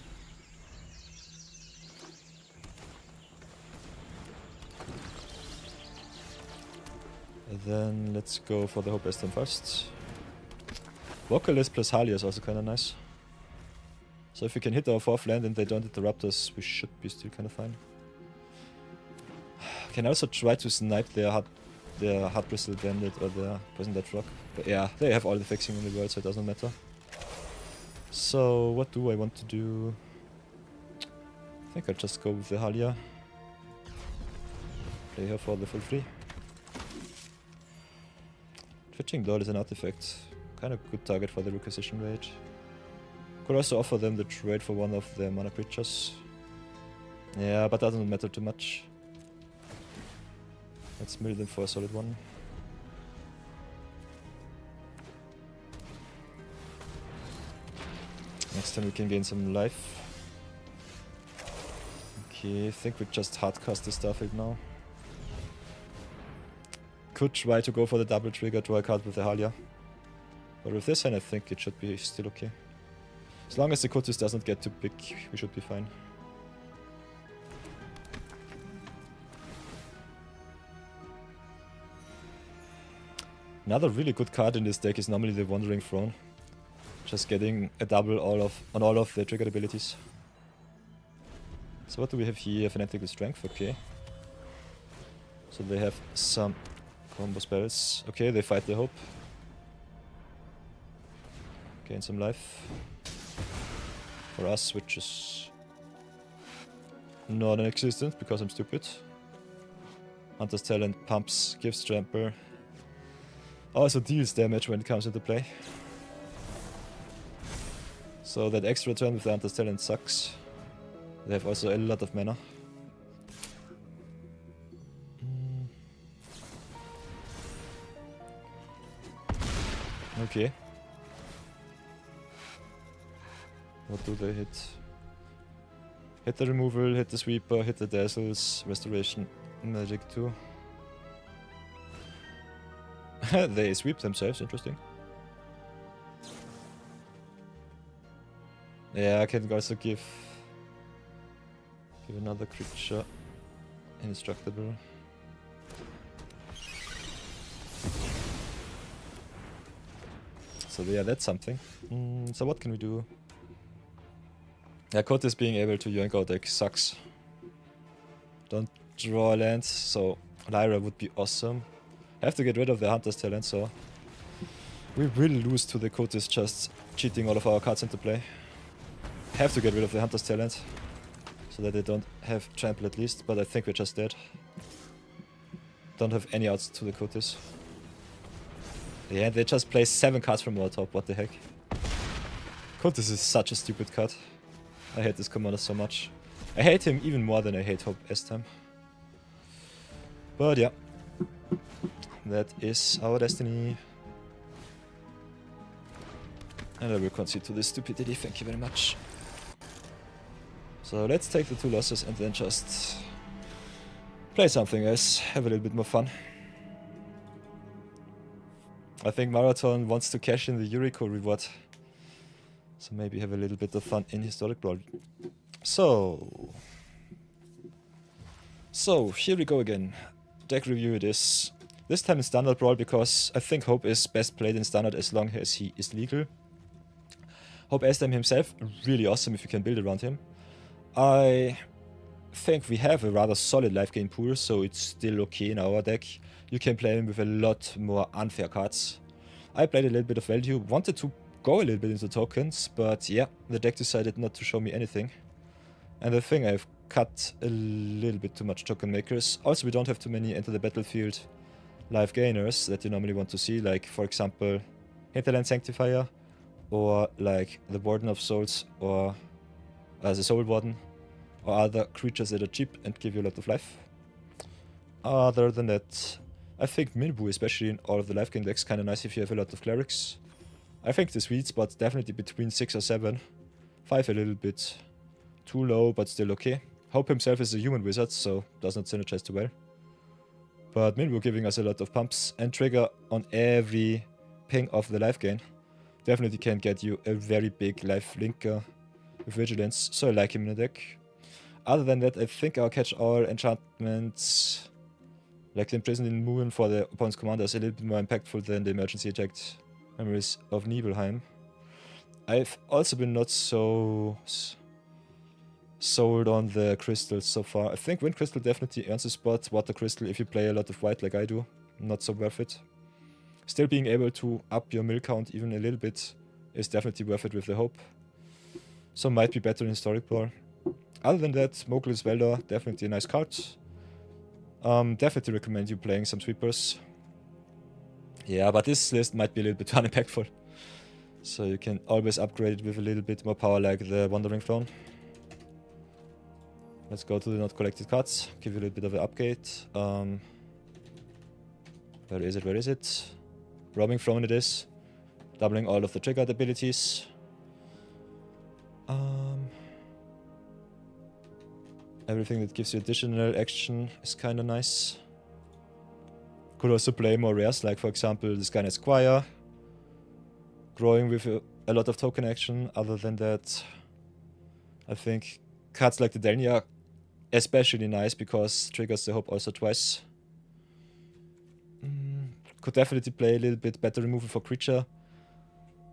And then let's go for the Hope Estem first. Vocalist plus Halia is also kinda nice. So if we can hit our 4th land and they don't interrupt us, we should be still kinda fine. Can also try to snipe their Hard Bristle Bandit or their Poison Dead Frog. But yeah, they have all the fixing in the world, so it doesn't matter. So what do I want to do? I think I'll just go with the Halia. Play her for the full free. Twitching Doll is an artifact. Kind of good target for the Requisition Raid. Could also offer them the trade for one of their mana creatures. Yeah, but that doesn't matter too much. Let's mill them for a solid one. Next time we can gain some life. Okay, I think we just hardcast the Starfield now. Could try to go for the double trigger, draw a card with the Halia. But with this hand I think it should be still okay. As long as the Kotis doesn't get too big, we should be fine. Another really good card in this deck is normally the Wandering Throne. Just getting a double on all of the triggered abilities. So what do we have here? Fanatical Strength, okay. So they have some combo spells. Okay, they fight the Hope. Gain some life. For us, which is non-existent because I'm stupid. Hunter's Talent pumps, gives Trample. Also deals damage when it comes into play. So that extra turn with the Hunter's Talent sucks. They have also a lot of mana. Okay. What do they hit? Hit the removal, hit the sweeper, hit the dazzles, restoration, magic too. They sweep themselves, interesting. Yeah, I can also give another creature indestructible. So yeah, that's something. So what can we do? Yeah, Kotis being able to yoink our deck sucks. Don't draw a land, so Lyra would be awesome. I have to get rid of the Hunter's Talent, so we will lose to the Kotis just cheating all of our cards into play. Have to get rid of the Hunter's Talent, so that they don't have trample at least, but I think we're just dead. Don't have any outs to the Kotis. Yeah, they just play 7 cards from our top, what the heck. Kotis is such a stupid card. I hate this commander so much. I hate him even more than I hate Hope Estem. But yeah. That is our destiny. And I will concede to this stupidity, thank you very much. So let's take the 2 losses and then just play something else, have a little bit more fun. I think Marathon wants to cash in the Yuriko reward. So maybe have a little bit of fun in Historic Brawl. So here we go again. Deck review it is. This time in Standard Brawl because I think Hope is best played in Standard as long as he is legal. Hope Estem himself, really awesome if you can build around him. I think we have a rather solid life gain pool, so it's still okay in our deck. You can play him with a lot more unfair cards. I played a little bit of value, wanted to go a little bit into tokens, but yeah, the deck decided not to show me anything. And I think I've cut a little bit too much token makers. Also, we don't have too many enter the battlefield life gainers that you normally want to see, like for example Hinterland Sanctifier, or like the Warden of Souls, or the Soul Warden, or other creatures that are cheap and give you a lot of life. Other than that, I think Minbu, especially in all of the life gain decks, kinda nice if you have a lot of clerics. I think the sweet spot definitely between 6 or 7. 5 a little bit too low, but still okay. Hope himself is a human wizard, so does not synergize too well. But Minbu giving us a lot of pumps and trigger on every ping of the life gain. Definitely can get you a very big life linker with vigilance, so I like him in the deck. Other than that, I think our catch-all enchantments, like the Imprisoning Moon for the opponent's commander, is a little bit more impactful than the emergency eject Memories of Nibelheim. I've also been not so sold on the crystals so far. I think Wind Crystal definitely earns a spot. Water Crystal, if you play a lot of white like I do, not so worth it. Still being able to up your mill count even a little bit is definitely worth it with the hope. So might be better in Historic Brawl. Other than that, Mogul's Veldor, definitely a nice card. Definitely recommend you playing some sweepers. Yeah, but this list might be a little bit unimpactful. So you can always upgrade it with a little bit more power like the Wandering Throne. Let's go to the not collected cards, give you a little bit of an upgrade. Where is it, where is it? Roaming Throne it is. Doubling all of the triggered abilities. Everything that gives you additional action is kinda nice. Could also play more rares, like for example the Skynet Squire. Growing with a lot of token action. Other than that, I think cards like the Delnia are especially nice because triggers the hope also twice. Could definitely play a little bit better removal for creature.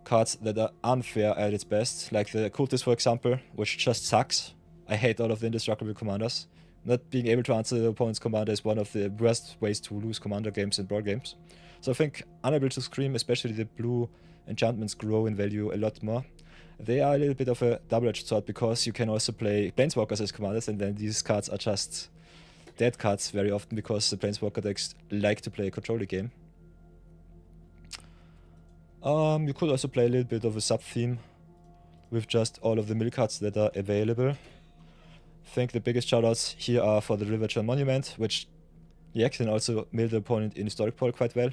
Cards that are unfair at its best, like the Cultist for example, which just sucks. I hate all of the indestructible commanders. Not being able to answer the opponent's commander is one of the worst ways to lose commander games and brawl games. So I think Unable to Scream, especially the blue enchantments, grow in value a lot more. They are a little bit of a double-edged sword because you can also play Planeswalkers as commanders, and then these cards are just dead cards very often because the Planeswalker decks like to play a controller game. You could also play a little bit of a sub-theme with just all of the mill cards that are available. I think the biggest shoutouts here are for the Riverchurn Monument, which can also mill the opponent in Historic Brawl quite well.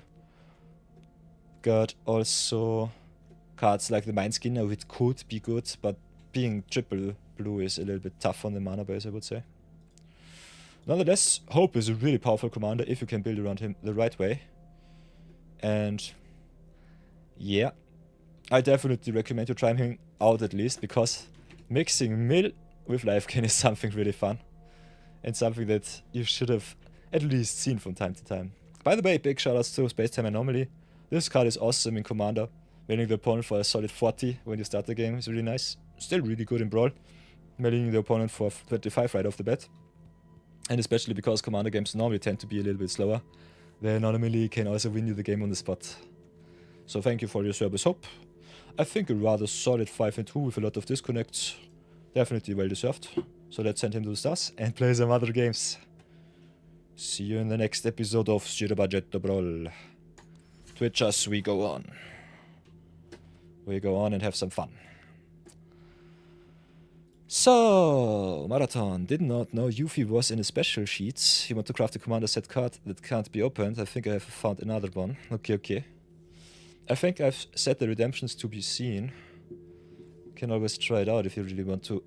Got also cards like the Mindskinner, which could be good, but being triple blue is a little bit tough on the mana base, I would say. Nonetheless, Hope is a really powerful commander if you can build around him the right way. And yeah, I definitely recommend you trying him out at least, because mixing mill with life gain is something really fun. And something that you should have at least seen from time to time. By the way, big shoutouts to Spacetime Anomaly. This card is awesome in Commander. Milling the opponent for a solid 40 when you start the game is really nice. Still really good in Brawl. Milling the opponent for 25 right off the bat. And especially because Commander games normally tend to be a little bit slower, the Anomaly can also win you the game on the spot. So thank you for your service, Hope. I think a rather solid 5-2 with a lot of disconnects. Definitely well deserved. So let's send him to the stars and play some other games. See you in the next episode of Zero Budget Brawl. Twitch us, we go on. We go on and have some fun. So, Marathon did not know Yuffie was in a special sheet. You want to craft a commander set card that can't be opened. I think I have found another one. Okay. I think I've set the redemptions to be seen. Can always try it out if you really want to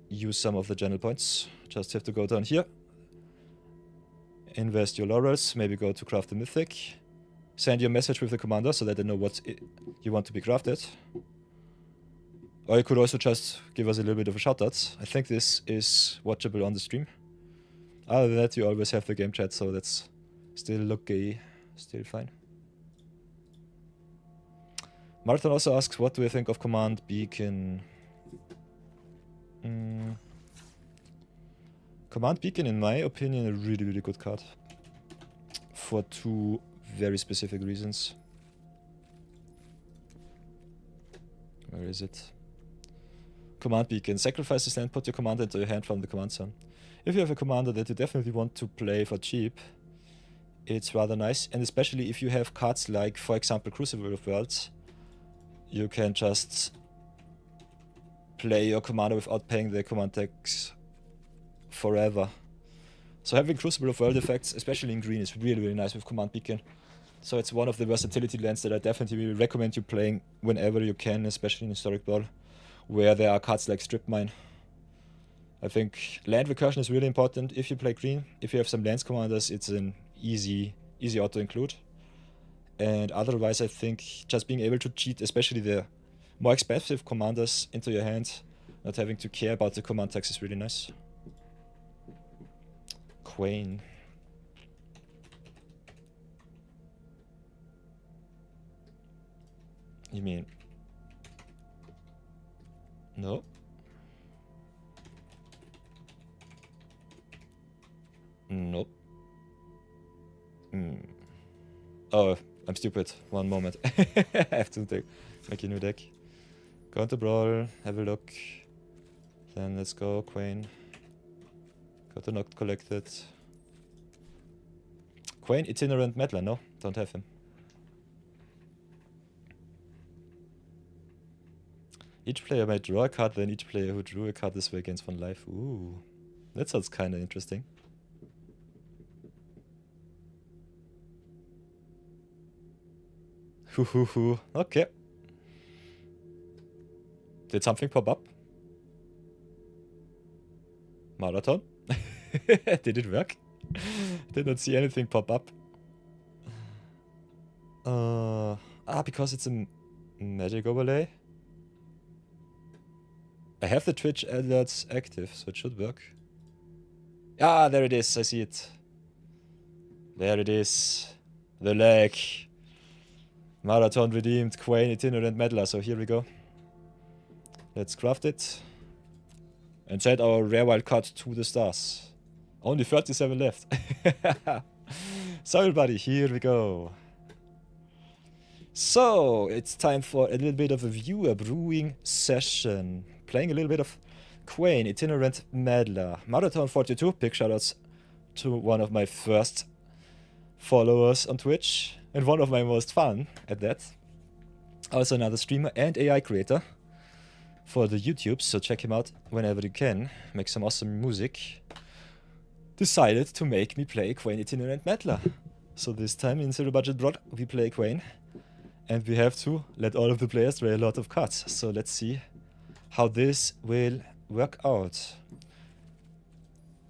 use some of the channel points. Just have to go down here. Invest your laurels, maybe go to craft a mythic. Send your message with the commander so that they know what you want to be crafted. Or you could also just give us a little bit of a shoutout. I think this is watchable on the stream. Other than that, you always have the game chat, so that's still okay, still fine. Martin also asks, what do you think of Command Beacon? Command Beacon, in my opinion, a really good card. For two very specific reasons. Where is it? Command Beacon. Sacrifice this land, put your commander into your hand from the command zone. If you have a commander that you definitely want to play for cheap, it's rather nice. And especially if you have cards like, for example, Crucible of Worlds, you can just play your commander without paying the command tax forever. So having Crucible of World effects, especially in green, is really, really nice with Command Beacon. So it's one of the versatility lands that I definitely recommend you playing whenever you can, especially in Historic Brawl, where there are cards like Strip Mine. I think land recursion is really important if you play green. If you have some lands commanders, it's an easy auto include. And otherwise, I think just being able to cheat, especially the more expensive commanders into your hand, not having to care about the command text is really nice. Kwain. You mean? No? Nope. Oh, I'm stupid. One moment. I have to make a new deck. Go into Brawl, have a look. Then let's go, Kwain. Go to Not Collected. Kwain, Itinerant Meddler. No, don't have him. Each player might draw a card, then each player who drew a card this way gains 1 life. Ooh, that sounds kinda interesting. Okay. Did something pop up? Marathon? Did it work? Did not see anything pop up. Because it's a magic overlay. I have the Twitch alerts active, so it should work. Ah, there it is. I see it. There it is. The leg. Marathon redeemed, Kwain, Itinerant Meddler. So here we go. Let's craft it. And send our rare wild card to the stars. Only 37 left. So everybody, here we go. So, it's time for a little bit of a viewer brewing session. Playing a little bit of Kwain, Itinerant Meddler. Marathon 42, big shoutouts to one of my first followers on Twitch. And one of my most fun at that. Also another streamer and AI creator for the YouTube, so check him out whenever you can. Make some awesome music. Decided to make me play Kwain, Itinerant Meddler. So this time in Zero Budget Brawl, we play Kwain. And we have to let all of the players draw a lot of cards. So let's see how this will work out.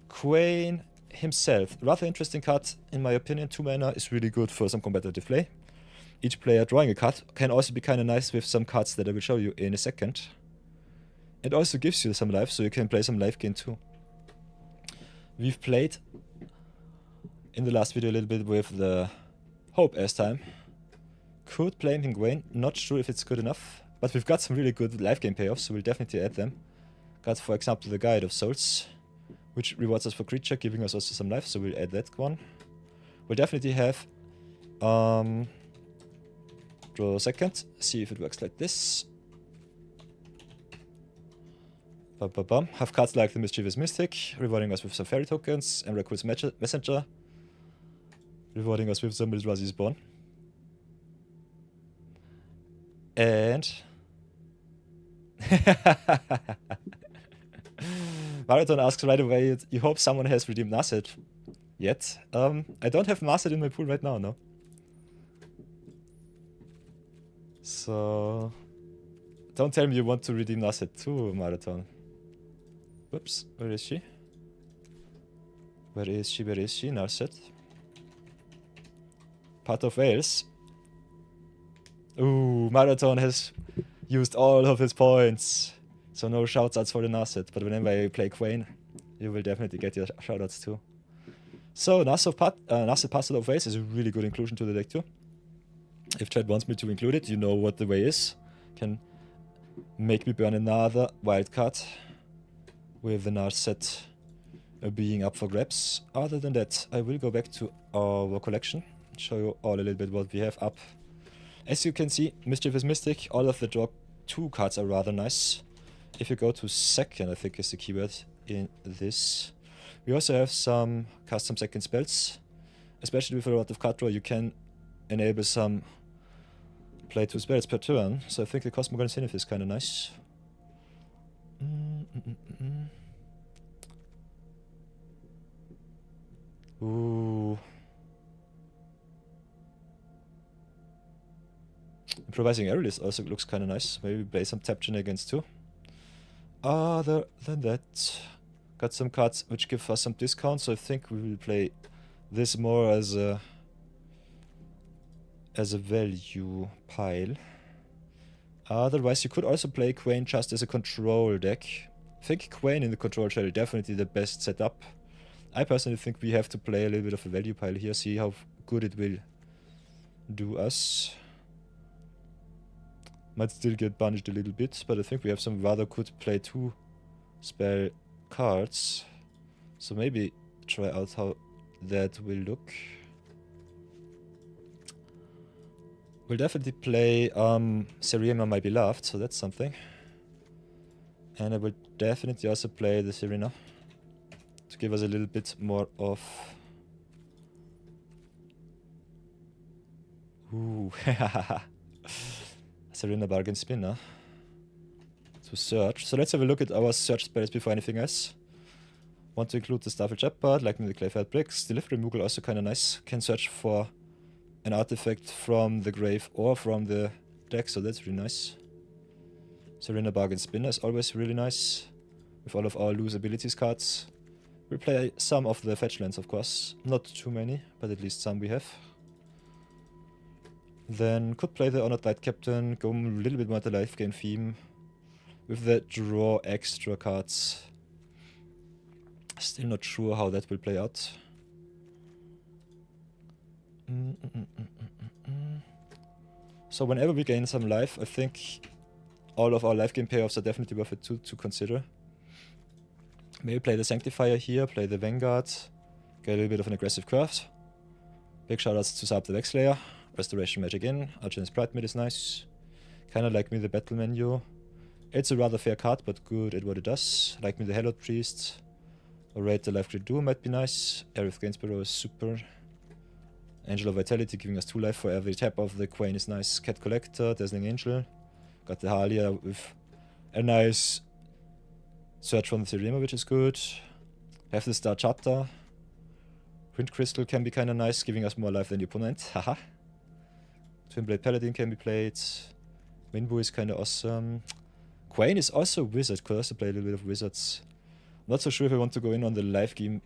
Kwain himself, rather interesting card in my opinion. 2 mana is really good for some competitive play. Each player drawing a card can also be kind of nice with some cards that I will show you in a second. It also gives you some life, so you can play some life gain too. We've played in the last video a little bit with the Hope as time. Could play him in Kwain, not sure if it's good enough, but we've got some really good life gain payoffs, so we'll definitely add them. Got, for example, the Guide of Souls, which rewards us for creature, giving us also some life, so we'll add that one. We'll definitely have draw a second, see if it works like this. Have cards like the Mischievous Mystic, rewarding us with some fairy tokens, and Rakul's Messenger, rewarding us with some Mildrazi's Spawn. And Marathon asks right away, you hope someone has redeemed Nasset yet? I don't have Nasset in my pool right now, no. So don't tell me you want to redeem Nasset too, Marathon. Whoops, where is she? Where is she? Where is she? Nasset. Part of Wales. Ooh, Marathon has used all of his points. So no shoutouts for the Nasset, but whenever I play Kwain, you will definitely get your shoutouts too. So Nasset Parcel of Ways is a really good inclusion to the deck too. If Chad wants me to include it, you know what the way is. Can make me burn another wildcard with the Nasset being up for grabs. Other than that, I will go back to our collection, show you all a little bit what we have up. As you can see, Mischievous Mystic, all of the draw 2 cards are rather nice. If you go to second, I think is the keyword in this. We also have some custom second spells. Especially with a lot of card draw, you can enable some play 2 spells per turn. So I think the Cosmogon Zenith is kind of nice. Improvising Aerialist also looks kind of nice. Maybe play some Taption against 2. Other than that, got some cards which give us some discounts, so I think we will play this more as a value pile. Otherwise, you could also play Kwain just as a control deck. I think Kwain in the control shell is definitely the best setup. I personally think we have to play a little bit of a value pile here, see how good it will do us. Might still get punished a little bit, but I think we have some rather good play 2 spell cards. So maybe try out how that will look. We'll definitely play Serena, My Beloved, so that's something. And I will definitely also play the Serena to give us a little bit more of... Ooh, Serena bargain spinner to search. So let's have a look at our search spells before anything else. Want to include the Starfall Shepherd, like the Clayfire Bricks. The Lift Removal also kind of nice. Can search for an artifact from the grave or from the deck, so that's really nice. Serena bargain spinner is always really nice with all of our loose abilities cards. We'll play some of the fetch lands, of course. Not too many, but at least some we have. Then could play the Honored Light Captain, go a little bit more the life game theme with the draw extra cards. Still not sure how that will play out. So whenever we gain some life, I think all of our life game payoffs are definitely worth it to consider. Maybe play the Sanctifier here, play the Vanguard, get a little bit of an aggressive craft. Big shoutouts to Saab the Vexlayer. Restoration Magic in, Archin's Pride Mid is nice. Kinda like me the Battle Menu. It's a rather fair card, but good at what it does. Like me the Hallowed Priest. Or Raid the Life Grid Duo might be nice. Aerith Gainsborough is super. Angel of Vitality giving us 2 life for every tap of the Kwain is nice. Cat Collector, Dazzling Angel. Got the Halia with a nice search from the Theorema, which is good. Have the Star Chatter. Wind Crystal can be kinda nice, giving us more life than the opponent. Haha. Twin Blade Paladin can be played. Winbu is kinda awesome. Kwain is also Wizard, could also play a little bit of Wizards. Not so sure if I want to go in on the life gain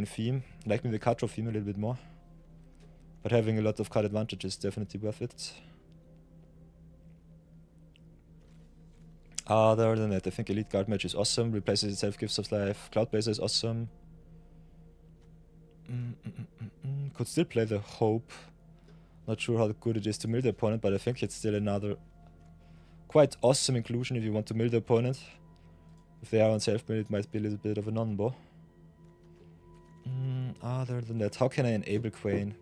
theme. Like me the card draw theme a little bit more. But having a lot of card advantage is definitely worth it. Other than that, I think Elite Guard Match is awesome. Replaces itself, gives us life. Cloudblazer is awesome. Could still play the Hope. Not sure how good it is to mill the opponent, but I think it's still another quite awesome inclusion if you want to mill the opponent. If they are on self-mill, it might be a little bit of a non-bo. Other than that, how can I enable Kwain?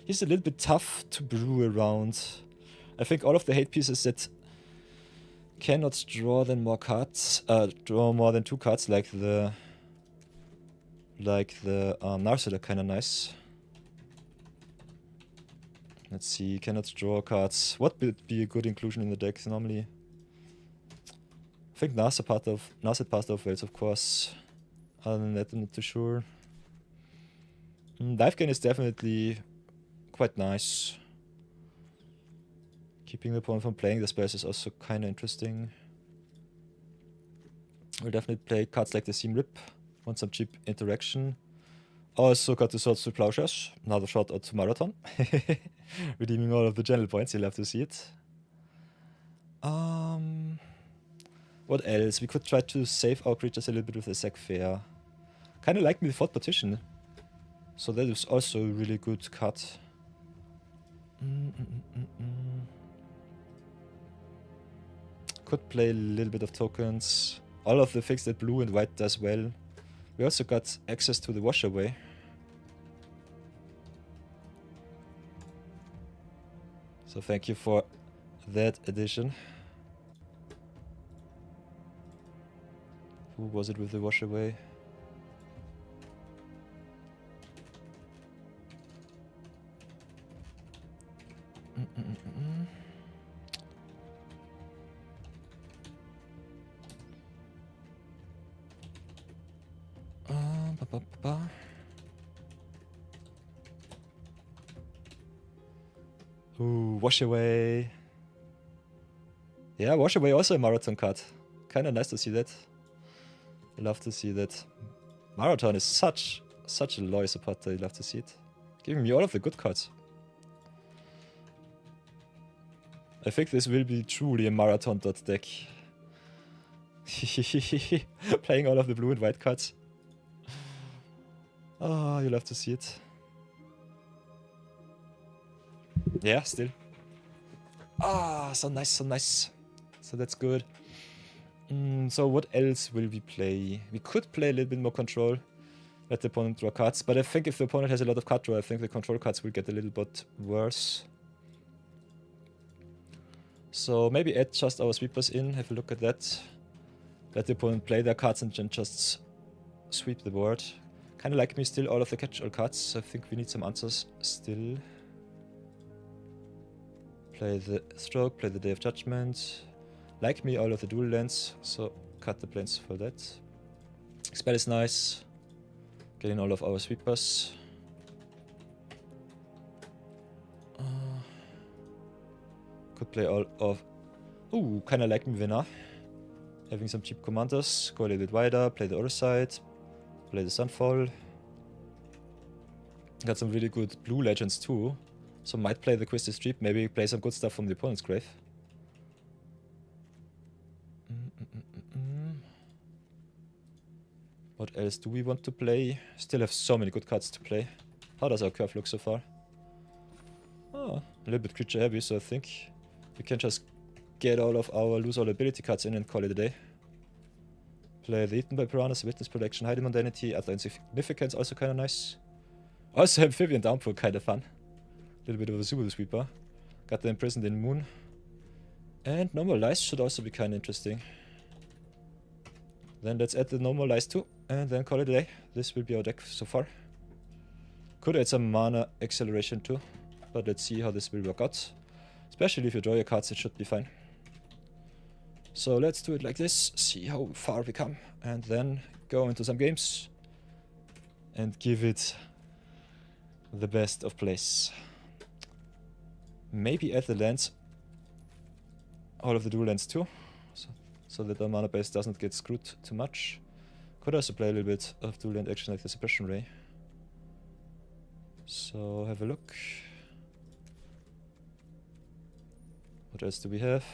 He's a little bit tough to brew around. I think all of the hate pieces that cannot draw more cards, draw more than 2 cards, like the Narset are kind of nice. Let's see, cannot draw cards. What would be a good inclusion in the deck normally? I think Narset part of Wales, of course. Other than that, I'm not too sure. Dive Gain is definitely quite nice. Keeping the opponent from playing the spells is also kind of interesting. We'll definitely play cards like the Seam Rip. Want some cheap interaction. Also got the Swords to Plowshares. Another shout out to Marathon. Redeeming all of the channel points, you'll have to see it. What else? We could try to save our creatures a little bit with the Sack Fair. Kinda like me the Fort Partition. So that is also a really good cut. Could play a little bit of tokens. All of the things that blue and white does well. We also got access to the Wash Away. So thank you for that addition. Who was it with the Wash Away? Ooh, Wash Away. Yeah, Wash Away also a Marathon card. Kinda nice to see that. I love to see that. Marathon is such a loyal supporter. I love to see it. Giving me all of the good cards. I think this will be truly a Marathon dot deck. Playing all of the blue and white cards. Oh, you love to see it. Yeah, still. Ah, so nice, so nice. So that's good. So what else will we play? We could play a little bit more control. Let the opponent draw cards. But I think if the opponent has a lot of card draw, I think the control cards will get a little bit worse. So maybe add just our sweepers in, have a look at that. Let the opponent play their cards and then just sweep the board. Kinda like me still all of the catch-all cards. I think we need some answers still. Play the Stroke, play the Day of Judgment. Like me all of the dual lands, so cut the planes for that. Spell is nice. Getting all of our sweepers. Could play all of... Ooh, kinda like me Venna. Having some cheap commanders. Go a little bit wider, play the other side. Play the Sunfall. Got some really good blue legends too. So might play the Twisted Street, maybe play some good stuff from the opponent's grave. What else do we want to play? Still have so many good cards to play. How does our curve look so far? Oh, a little bit creature heavy, so I think we can just get all of our lose all ability cards in and call it a day. Play the Eaten by Piranhas, Witness Protection, Hiding Mundanity, Utter Insignificance, also kinda nice. Also Amphibian Downpour, kinda fun. A little bit of a super sweeper. Got the Imprisoned in Moon. And Normalize should also be kinda interesting. Then let's add the Normalize too, and then call it a day. This will be our deck so far. Could add some mana acceleration too, but let's see how this will work out. Especially if you draw your cards, it should be fine. So let's do it like this, see how far we come, and then go into some games and give it the best of plays. Maybe add the lands, all of the dual lands too, so that our mana base doesn't get screwed too much. Could also play a little bit of dual land action like the Suppression Ray. So have a look. What else do we have?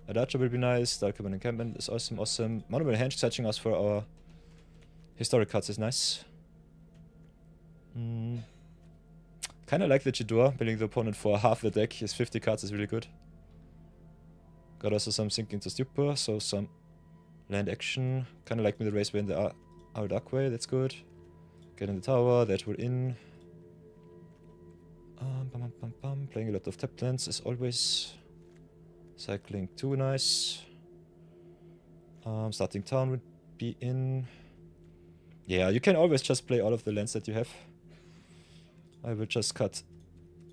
Adacha will be nice, Dark Urban Encampment is awesome. Monumental Henge touching us for our historic cards is nice. Kinda like the Chidor, building the opponent for half the deck. His 50 cards is really good. Got also some Sinking to Stupor, so some land action. Kinda like Middle Race in the our Dark Way, that's good. Get in the tower, that will in. Playing a lot of tap lands as always. Cycling 2, nice. Starting town would be in. Yeah, you can always just play all of the lands that you have. I will just cut,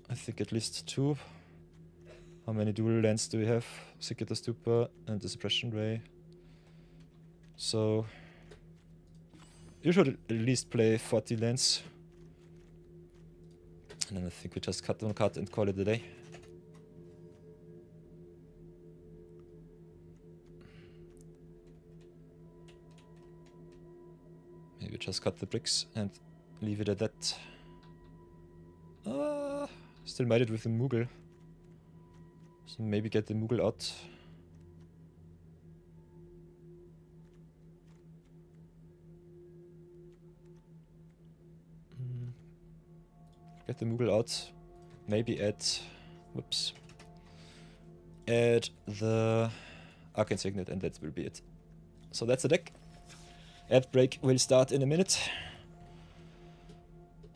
I think, at least 2. How many dual lands do we have? Sinking Stupor and the Suppression Ray. So you should at least play 40 lands. And then I think we just cut one card and call it a day. Maybe just cut the bricks and leave it at that. Still made it with the Moogle. So maybe get the Moogle out. Get the Moogle out. Maybe add... Whoops. Add the Arcane Signet and that will be it. So that's the deck. Ad break will start in a minute.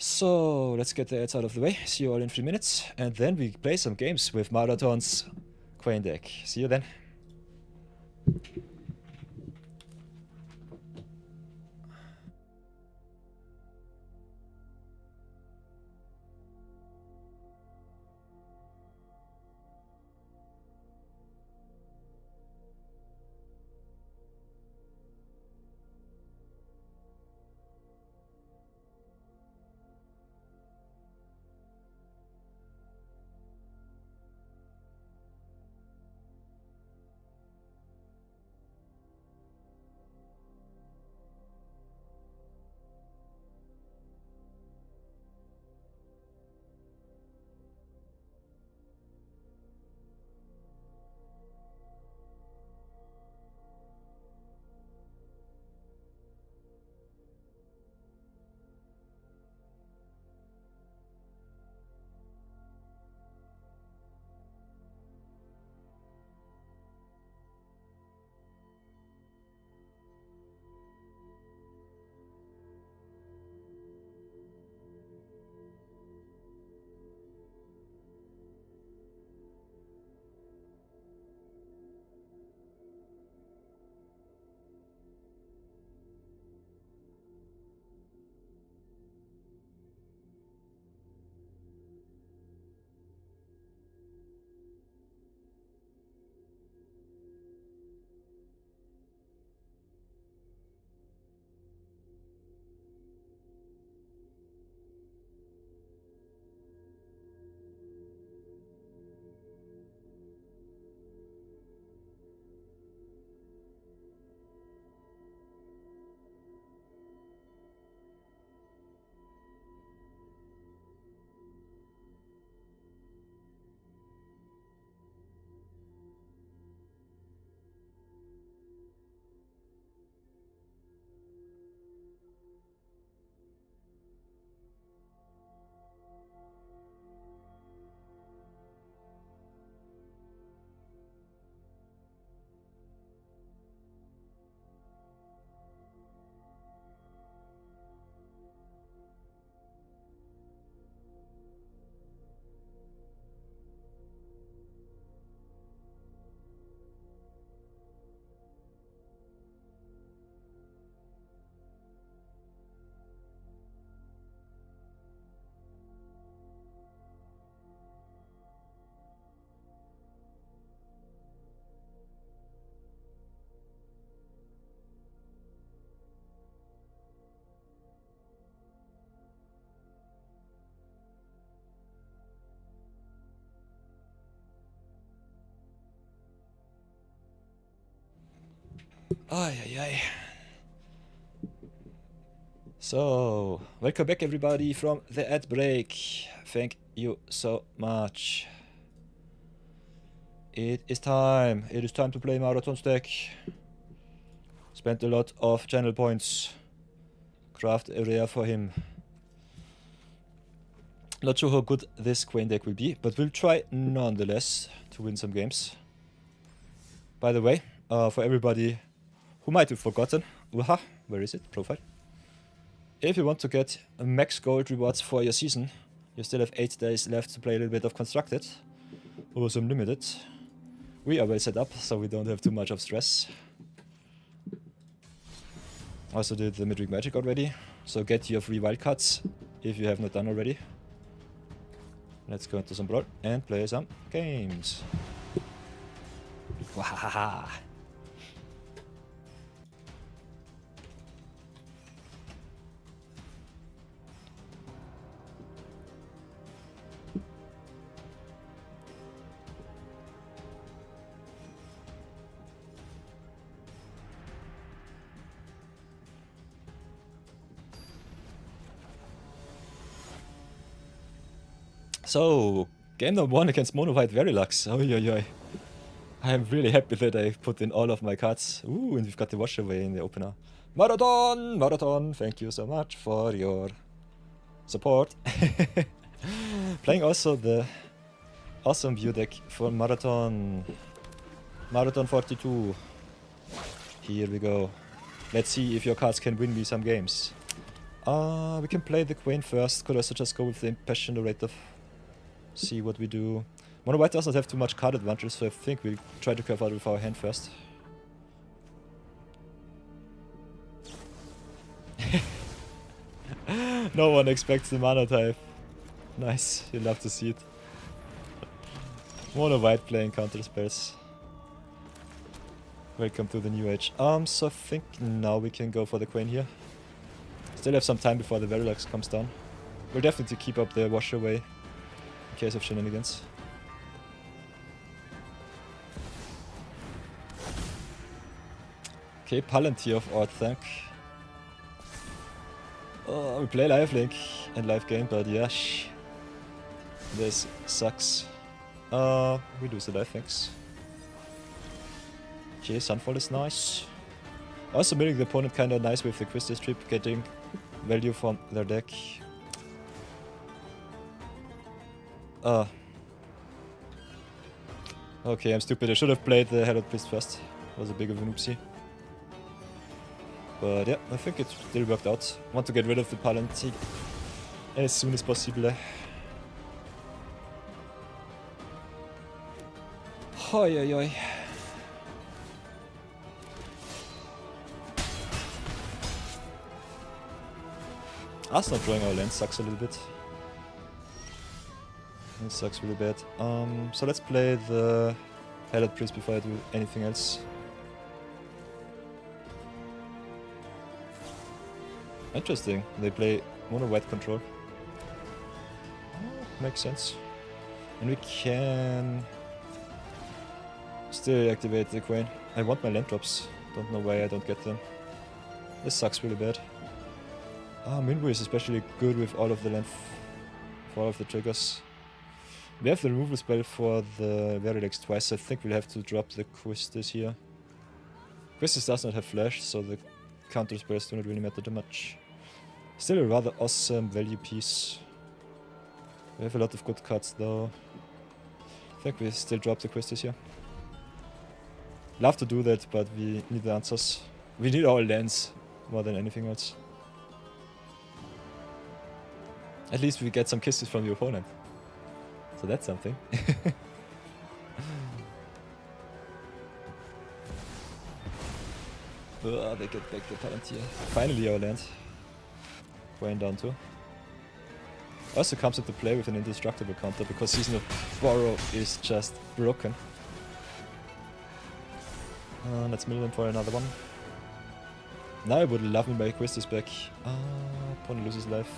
So let's get the ads out of the way. See you all in 3 minutes. And then we play some games with Marathon's Kwain deck. See you then. Ay, ay, ay. So, welcome back everybody from the ad break. Thank you so much. It is time. It is time to play Marathon's deck. Spent a lot of channel points. Craft a rare for him. Not sure how good this Kwain deck will be, but we'll try nonetheless to win some games. By the way, for everybody who might have forgotten, where is it? Profile. If you want to get max gold rewards for your season, you still have 8 days left to play a little bit of Constructed, or some Limited. We are well set up, so we don't have too much of stress. Also did the Midweek Magic already, so get your free wildcards if you have not done already. Let's go into some Brawl and play some games. Wahaha! So, game number 1 against Mono White Verilux. Oi, oi, oi. I am really happy that I put in all of my cards. Ooh, and we've got the wash away in the opener. Marathon! Marathon! Thank you so much for your support. Playing also the awesome view deck for Marathon. Marathon 42. Here we go. Let's see if your cards can win me some games. We can play the Kwain first. Could also just go with the Impassion Narrative. See what we do. Mono White does not have too much card advantage, so I think we'll try to curve out with our hand first. No one expects the mana type. Nice, you love to see it. Mono White playing counter spells. Welcome to the new age. So I think now we can go for the Kwain here. Still have some time before the Verilux comes down. We'll definitely keep up the wash away in case of shenanigans. Okay, Palantir of Orthanc. Oh, we play Lifelink and live game, but yeah, this sucks. We lose the Lifelinks. Okay, Sunfall is nice. Also making the opponent kinda nice with the Quistis trip, getting value from their deck. Okay, I'm stupid. I should have played the Herald Priest first. Was a big of an oopsie. But yeah, I think it still worked out. Want to get rid of the Palantir as soon as possible. Oi, oi, oi. Us not drawing our land sucks a little bit. It sucks really bad. So let's play the Herald Priest before I do anything else. Interesting, they play Mono White control. Oh, makes sense. And we can still activate the Kwain. I want my land drops. Don't know why I don't get them. This sucks really bad. Minwu is especially good with all of the land for all of the triggers. We have the removal spell for the Verilux twice, so I think we'll have to drop the Quistis here. Quistis does not have flash, so the counter spells do not really matter too much. Still a rather awesome value piece. We have a lot of good cards though. I think we still drop the Quistis here. Love to do that, but we need the answers. We need our lands more than anything else. At least we get some kisses from the opponent. So that's something. They get back the Palantir. Finally our land. Kwain down too. Also comes into play with an indestructible counter because Season of Borrow is just broken. Let's mill him for another one. Now I would love me my Quistis back. Opponent loses life.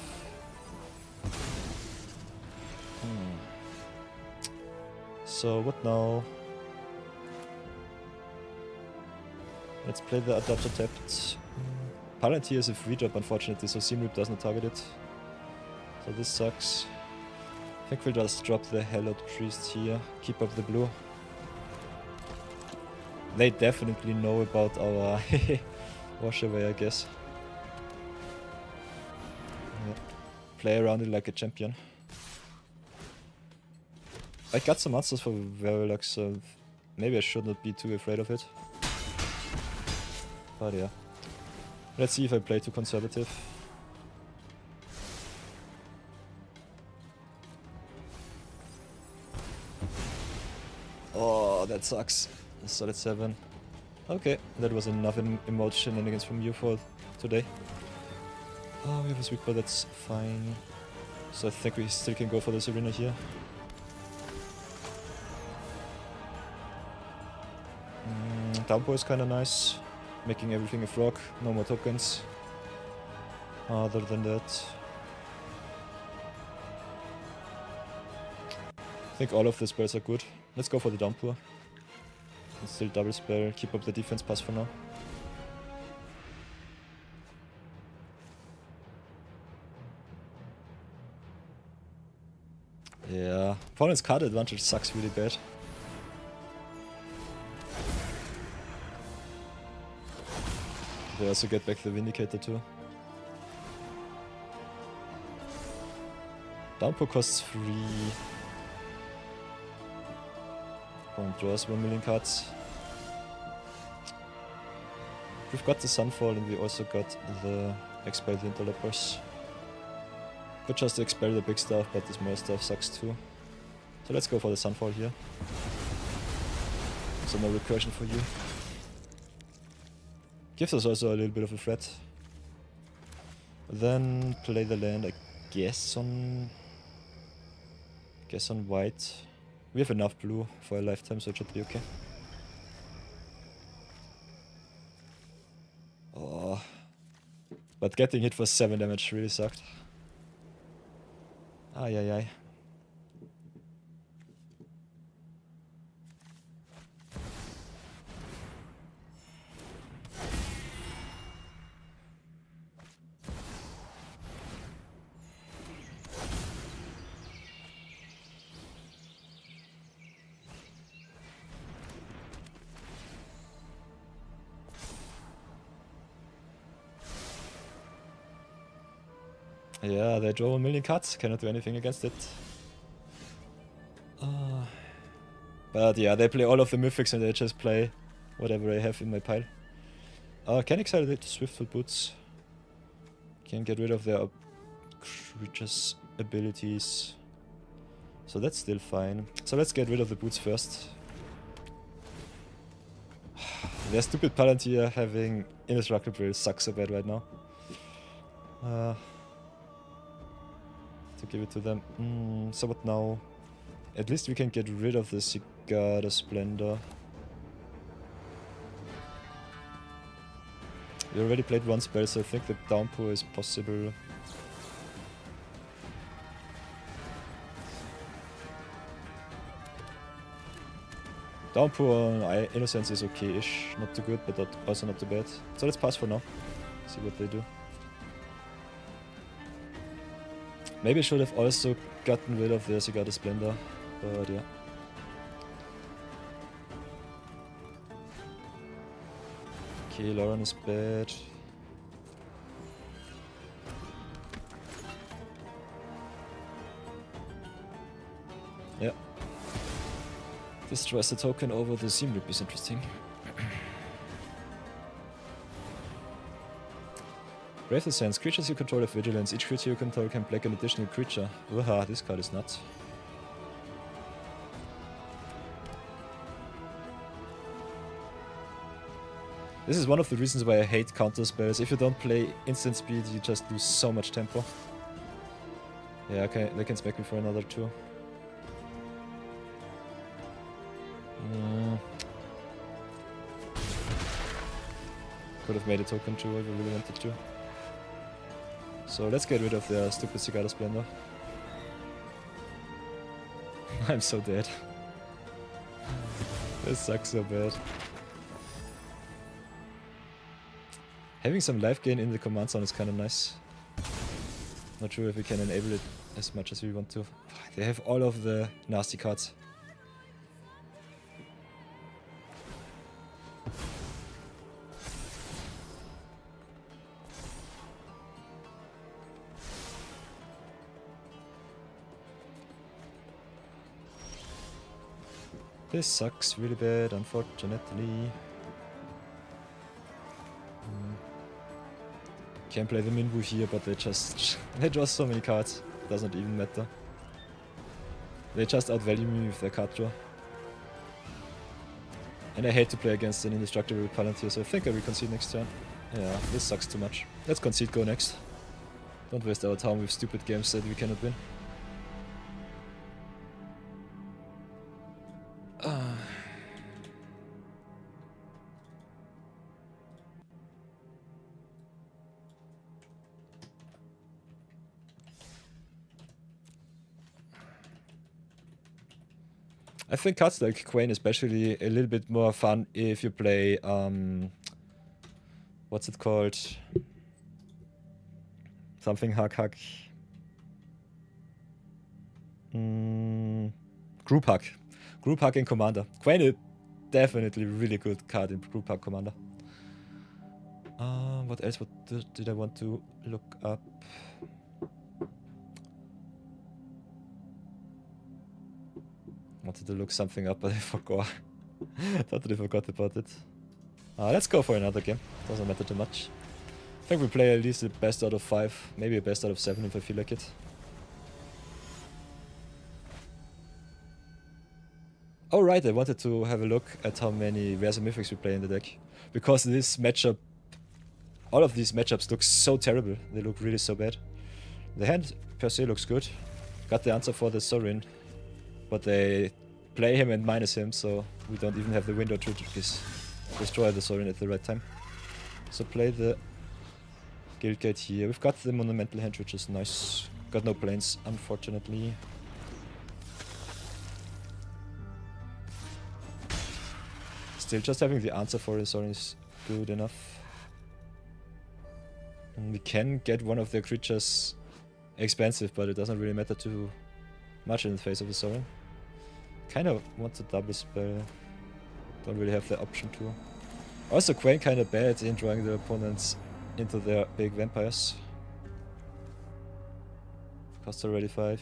So what now? Let's play the adapter tapped. Palantir is a free drop, unfortunately, so Seam Rip does not target it. So this sucks. I think we'll just drop the Hallowed Priest here. Keep up the blue. They definitely know about our wash away, I guess. Yeah. Play around it like a champion. I got some answers for Verilux, so maybe I should not be too afraid of it. But yeah. Let's see if I play too conservative. Oh, that sucks. Solid 7. Okay, that was enough emote shenanigans from you for today. Oh, we have a sweep, but that's fine. So I think we still can go for this arena here. Downpour is kinda nice. Making everything a frog, no more tokens. Other than that, I think all of the spells are good. Let's go for the downpour. And still double spell, keep up the defense pass for now. Yeah, opponent's card advantage sucks really bad. They also get back the Vindicator too. Downpour costs 3. Opponent draws 1 million cards. We've got the Sunfall and we also got the Expel the Interlopers. Could just expel the big stuff, but the small stuff sucks too. So let's go for the Sunfall here. So no recursion for you. Gives us also a little bit of a threat. Then play the land, I guess on white. We have enough blue for a lifetime, so it should be okay. Oh, but getting hit for 7 damage really sucked. Ay ay ay. Yeah, they draw 1 million cards, cannot do anything against it. But yeah, they play all of the mythics and they just play whatever I have in my pile. Can accelerate Swiftfoot Boots. Can get rid of their creatures' abilities. So that's still fine. So let's get rid of the boots first. Their stupid Palantir having Indestructible sucks so bad right now. To give it to them. So what now? At least we can get rid of the Cigar, the Splendor. We already played one spell, so I think the downpour is possible. Downpour on Innocence is okay-ish. Not too good, but also not too bad. So let's pass for now. See what they do. Maybe I should have also gotten rid of the Cigar Splendor, but yeah. Okay, Lauren is bad. Yeah. Destroys the token over the Seam Rip is interesting. Brave the Sands. Creatures you control have vigilance. Each creature you control can black an additional creature. Uha, this card is nuts. This is one of the reasons why I hate counter spells. If you don't play instant speed, you just lose so much tempo. Yeah, okay, they can smack me for another 2. Could have made a token too if I really wanted to. So let's get rid of the stupid Cigar Splendor. I'm so dead. This sucks so bad. Having some life gain in the command zone is kind of nice. Not sure if we can enable it as much as we want to. They have all of the nasty cards. This sucks really bad, unfortunately. Can't play the Minwu here, but they draw so many cards. Doesn't even matter. They just outvalue me with their card draw. And I hate to play against an indestructible Palantir, so I think I will concede next turn. Yeah, this sucks too much. Let's concede, go next. Don't waste our time with stupid games that we cannot win. I think cards like Kwain especially a little bit more fun if you play, what's it called? Something hack. Group hack. Group hack in Commander. Kwain is definitely really good card in Group hack Commander. What else did I want to look up? Wanted to look something up, but I forgot. Totally forgot about it. Let's go for another game. Doesn't matter too much. I think we play at least the best out of 5, maybe a best out of 7 if I feel like it. Oh right, I wanted to have a look at how many rares and mythics we play in the deck. Because this matchup, all of these matchups look so terrible. They look really so bad. The hand per se looks good. Got the answer for the Sorin. But they play him and minus him, so we don't even have the window to destroy the Sorin at the right time. So play the Guildgate here. We've got the Monumental Hand, which is nice. Got no planes, unfortunately. Still, just having the answer for the Sorin is good enough. And we can get one of their creatures expensive, but it doesn't really matter too much in the face of the Sorin. Kind of want to double spell. Don't really have the option to. Also, Kwain kind of bad in drawing their opponents into their big vampires. Cost already 5.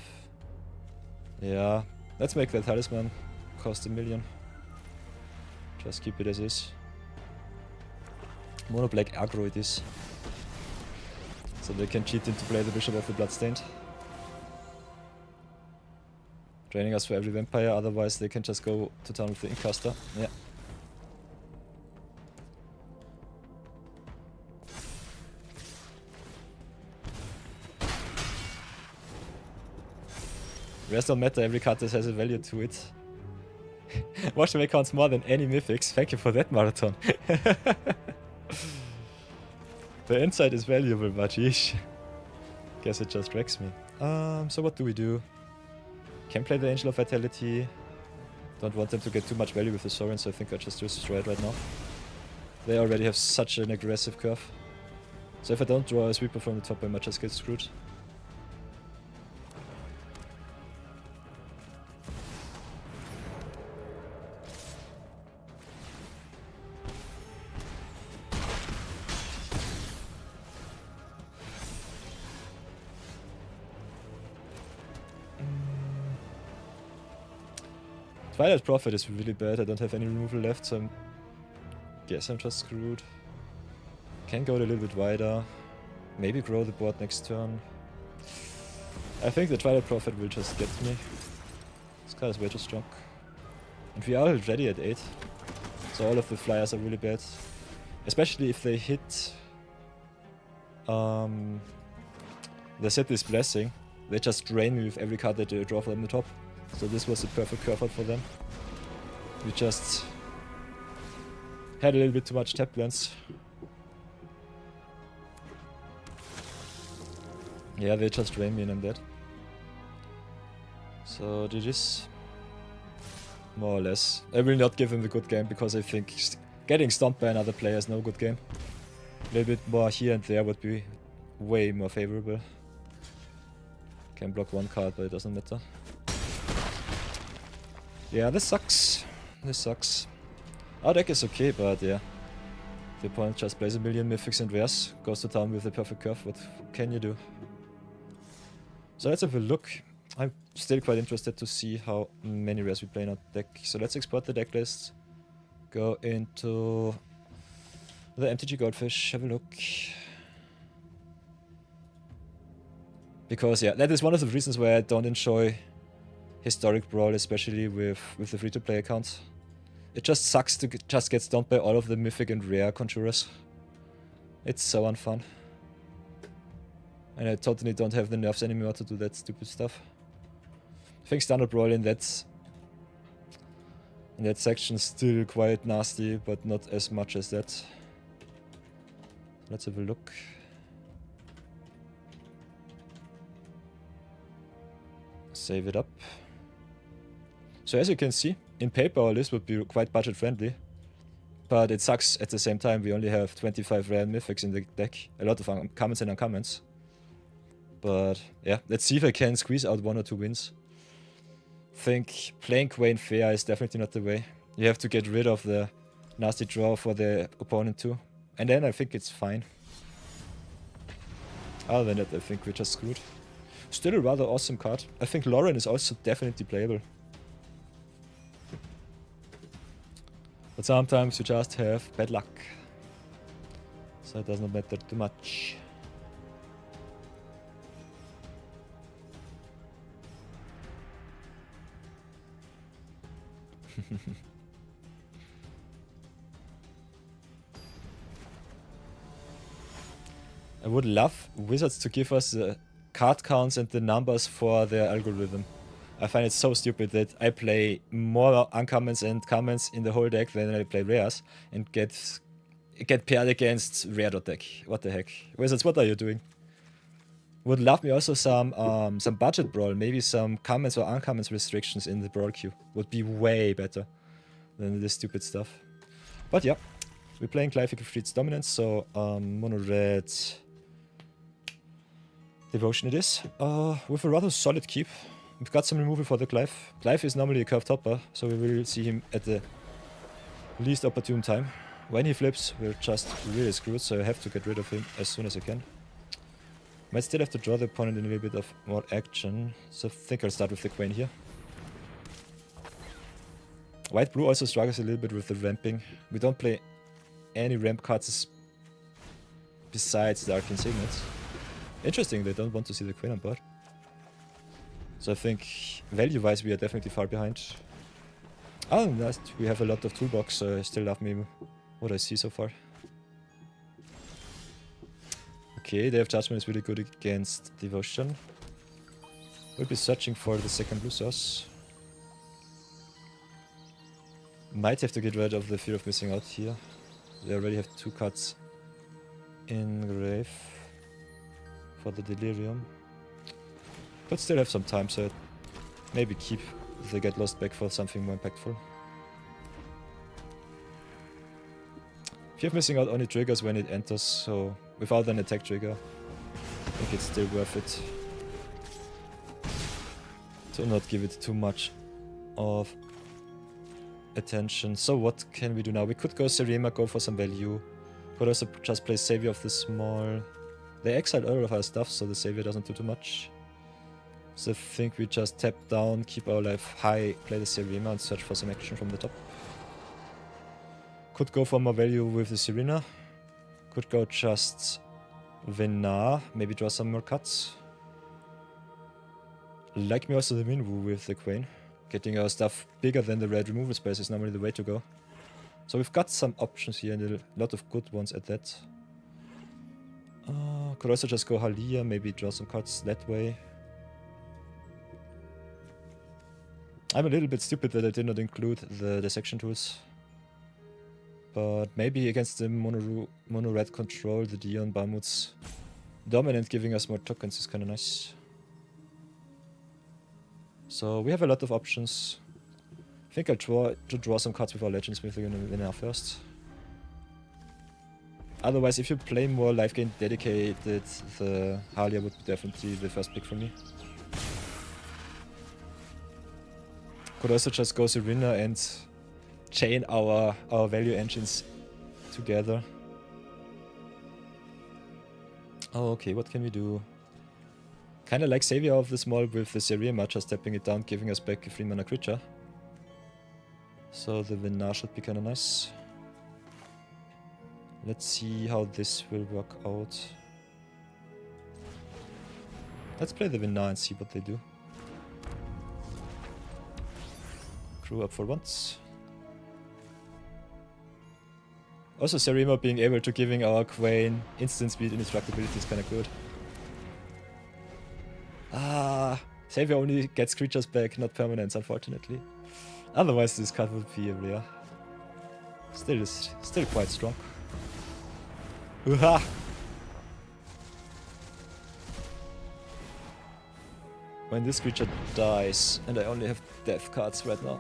Yeah, let's make that talisman cost 1 million. Just keep it as is. Mono black aggro it is. So they can cheat into play the Bishop of the Bloodstained. Draining us for every vampire, otherwise they can just go to town with the Incaster. Yeah. Rest don't matter, every card has a value to it. Watch them counts more than any mythics. Thank you for that, Marathon. The insight is valuable, but yeesh. Guess it just wrecks me. So what do we do? Can play the Angel of Vitality. Don't want them to get too much value with the Sorin, so I think I just destroy it right now. They already have such an aggressive curve. So if I don't draw a sweeper from the top, I might just get screwed. Twilight Prophet is really bad, I don't have any removal left, so I guess I'm just screwed. Can go a little bit wider, maybe grow the board next turn. I think the Twilight Prophet will just get me. This card is way too strong. And we are already at 8, so all of the flyers are really bad. Especially if they hit the City's Blessing, they just drain me with every card that they draw from the top. So this was the perfect curve out for them. We just had a little bit too much tap lands. Yeah, they just drain me and I'm dead. So GG's. More or less. I will not give him the good game because I think getting stomped by another player is no good game. A little bit more here and there would be way more favorable. Can block one card, but it doesn't matter. Yeah, this sucks. This sucks. Our deck is okay, but yeah. The opponent just plays a million mythics and rares, goes to town with the perfect curve. What can you do? So let's have a look. I'm still quite interested to see how many rares we play in our deck. So let's export the deck list. Go into the MTG Goldfish, have a look. Because yeah, that is one of the reasons why I don't enjoy historic Brawl, especially with the free-to-play account. It just sucks to just get stumped by all of the mythic and rare conjurers. It's so unfun. And I totally don't have the nerves anymore to do that stupid stuff. I think standard Brawl in that section is still quite nasty, but not as much as that. Let's have a look. Save it up. So as you can see, in paper our list would be quite budget friendly, but it sucks at the same time. We only have 25 rare and mythics in the deck, a lot of commons and uncommons. But yeah, let's see if I can squeeze out 1 or 2 wins. Think playing Kwain fair is definitely not the way. You have to get rid of the nasty draw for the opponent too, and then I think it's fine. Other than that, I think we're just screwed. Still a rather awesome card. I think Lauren is also definitely playable. But sometimes you just have bad luck. So it does not matter too much. I would love Wizards to give us the card counts and the numbers for their algorithm. I find it so stupid that I play more uncommons and commons in the whole deck than I play rares and get paired against rare.deck. What the heck? Wizards, what are you doing? Would love me also some budget Brawl, maybe some commons or uncommons restrictions in the Brawl queue. Would be way better than this stupid stuff. But yeah, we're playing Glyphic Fleet's Dominance, so mono red Devotion it is. With a rather solid keep. We've got some removal for the Glyph. Glyph is normally a curved topper, so we will see him at the least opportune time. When he flips, we're just really screwed, so I have to get rid of him as soon as I can. Might still have to draw the opponent in a little bit of more action, so I think I'll start with the Kwain here. White Blue also struggles a little bit with the ramping. We don't play any ramp cards besides the Arcane Signets. Interesting, they don't want to see the Kwain on board. So I think value-wise we are definitely far behind. Oh, nice. We have a lot of toolbox, so I still love me what I see so far. Okay, they have Judgment is really good against Devotion. We'll be searching for the second blue source. Might have to get rid of the fear of missing out here. They already have 2 cards in grave for the Delirium. But still have some time, so maybe keep the Get Lost back for something more impactful. Fear of missing out only triggers when it enters, so without an attack trigger, I think it's still worth it to not give it too much of attention. So what can we do now? We could go Serema, go for some value. Could also just play Savior of the Small. They exiled all of our stuff, so the Savior doesn't do too much. So I think we just tap down, keep our life high, play the Serema and search for some action from the top. Could go for more value with the Serena. Could go just Venar, maybe draw some more cuts. Like me also the Minwu with the Kwain. Getting our stuff bigger than the red removal space is normally the way to go. So we've got some options here and a lot of good ones at that. Could also just go Halia, maybe draw some cards that way. I'm a little bit stupid that I did not include the dissection tools. But maybe against the mono red control, the Dion Bahamut's dominant giving us more tokens is kinda nice. So we have a lot of options. I think I'll draw some cards with our Legends Mythic and Venar first. Otherwise, if you play more life gain dedicated, the Halia would be definitely the first pick for me. Could also just go Serena and chain our value engines together. Oh, okay, what can we do? Kinda like Savior of the Small with the Serema, just tapping it down, giving us back a 3-mana creature. So the Venar should be kinda nice. Let's see how this will work out. Let's play the Venar and see what they do. Crew up for once. Also, Serema being able to giving our Kwain instant speed and indestructibility is kinda good. Ah, Savior only gets creatures back, not permanents, unfortunately. Otherwise, this card would be a rare. Still quite strong. Uha! When this creature dies, and I only have death cards right now.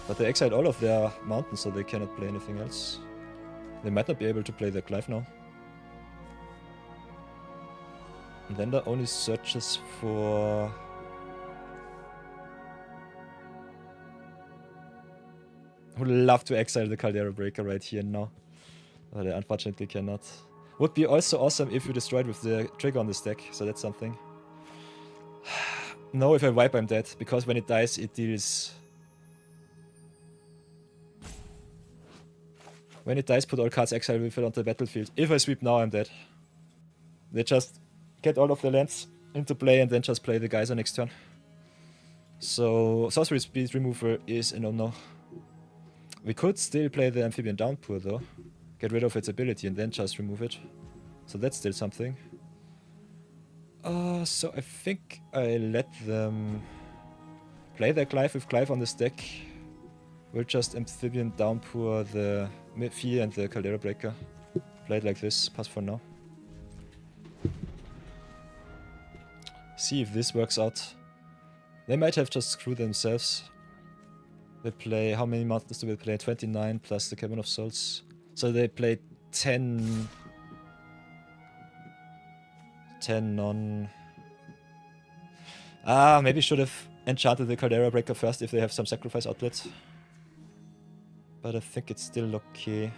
But they exiled all of their mountains, so they cannot play anything else. They might not be able to play their Clive now. And then that only searches for... I would love to exile the Caldera Breaker right here and now. But I unfortunately cannot. Would be also awesome if you destroyed with the trigger on this deck, so that's something. No, if I wipe I'm dead, because when it dies it deals... When it dies, put all cards exiled with it onto the battlefield. If I sweep now, I'm dead. They just get all of the lands into play and then just play the Geyser next turn. So, Sorcery Speed Remover is a no-no. We could still play the Amphibian Downpour though. Get rid of its ability and then just remove it. So that's still something. So I think I let them play their Clive with Clive on this deck. We'll just Amphibian Downpour the Fee and the Caldera Breaker. Play it like this, pass for now. See if this works out. They might have just screwed themselves. They play, how many mountains do they play? 29 plus the Cavern of Souls. So they play 10 non... Ah, maybe should have enchanted the Caldera Breaker first if they have some sacrifice outlet. But I think it's still okay.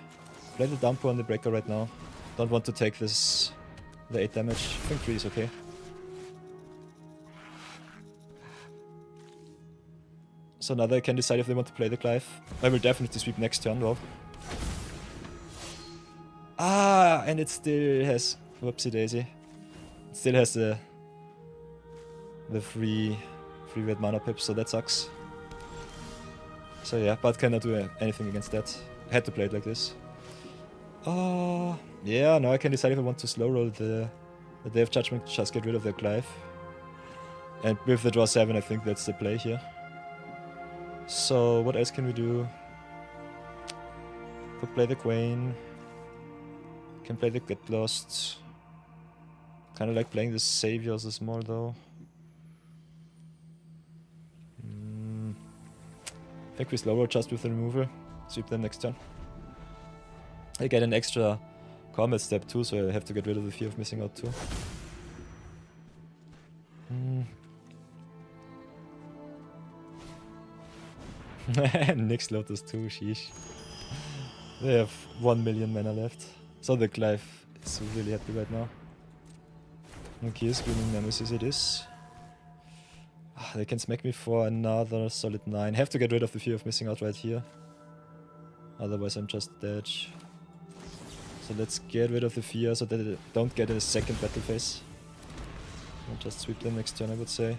Play the Downpour on the Breaker right now. Don't want to take this, the 8 damage. I think 3 is okay. So now they can decide if they want to play the Clive. I will definitely sweep next turn though. Ah, and it still has... Whoopsie daisy. It still has the free red mana pips, so that sucks. So yeah, but cannot do anything against that. I had to play it like this. Oh, yeah, now I can decide if I want to slow roll the Day of Judgment, just get rid of the Clive. And with the draw 7, I think that's the play here. So what else can we do? Could play the Kwain. Can play the Get Lost. Kinda like playing the Saviors as small though. I think we slow roll just with the removal. Sweep them next turn. I get an extra combat step too, so I have to get rid of the fear of missing out too. Nyx Lotus 2, sheesh. They have 1 million mana left. So the Clive is really happy right now. Okay, Screaming Nemesis it is. They can smack me for another solid 9. Have to get rid of the fear of missing out right here. Otherwise I'm just dead. So let's get rid of the fear so that they don't get a second battle phase. I'll just sweep them next turn, I would say.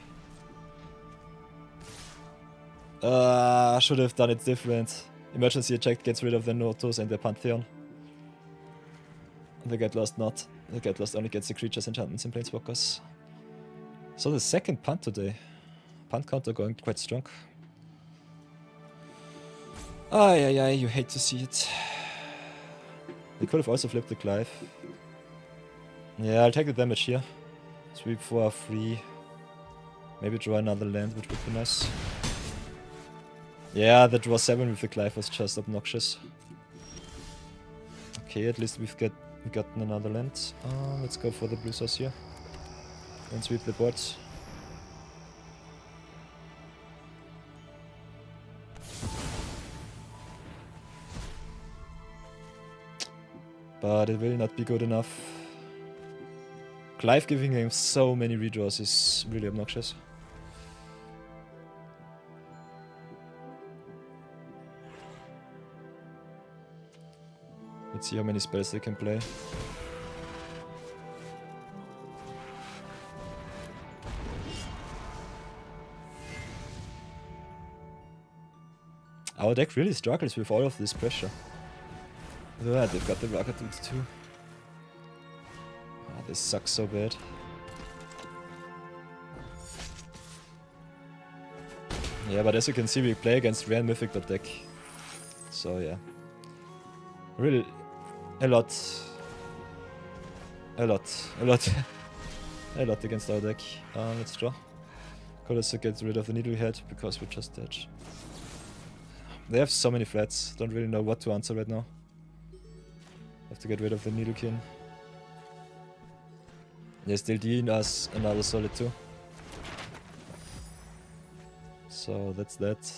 Should have done it different. Emergency Eject gets rid of the Notos and the Pantheon. The Get Lost not. The Get Lost only gets the creatures, enchantments, and planeswalkers. So the second punt today. Punt counter going quite strong. Ay, you hate to see it. They could have also flipped the Clive. Yeah, I'll take the damage here. Sweep for free. Maybe draw another land, which would be nice. Yeah, the draw 7 with the Clive was just obnoxious. Okay, at least we've gotten another land. Let's go for the blue source here. And sweep the board. But it will not be good enough. Clive giving him so many redraws is really obnoxious. Let's see how many spells they can play. Our deck really struggles with all of this pressure. Yeah, they've got the rocket dudes too. Oh, this sucks so bad. Yeah, but as you can see, we play against rare mythic deck. So yeah. Really, a lot against our deck. Let's draw. Could also get rid of the needle we had because we're just dead. They have so many flats, don't really know what to answer right now. Have to get rid of the Nidoking. They still deal us another solid too. So that's that.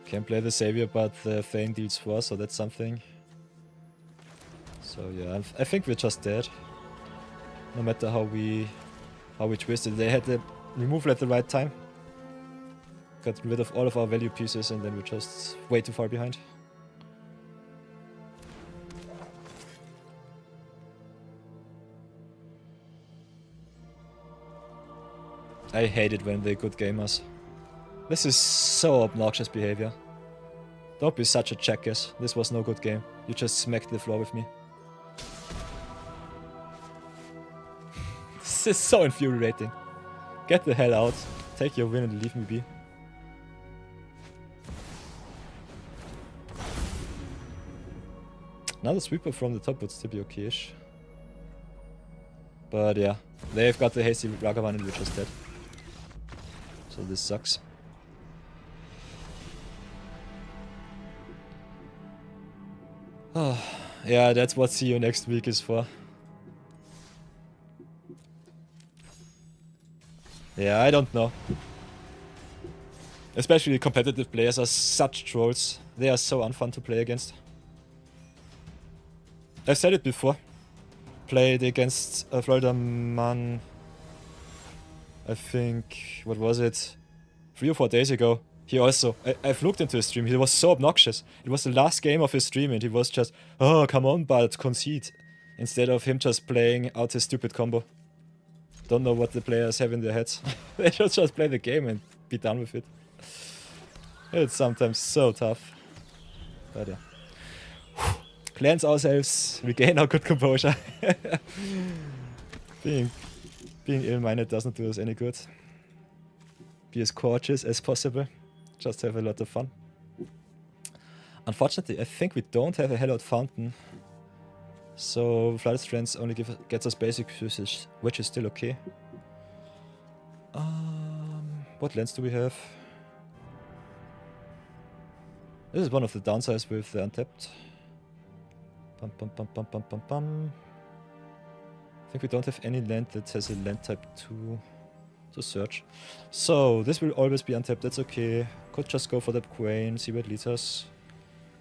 Can't play the Savior, but the Thane deals 4, so that's something. So yeah, I think we're just dead. No matter how we twisted. They had the removal at the right time. Got rid of all of our value pieces and then we're just way too far behind. I hate it when they good game us. This is so obnoxious behavior. Don't be such a jackass. This was no good game. You just smacked the floor with me. This is so infuriating. Get the hell out. Take your win and leave me be. Another sweeper from the top would still be okay-ish. But yeah, they've got the hasty Ragavan and we're just dead. So this sucks. Oh, yeah, that's what see you next week is for. Yeah, I don't know. Especially competitive players are such trolls. They are so unfun to play against. I've said it before. Played against Florida Man. I think, what was it? 3 or 4 days ago. He also, I've looked into his stream, he was so obnoxious. It was the last game of his stream and he was just, oh, come on, but concede. Instead of him just playing out his stupid combo. Don't know what the players have in their heads. They should just play the game and be done with it. It's sometimes so tough. But yeah. Cleanse ourselves, regain our good composure. Being ill-minded doesn't do us any good. Be as cautious as possible. Just have a lot of fun. Unfortunately, I think we don't have a Hellot Fountain. So Flooded Strands only gets us basic usage, which is still okay. What lands do we have? This is one of the downsides with the untapped. I think we don't have any land that has a land type to search. So this will always be untapped, that's okay. Could just go for that Kwain, see where it leads us.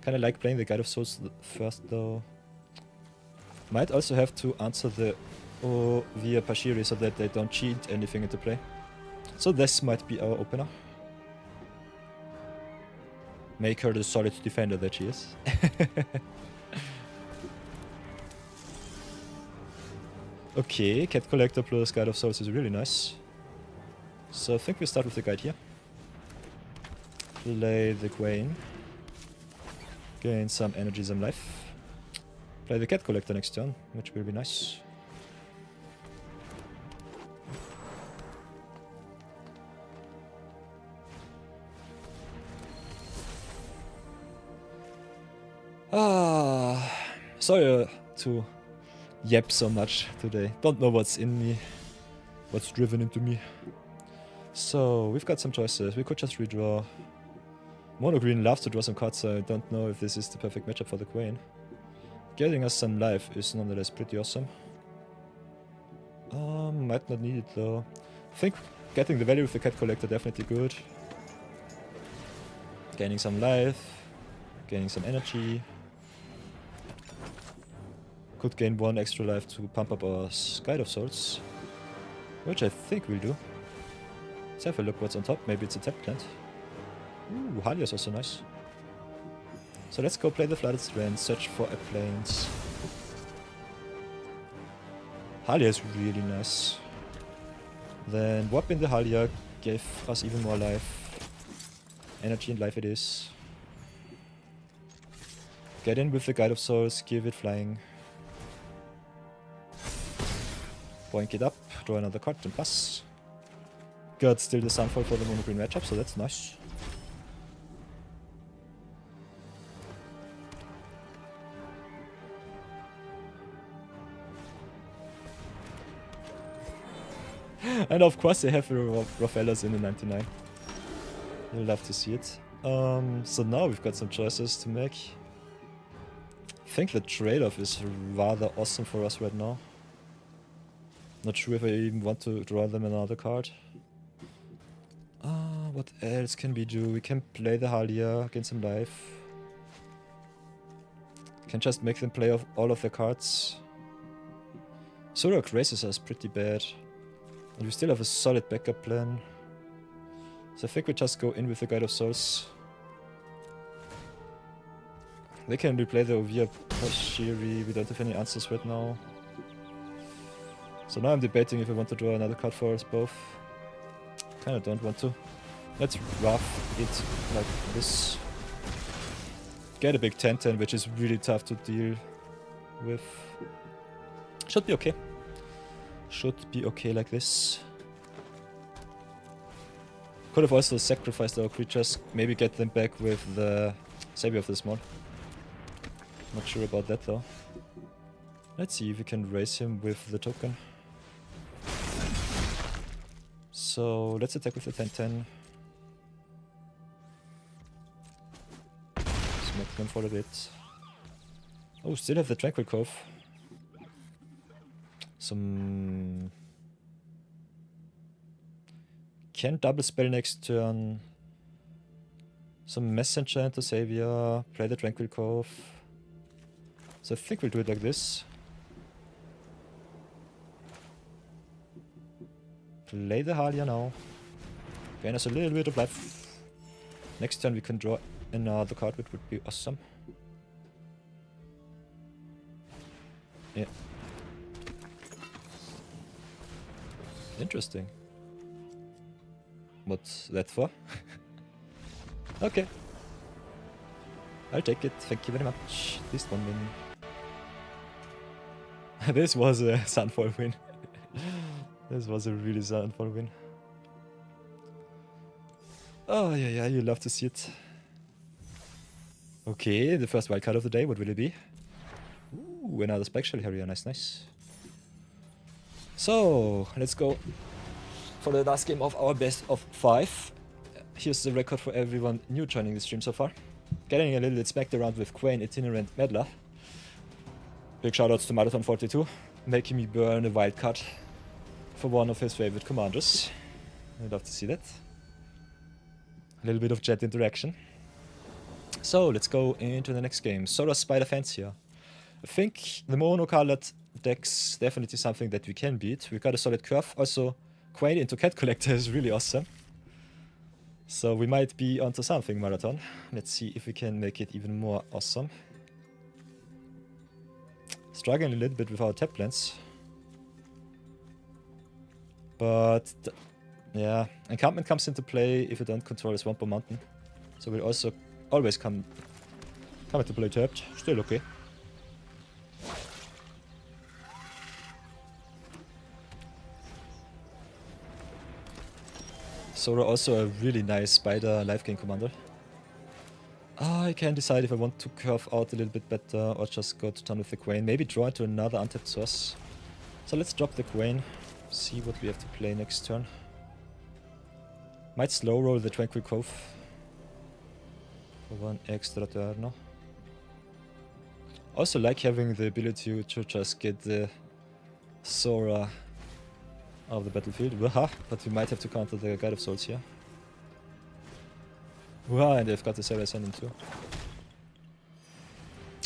Kinda like playing the Guide of Souls first though. Might also have to answer the O via Pashiri so that they don't cheat anything into play. So this might be our opener. Make her the solid defender that she is. Okay, Cat Collector plus Guide of Souls is really nice. So I think we start with the guide here. Play the Kwain. Gain some energy, some life. Play the Cat Collector next turn, which will be nice. Sorry to yap so much today. Don't know what's in me, what's driven into me. So we've got some choices. We could just redraw. Mono green loves to draw some cards, so I don't know if this is the perfect matchup for the Kwain. Getting us some life is nonetheless pretty awesome. Might not need it though. I think getting the value with the cat collector definitely good. Gaining some life, gaining some energy. Could gain 1 extra life to pump up our Guide of Souls, which I think we'll do. Let's have a look what's on top. Maybe it's a tap plant. Ooh, Halia is also nice. So let's go play the Flooded Strand, search for a plains. Halia is really nice. Then Warp in the Halia gave us even more life. Energy and life it is. Get in with the Guide of Souls, give it flying. Boink it up, draw another card and pass. Got still the Sunfall for the mono green matchup, so that's nice. And of course they have the Raffellas in the 99. You'll love to see it. So now we've got some choices to make. I think the trade-off is rather awesome for us right now. Not sure if I even want to draw them another card. What else can we do? We can play the Halia, gain some life. Can just make them play off all of their cards. Zoroark raises us pretty bad. And we still have a solid backup plan. So I think we just go in with the Guide of Souls. They can replay the Ovia Pashiri, we don't have any answers right now. So now I'm debating if I want to draw another card for us both. Kinda don't want to. Let's rough it like this. Get a big 10-10, which is really tough to deal with. Should be okay. Should be okay like this. Could have also sacrificed our creatures, maybe get them back with the Savior of the Small. Not sure about that though. Let's see if we can raise him with the token. So let's attack with the 10-10. Smack them for a bit. Oh, still have the Tranquil Cove. Some... Can double spell next turn. Some Messenger into Savior. Play the Tranquil Cove. So I think we'll do it like this. Play the Halia now. Gain us a little bit of life. Next turn we can draw another card, which would be awesome. Yeah. Interesting. What's that for? Okay. I'll take it, thank you very much. This one win. This was a Sunfall win. This was a really Sunfall win. Oh yeah, you love to see it. Okay, the first wildcard of the day, what will it be? Ooh, another Spike Shell Harrier, nice. So, let's go for the last game of our best of 5. Here's the record for everyone new joining the stream so far. Getting a little bit smacked around with Kwain, Itinerant Meddler. Big shoutouts to Marathon42, making me burn a wildcard for one of his favorite commanders. I'd love to see that. A little bit of chat interaction. So, let's go into the next game. Solar Spider Fence here. I think the mono-colored deck's definitely something that we can beat. We've got a solid curve. Also, Kwain into Cat Collector is really awesome. So we might be onto something, Marathon. Let's see if we can make it even more awesome. Struggling a little bit with our tap plans. But, yeah, Encampment comes into play if you don't control a Swamp or Mountain. So we'll also always come into play tapped. Still okay. Sora also a really nice spider life gain commander. I can decide if I want to curve out a little bit better or just go to town with the Kwain. Maybe draw into another untapped source. So let's drop the Kwain. See what we have to play next turn. Might slow roll the Tranquil Cove. For 1 extra turn. Also like having the ability to just get the Sora of the battlefield. Waha, but we might have to counter the Guide of Souls here. Wow, and they've got the Sarah Ascendant too.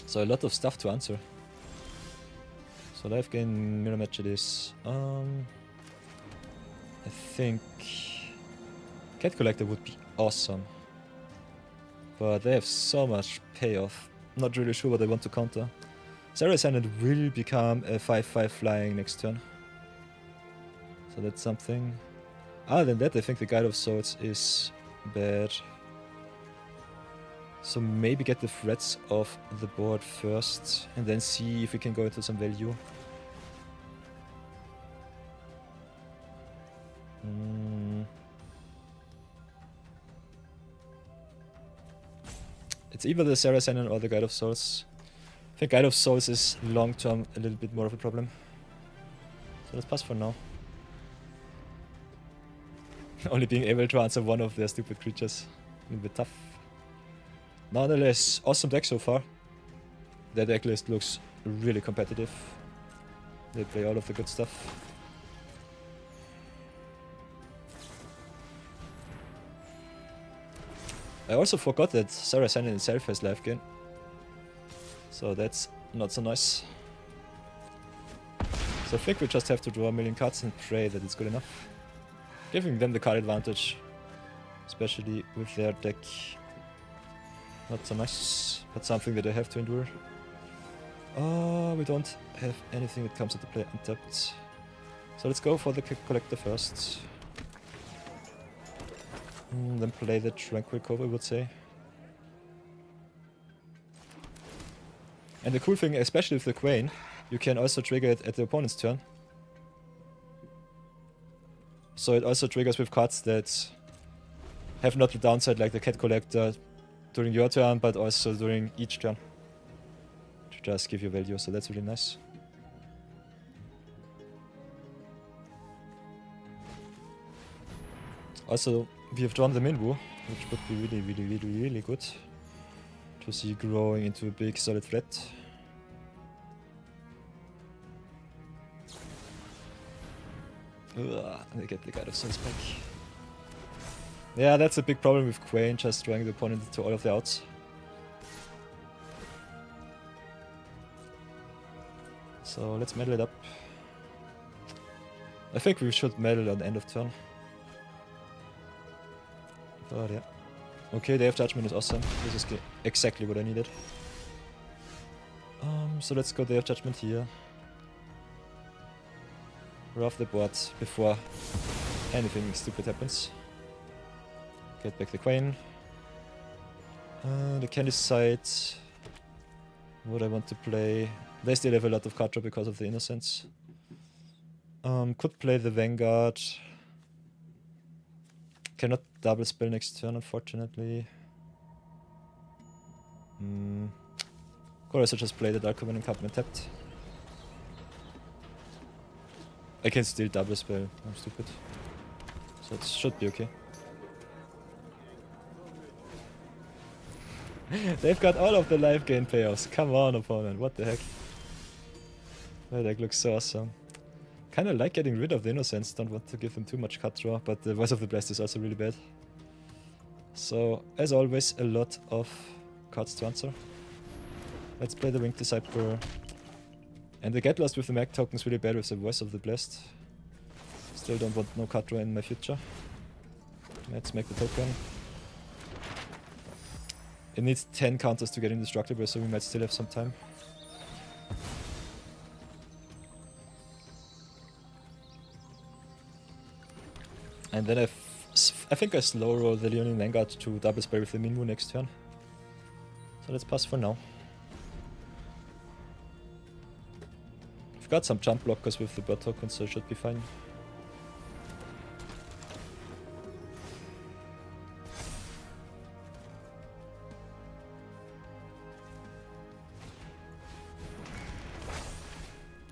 So a lot of stuff to answer. So life gain mirror match it is. I think Cat Collector would be awesome. But they have so much payoff. Not really sure what I want to counter. Sarah Ascendant will become a 5-5 flying next turn. So that's something. Other than that, I think the Guide of Swords is bad. So maybe get the threats off the board first, and then see if we can go into some value. It's either the Sarah Ascendant or the Guide of Souls. I think Guide of Souls is long term a little bit more of a problem. So let's pass for now. Only being able to answer one of their stupid creatures. A little bit tough. Nonetheless, awesome deck so far. Their deck list looks really competitive. They play all of the good stuff. I also forgot that Sarah Ascendant itself has life gain. So that's not so nice. So I think we just have to draw a million cards and pray that it's good enough. Giving them the card advantage. Especially with their deck. Not so nice, but something that I have to endure. Oh, we don't have anything that comes into play untapped. So let's go for the Collector first. Then play the Tranquil Cove, I would say. And the cool thing, especially with the Kwain, you can also trigger it at the opponent's turn. So it also triggers with cards that have not the downside like the Cat Collector during your turn, but also during each turn. To just give you value, so that's really nice. Also, we have drawn the Minwu, which would be really good to see growing into a big solid threat. Ugh, and I get the Guide of Souls back. Yeah, that's a big problem with Kwain, just drawing the opponent into all of the outs. So let's meddle it up. I think we should meddle on the end of turn. But yeah. Okay, Day of Judgment is awesome. This is exactly what I needed. So let's go Day of Judgment here. We're off the board before anything stupid happens. Get back the Kwain. The Candy side. What I want to play. They still have a lot of card draw because of the Innocence. Could play the Vanguard. Cannot double spell next turn, unfortunately. Could also just play the Dark Covenant card when tapped. I can still double spell, I'm stupid. So it should be okay. They've got all of the life gain payoffs. Come on, opponent, what the heck? That deck looks so awesome. Kinda like getting rid of the Innocence, don't want to give them too much card draw, but the Voice of the Blast is also really bad. So, as always, a lot of cards to answer. Let's play the Winged Disciple. And the Get Lost with the Mag token is really bad with the Voice of the Blast. Still don't want no card draw in my future. Let's make the token. It needs 10 counters to get indestructible, so we might still have some time. And then I think I slow roll the Leonin Vanguard to double spell with the Minwu next turn. So let's pass for now. We've got some jump blockers with the bird token, so it should be fine.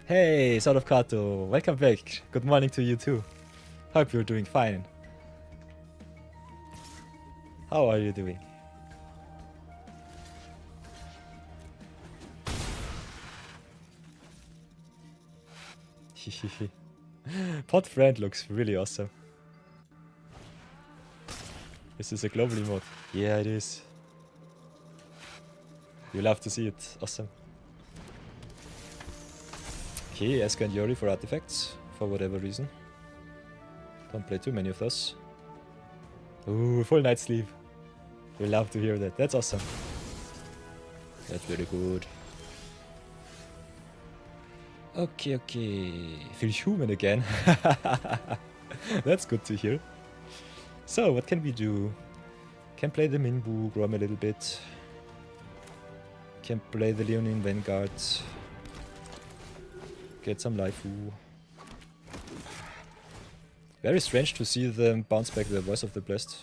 Hey, Sword of Kato, welcome back. Good morning to you too. Hope you're doing fine. How are you doing? Pot friend looks really awesome. Is this a global emote? Yeah, it is. You love to see it. Awesome. Okay, Eska and Yori for artifacts, for whatever reason. Don't play too many of those. Ooh, full night's sleep. We love to hear that. That's awesome. That's very good. Okay, okay. Feel human again. That's good to hear. So, what can we do? Can play the Minbu, grow him a little bit. Can play the Leonin Vanguard. Get some Laifu. Very strange to see them bounce back the Voice of the Blessed.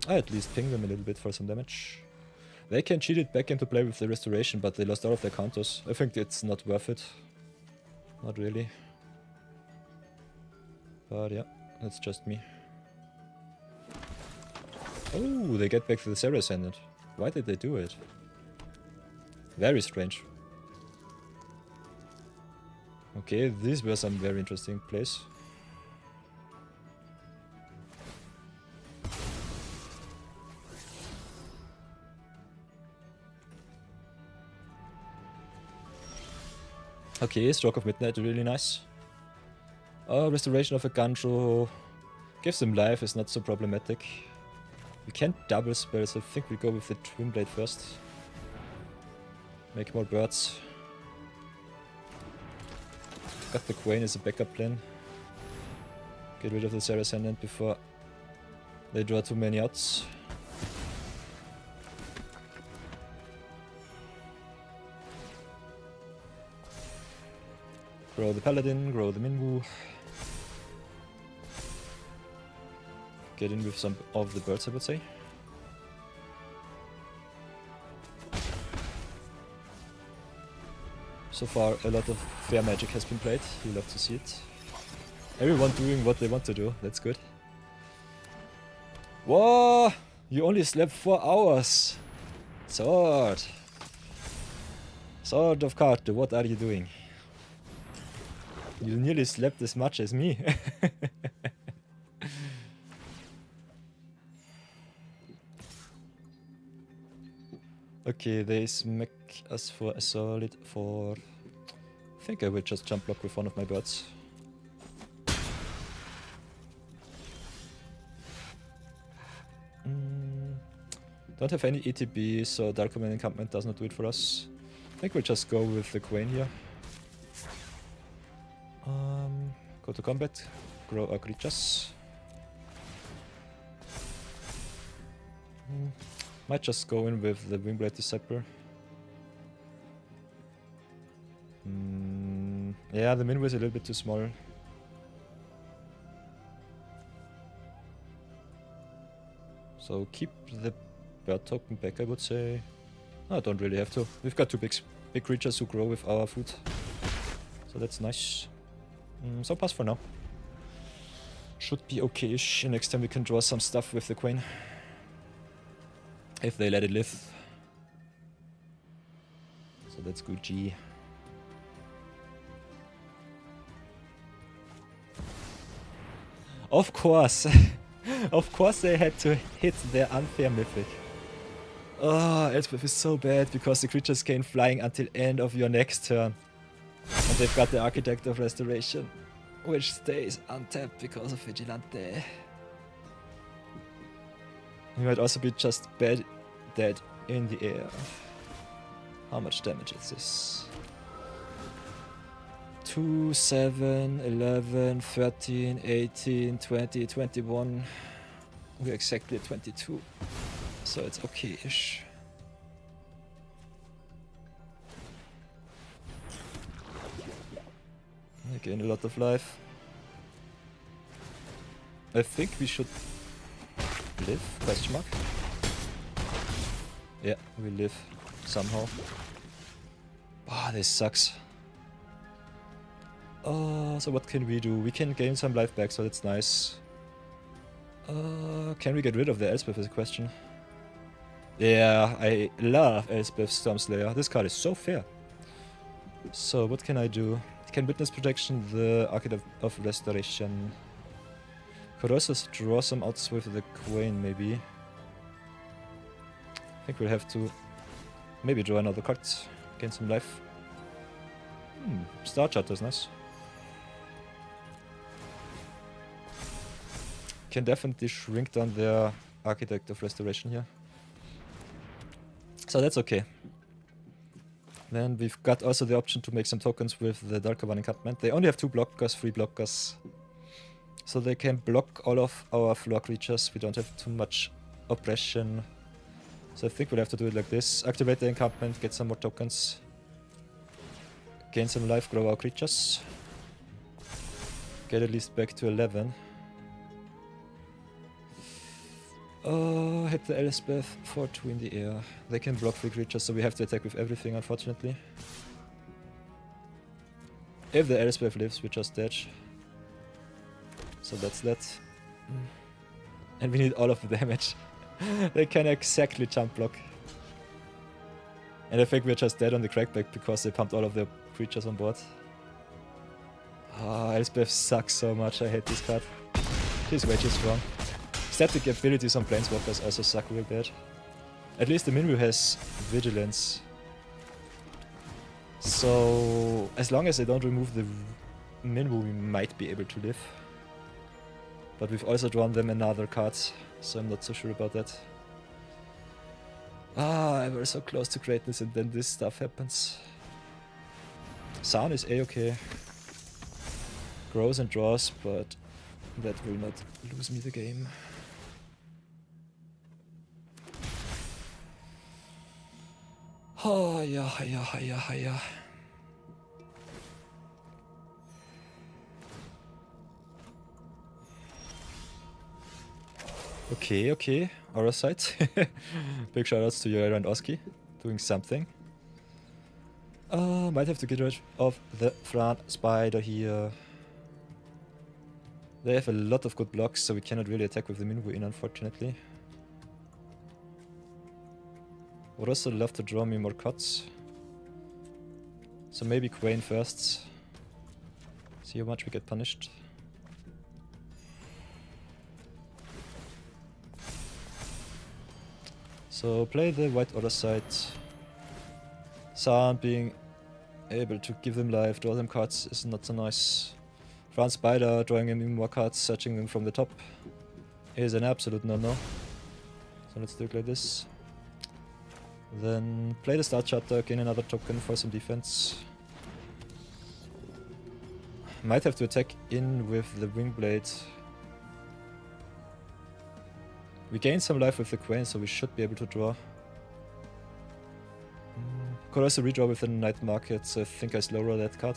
I at least ping them a little bit for some damage. They can cheat it back into play with the Restoration, but they lost all of their counters. I think it's not worth it. Not really. But yeah, that's just me. Oh, they get back to the Sarah Ascendant. Why did they do it? Very strange. Okay, these were some very interesting plays. Okay, Stroke of Midnight, really nice. Restoration of a Ganjo gives him life, is not so problematic. We can't double spells, I think we go with the Twin Blade first. Make more birds. Got the Kwain as a backup plan. Get rid of the Sarah Ascendant before they draw too many outs. Grow the Paladin, grow the Minwu. Get in with some of the birds, I would say. So far, a lot of fair magic has been played. You love to see it. Everyone doing what they want to do. That's good. Whoa! You only slept 4 hours. Sword. Sword of Karte, what are you doing? You nearly slept as much as me. Okay, they smack us for a solid 4. I think I will just jump block with one of my birds. Don't have any ETB, so Dark Command Encampment does not do it for us. I think we'll just go with the Kwain here. Go to combat, grow our creatures. Might just go in with the Wingblade Disciple. Yeah, the Minwu is a little bit too small. So keep the bird token back, I would say. No, I don't really have to. We've got 2 big creatures who grow with our food. So that's nice. So pass for now. Should be okay-ish. Next time we can draw some stuff with the Kwain. If they let it live. So that's good, G. Of course. Of course they had to hit their unfair mythic. Oh, Elspeth is so bad because the creatures can flying until end of your next turn. And they've got the Architect of Restoration, which stays untapped because of Vigilante. He might also be just bad dead in the air. How much damage is this? 2, 7, 11, 13, 18, 20, 21. We're exactly at 22. So it's okay-ish. I gain a lot of life. I think we should live? Question mark? Yeah, we live somehow. Ah, this sucks. So what can we do? We can gain some life back, so that's nice. Can we get rid of the Elspeth is a question. Yeah, I love Elspeth Stormslayer. This card is so fair. So what can I do? Can witness protection the Architect of Restoration. Could also draw some outs with the Kwain maybe. I think we'll have to maybe draw another card, gain some life. Star Charter is nice. Can definitely shrink down their Architect of Restoration here. So that's okay. Then we've got also the option to make some tokens with the Dalkavan encampment. They only have 2 blockers, 3 blockers. So they can block all of our floor creatures. We don't have too much oppression. So I think we'll have to do it like this. Activate the encampment, get some more tokens. Gain some life, grow our creatures. Get at least back to 11. Oh, hit the Elspeth for 2 in the air. They can block 3 creatures, so we have to attack with everything, unfortunately. If the Elspeth lives, we're just dead. So that's that. And we need all of the damage. They can exactly jump block. And I think we're just dead on the crackback because they pumped all of their creatures on board. Ah, Elspeth sucks so much, I hate this card. She's way too strong. Static abilities on Planeswalkers also suck real bad. At least the Minwu has Vigilance. So, as long as they don't remove the Minwu, we might be able to live. But we've also drawn them another card, so I'm not so sure about that. Ah, we're so close to greatness and then this stuff happens. Sound is A-okay. Grows and draws, but that will not lose me the game. Oh, yeah. Okay. Aura Sight. Big shoutouts to Yoira and Oski. Doing something. Might have to get rid of the front spider here. They have a lot of good blocks, so we cannot really attack with the Minwu in, unfortunately. Would also love to draw me more cards. So maybe Kwain first. See how much we get punished. So play the White Order side. Sound being able to give them life, draw them cards is not so nice. Front Spider, drawing him more cards, searching them from the top is an absolute no-no. So let's do it like this. Then play the Star Charter, gain another token for some defense. Might have to attack in with the Wingblade. We gain some life with the Kwain, so we should be able to draw. Could also redraw with the Night Market, so I think I slow roll that card.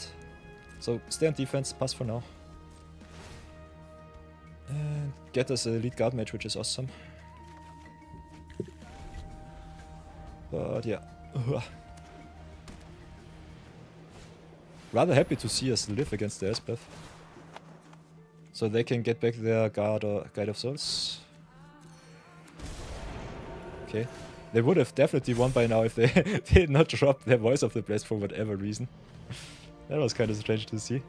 So stay on defense, pass for now. And get us a lead guard mage, which is awesome. But yeah. Rather happy to see us live against the Elspeth. So they can get back their guard or Guide of Souls. Okay. They would have definitely won by now if they did not drop their Voice of the Blessed for whatever reason. That was kind of strange to see.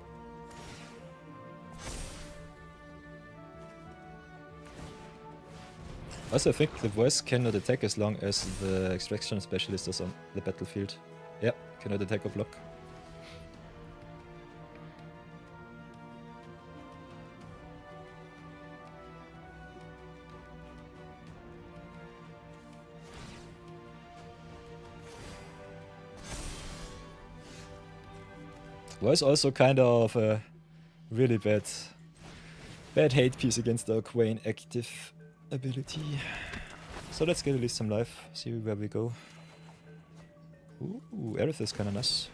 Also, I think the Voice cannot attack as long as the Extraction Specialist is on the battlefield. Yeah, cannot attack or block. Was also kind of a really bad hate piece against our Kwain active ability. So let's get at least some life, see where we go. Ooh, Aerith is kinda nice.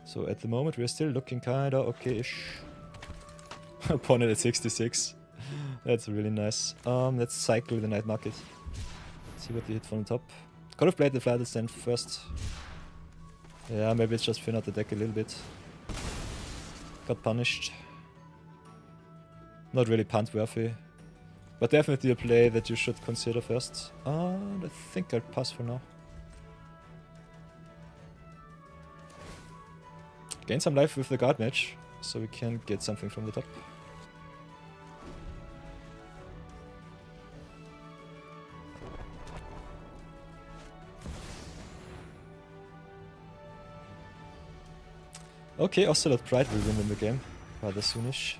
So at the moment we're still looking kinda okay-ish. Opponent at 66. That's really nice. Let's cycle the Night Market. See what they hit from the top. Could have played the Flight Stand first. Yeah, maybe it's just thin out the deck a little bit. Got punished. Not really punt worthy. But definitely a play that you should consider first. I think I'll pass for now. Gain some life with the guard match, so we can get something from the top. Okay, Ocelot Pride will win in the game, rather soonish.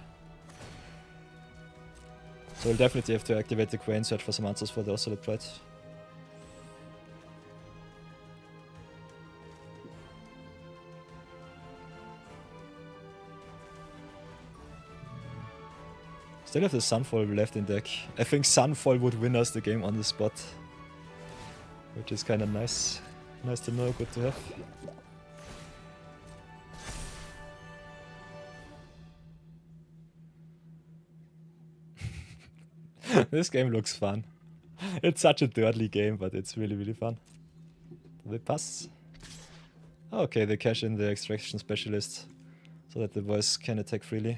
So we'll definitely have to activate the Kwain, search for some answers for the Ocelot Pride. Still have the Sunfall left in deck. I think Sunfall would win us the game on the spot. Which is kinda nice. Nice to know, good to have. This game looks fun. It's such a dirty game, but it's really, really fun. Do they pass? Okay, they cash in the extraction specialist so that the boys can attack freely.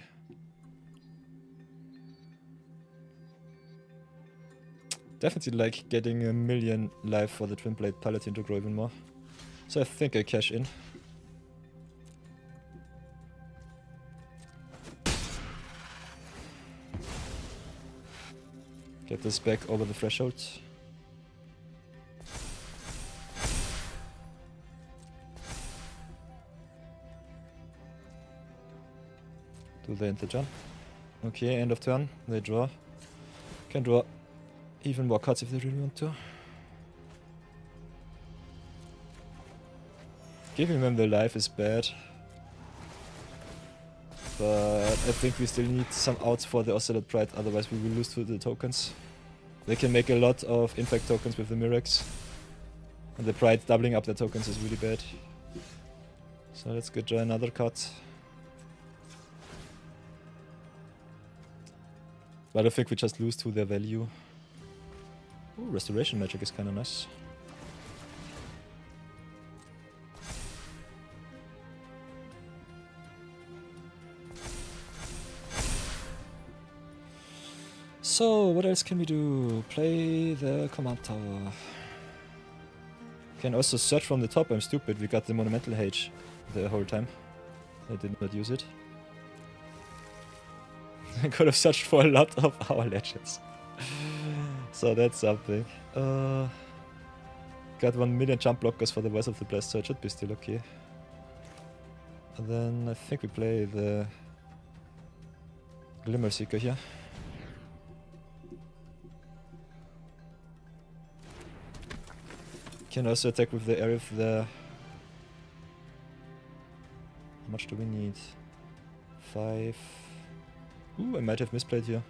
Definitely like getting 1,000,000 life for the Twin Blade Paladin to grow even more. So I think I cash in. Get this back over the threshold. Do the interjump. Okay, end of turn. They draw. Can draw even more cards if they really want to. Giving them the life is bad. But I think we still need some outs for the Ocelot Pride, otherwise we will lose to the tokens. They can make a lot of infect tokens with the Mirex. And the Pride doubling up their tokens is really bad. So let's go draw another card. But I think we just lose to their value. Ooh, Restoration Magic is kinda nice. So, what else can we do? Play the command tower. Can also search from the top. I'm stupid, we got the Monumental Hage the whole time. I did not use it. I could have searched for a lot of our legends. So that's something. Got 1,000,000 jump blockers for the Voice of the Blessed, so it should be still okay. And then I think we play the Glimmer Seeker here. Can also attack with the Aerith there. How much do we need? 5. Ooh, I might have misplayed here.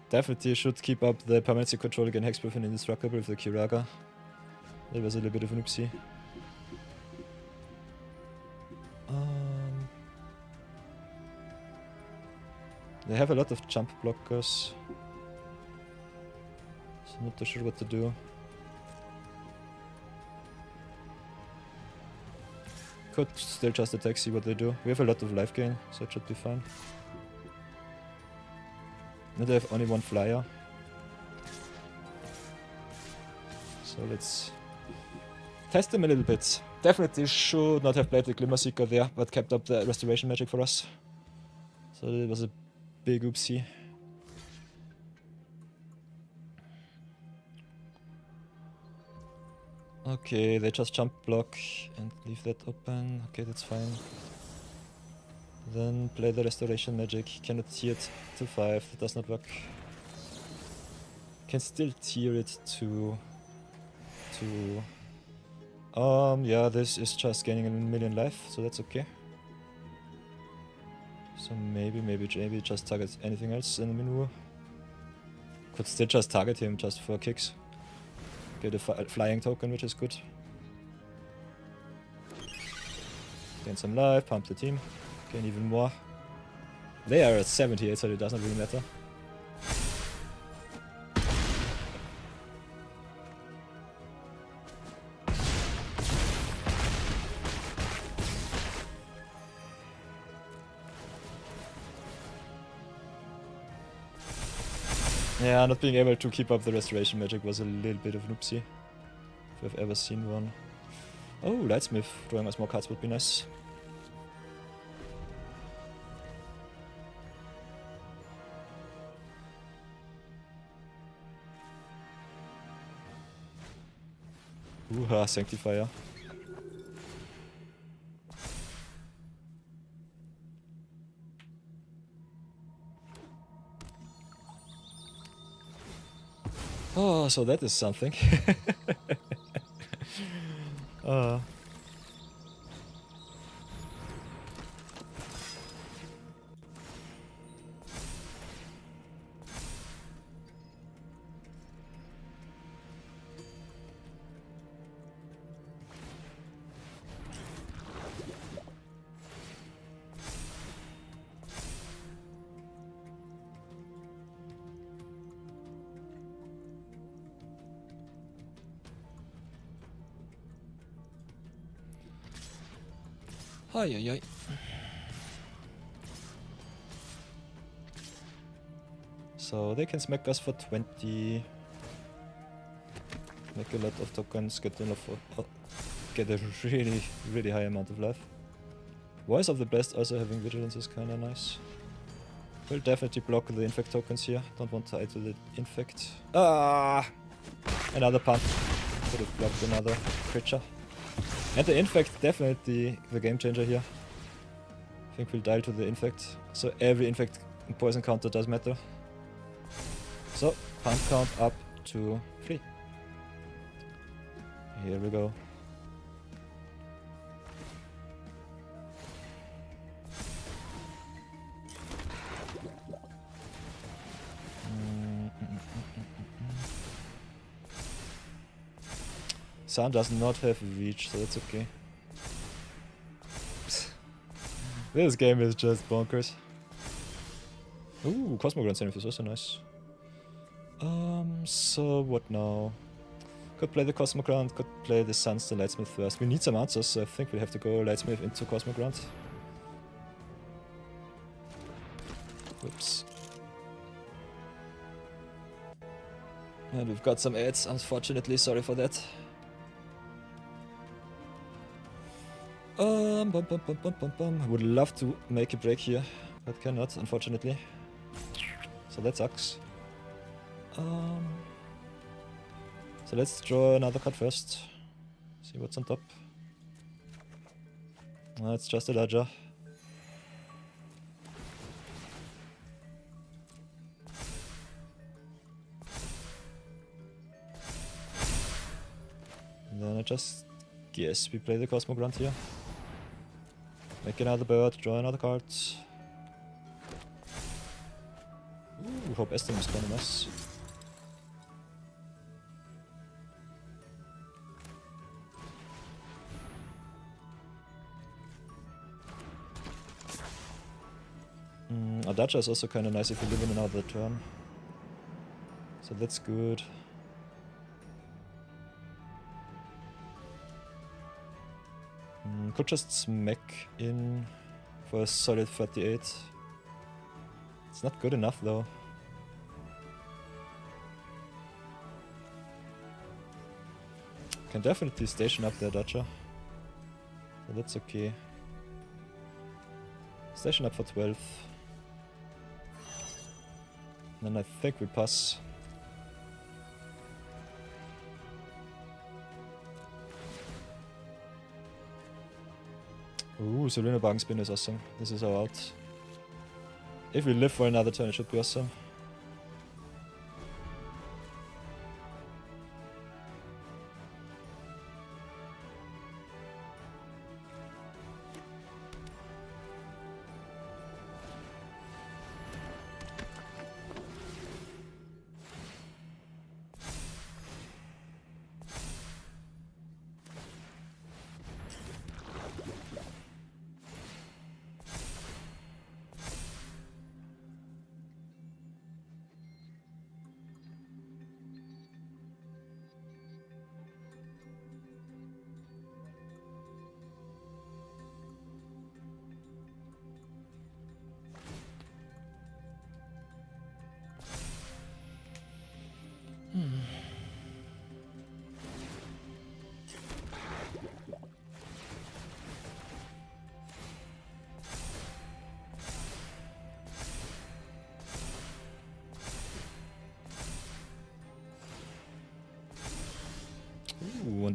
Definitely should keep up the permanency control against Hexproof and Indestructible with the Kiraga. That was a little bit of an oopsie. They have a lot of jump blockers. So not too sure what to do. Could still just attack, see what they do. We have a lot of life gain, so it should be fine. Now they have only one flyer. So let's test them a little bit. Definitely should not have played the Glimmer Seeker there, but kept up the Restoration Magic for us. So it was a big oopsie. Okay, they just jump block and leave that open. Okay, that's fine. Then play the Restoration Magic. Cannot tier it to 5. That does not work. Can still tier it to 2. Yeah, this is just gaining 1,000,000 life, so that's okay. So maybe just target anything else in the menu. Could still just target him just for kicks. Get a flying token, which is good. Gain some life, pump the team. Gain even more. They are at 78, so it doesn't really matter. Yeah, not being able to keep up the restoration magic was a little bit of an oopsie. If I've ever seen one. Oh, Lightsmith drawing us more cards would be nice. Ooh-ha, Sanctifier. Oh, so that is something. uh. Ay, ay, ay. So they can smack us for 20. Make a lot of tokens, get a really, really high amount of life. Voice of the Blessed also having vigilance is kinda nice. Will definitely block the infect tokens here. Don't want to add to the infect. Ah! Another pump. Could have blocked another creature. And the infect definitely the game changer here. I think we'll dial to the infect. So every infect poison counter does matter. So pump count up to 3. Here we go. Sun does not have reach, so that's okay. This game is just bonkers. Ooh, Cosmogrant Zenith is also nice. So what now? Could play the Cosmogrant, could play the Suns, the Lightsmith first. We need some answers, so I think we have to go Lightsmith into Cosmogrant. Whoops. And we've got some ads, unfortunately, sorry for that. Would love to make a break here, but cannot, unfortunately. So that sucks. So let's draw another card first. See what's on top. It's just a ledger. And then I just guess we play the Cosmogrant here. Make another bird, draw another card. Ooh, Hope Estim is kinda nice. Adacha is also kinda nice if you live in another turn. So that's good. Could just smack in for a solid 38. It's not good enough though. Can definitely station up the Adacha. So that's okay. Station up for 12. Then I think we pass. Ooh, Serena Bargain Spin is awesome. This is our out. If we live for another turn, it should be awesome.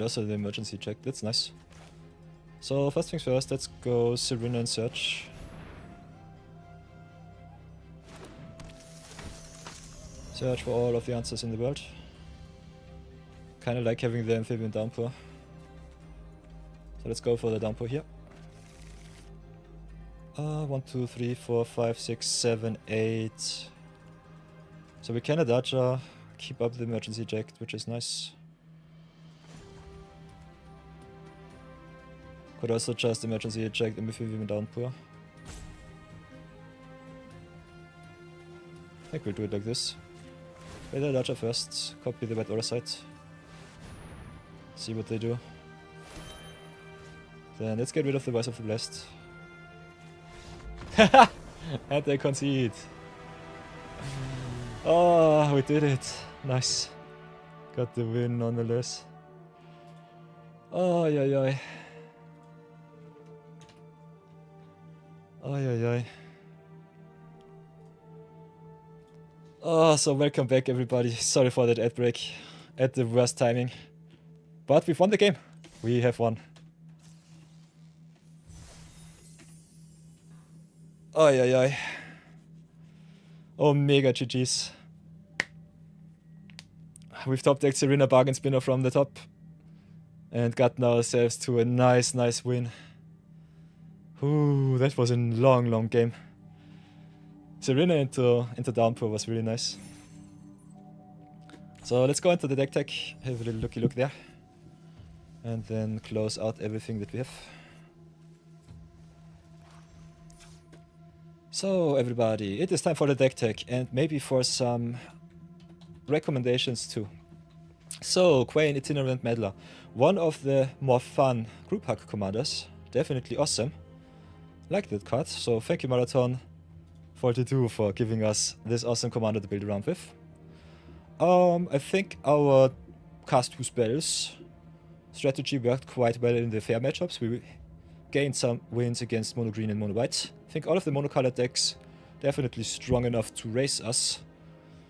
And also the emergency check, that's nice. So first things first, let's go Serena and search. Search for all of the answers in the world. Kinda like having the amphibian downpour. So let's go for the downpour here. 1, 2, 3, 4, 5, 6, 7, 8. So we can dodge, keep up the emergency eject, which is nice. Could also just emergency eject and amphibian downpour. I think we'll do it like this. Play the dodger first, copy the bad order side. See what they do. Then let's get rid of the Voice of the Blessed. And they concede. Oh, we did it. Nice. Got the win nonetheless. Oh, yeah, yeah. Oh, yeah, yeah. Oh, so welcome back, everybody. Sorry for that ad break at the worst timing. But we've won the game. We have won. Oh, yeah, yeah. Oh, mega GG's. We've top decked Serena bargain spinner from the top. And gotten ourselves to a nice, nice win. Ooh, that was a long, long game. Serena into downpour was really nice. So let's go into the deck tech, have a little looky look there. And then close out everything that we have. So everybody, it is time for the deck tech and maybe for some recommendations too. So Kwain, Itinerant Meddler, one of the more fun group hack commanders, definitely awesome. Like that card, so thank you Marathon 42 for giving us this awesome commander to build around with. I think our cast 2 spells strategy worked quite well in the fair matchups. We gained some wins against mono green and mono white. I think all of the monocolored decks definitely strong enough to race us.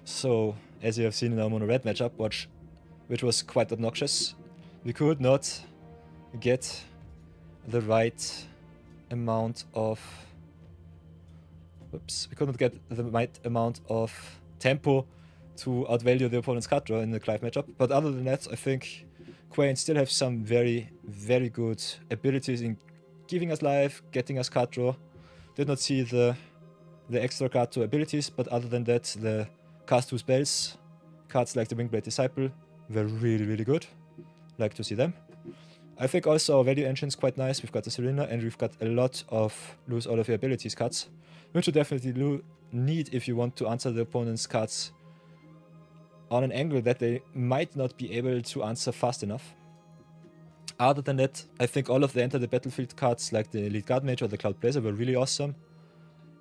So as you have seen in our mono red matchup, which was quite obnoxious, we could not get the right amount of we couldn't get the right amount of tempo to outvalue the opponent's card draw in the Clive matchup. But other than that, I think Kwain still have some very, very good abilities in giving us life, getting us card draw. Did not see the extra card draw abilities, but other than that, the cast 2 spells, cards like the Wingblade Disciple, were really, really good. Like to see them. I think also our value engine is quite nice. We've got the Serena and we've got a lot of lose all of your abilities cards, which you definitely need if you want to answer the opponent's cards on an angle that they might not be able to answer fast enough. Other than that, I think all of the Enter the Battlefield cards like the Elite Guard Mage or the Cloud Blazer were really awesome.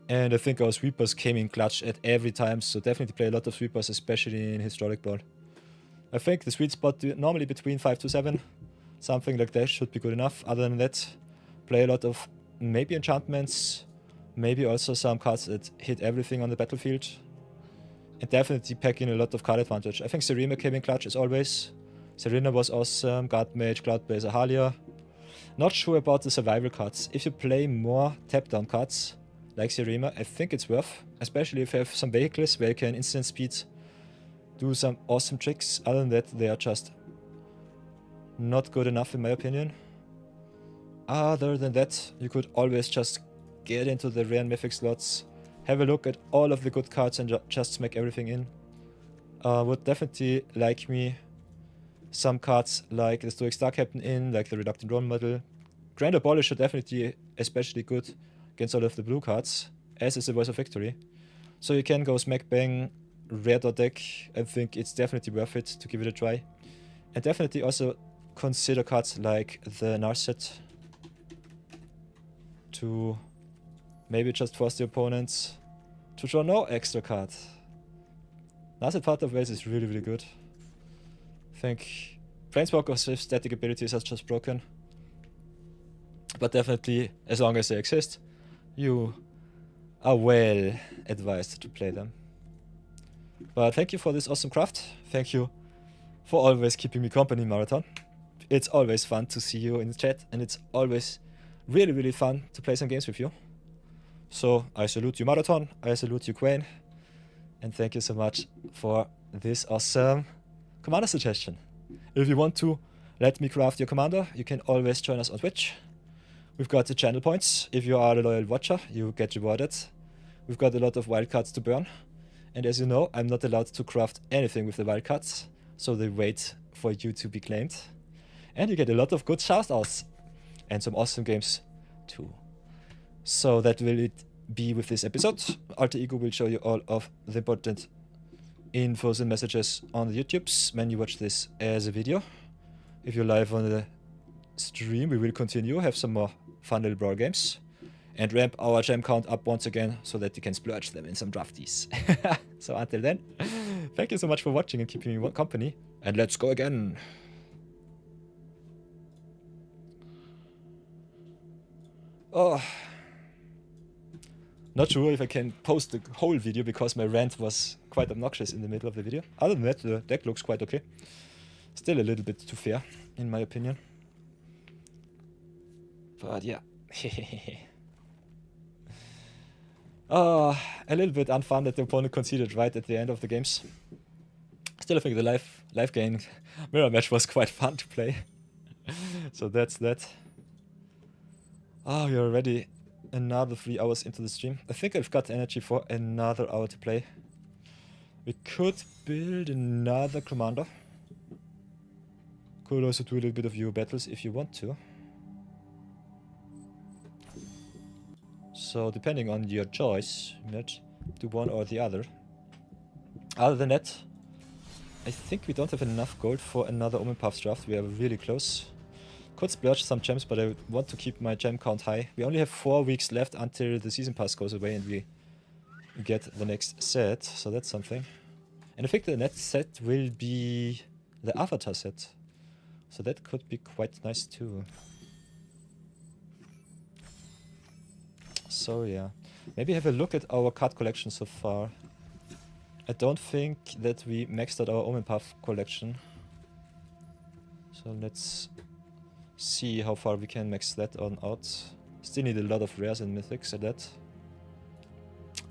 And I think our sweepers came in clutch at every time, so definitely play a lot of sweepers, especially in Historic Brawl. I think the sweet spot normally between 5 to 7, something like that should be good enough. Other than that, play a lot of maybe enchantments, maybe also some cards that hit everything on the battlefield. And definitely pack in a lot of card advantage. I think Serena came in clutch as always. Serena was awesome, Guard Mage, Cloud Blazer, Halia. Not sure about the survival cards. If you play more tap down cards, like Serena, I think it's worth. Especially if you have some vehicles where you can instant speed do some awesome tricks. Other than that, they are just not good enough in my opinion. Other than that, you could always just get into the rare and mythic slots, have a look at all of the good cards and just smack everything in. Would definitely like me some cards like the Stoic Star Captain in, like the Reluctant Role Model. Grand Abolish are definitely especially good against all of the blue cards, as is the Voice of Victory. So you can go smack bang, rare dot deck. I think it's definitely worth it to give it a try. And definitely also consider cards like the Narset to maybe just force the opponents to draw no extra card. Narset Part of Ways is really, really good. I think Planeswalkers with static abilities are just broken. But definitely, as long as they exist, you are well advised to play them. But thank you for this awesome craft. Thank you for always keeping me company, Marathon. It's always fun to see you in the chat, and it's always really, really fun to play some games with you. So I salute you, Marathon. I salute you, Kwain. And thank you so much for this awesome commander suggestion. If you want to let me craft your commander, you can always join us on Twitch. We've got the channel points. If you are a loyal watcher, you get rewarded. We've got a lot of wildcards to burn. And as you know, I'm not allowed to craft anything with the wildcards, so they wait for you to be claimed. And you get a lot of good shoutouts and some awesome games too. So that will it be with this episode. Alter Ego will show you all of the important infos and messages on the YouTubes when you watch this as a video. If you're live on the stream, we will continue, have some more fun little brawl games, and ramp our gem count up once again so that you can splurge them in some drafties. So until then, thank you so much for watching and keeping me company, and let's go again. Oh, not sure if I can post the whole video because my rant was quite obnoxious in the middle of the video. Other than that, the deck looks quite okay. Still a little bit too fair, in my opinion. But yeah. A little bit unfun that the opponent conceded right at the end of the games. Still, I think the live game mirror match was quite fun to play. So that's that. Oh, we're already another 3 hours into the stream. I think I've got energy for another hour to play. We could build another commander. Could also do a little bit of Euro battles if you want to. So depending on your choice, you might do one or the other. Other than that, I think we don't have enough gold for another OM1 draft. We are really close. Could splurge some gems, but I want to keep my gem count high. We only have 4 weeks left until the season pass goes away and we get the next set, so that's something. And I think the next set will be the avatar set, so that could be quite nice too. So yeah, maybe have a look at our card collection so far. I don't think that we maxed out our OM1 collection, so let's see how far we can max that on out. Still need a lot of rares and mythics at that.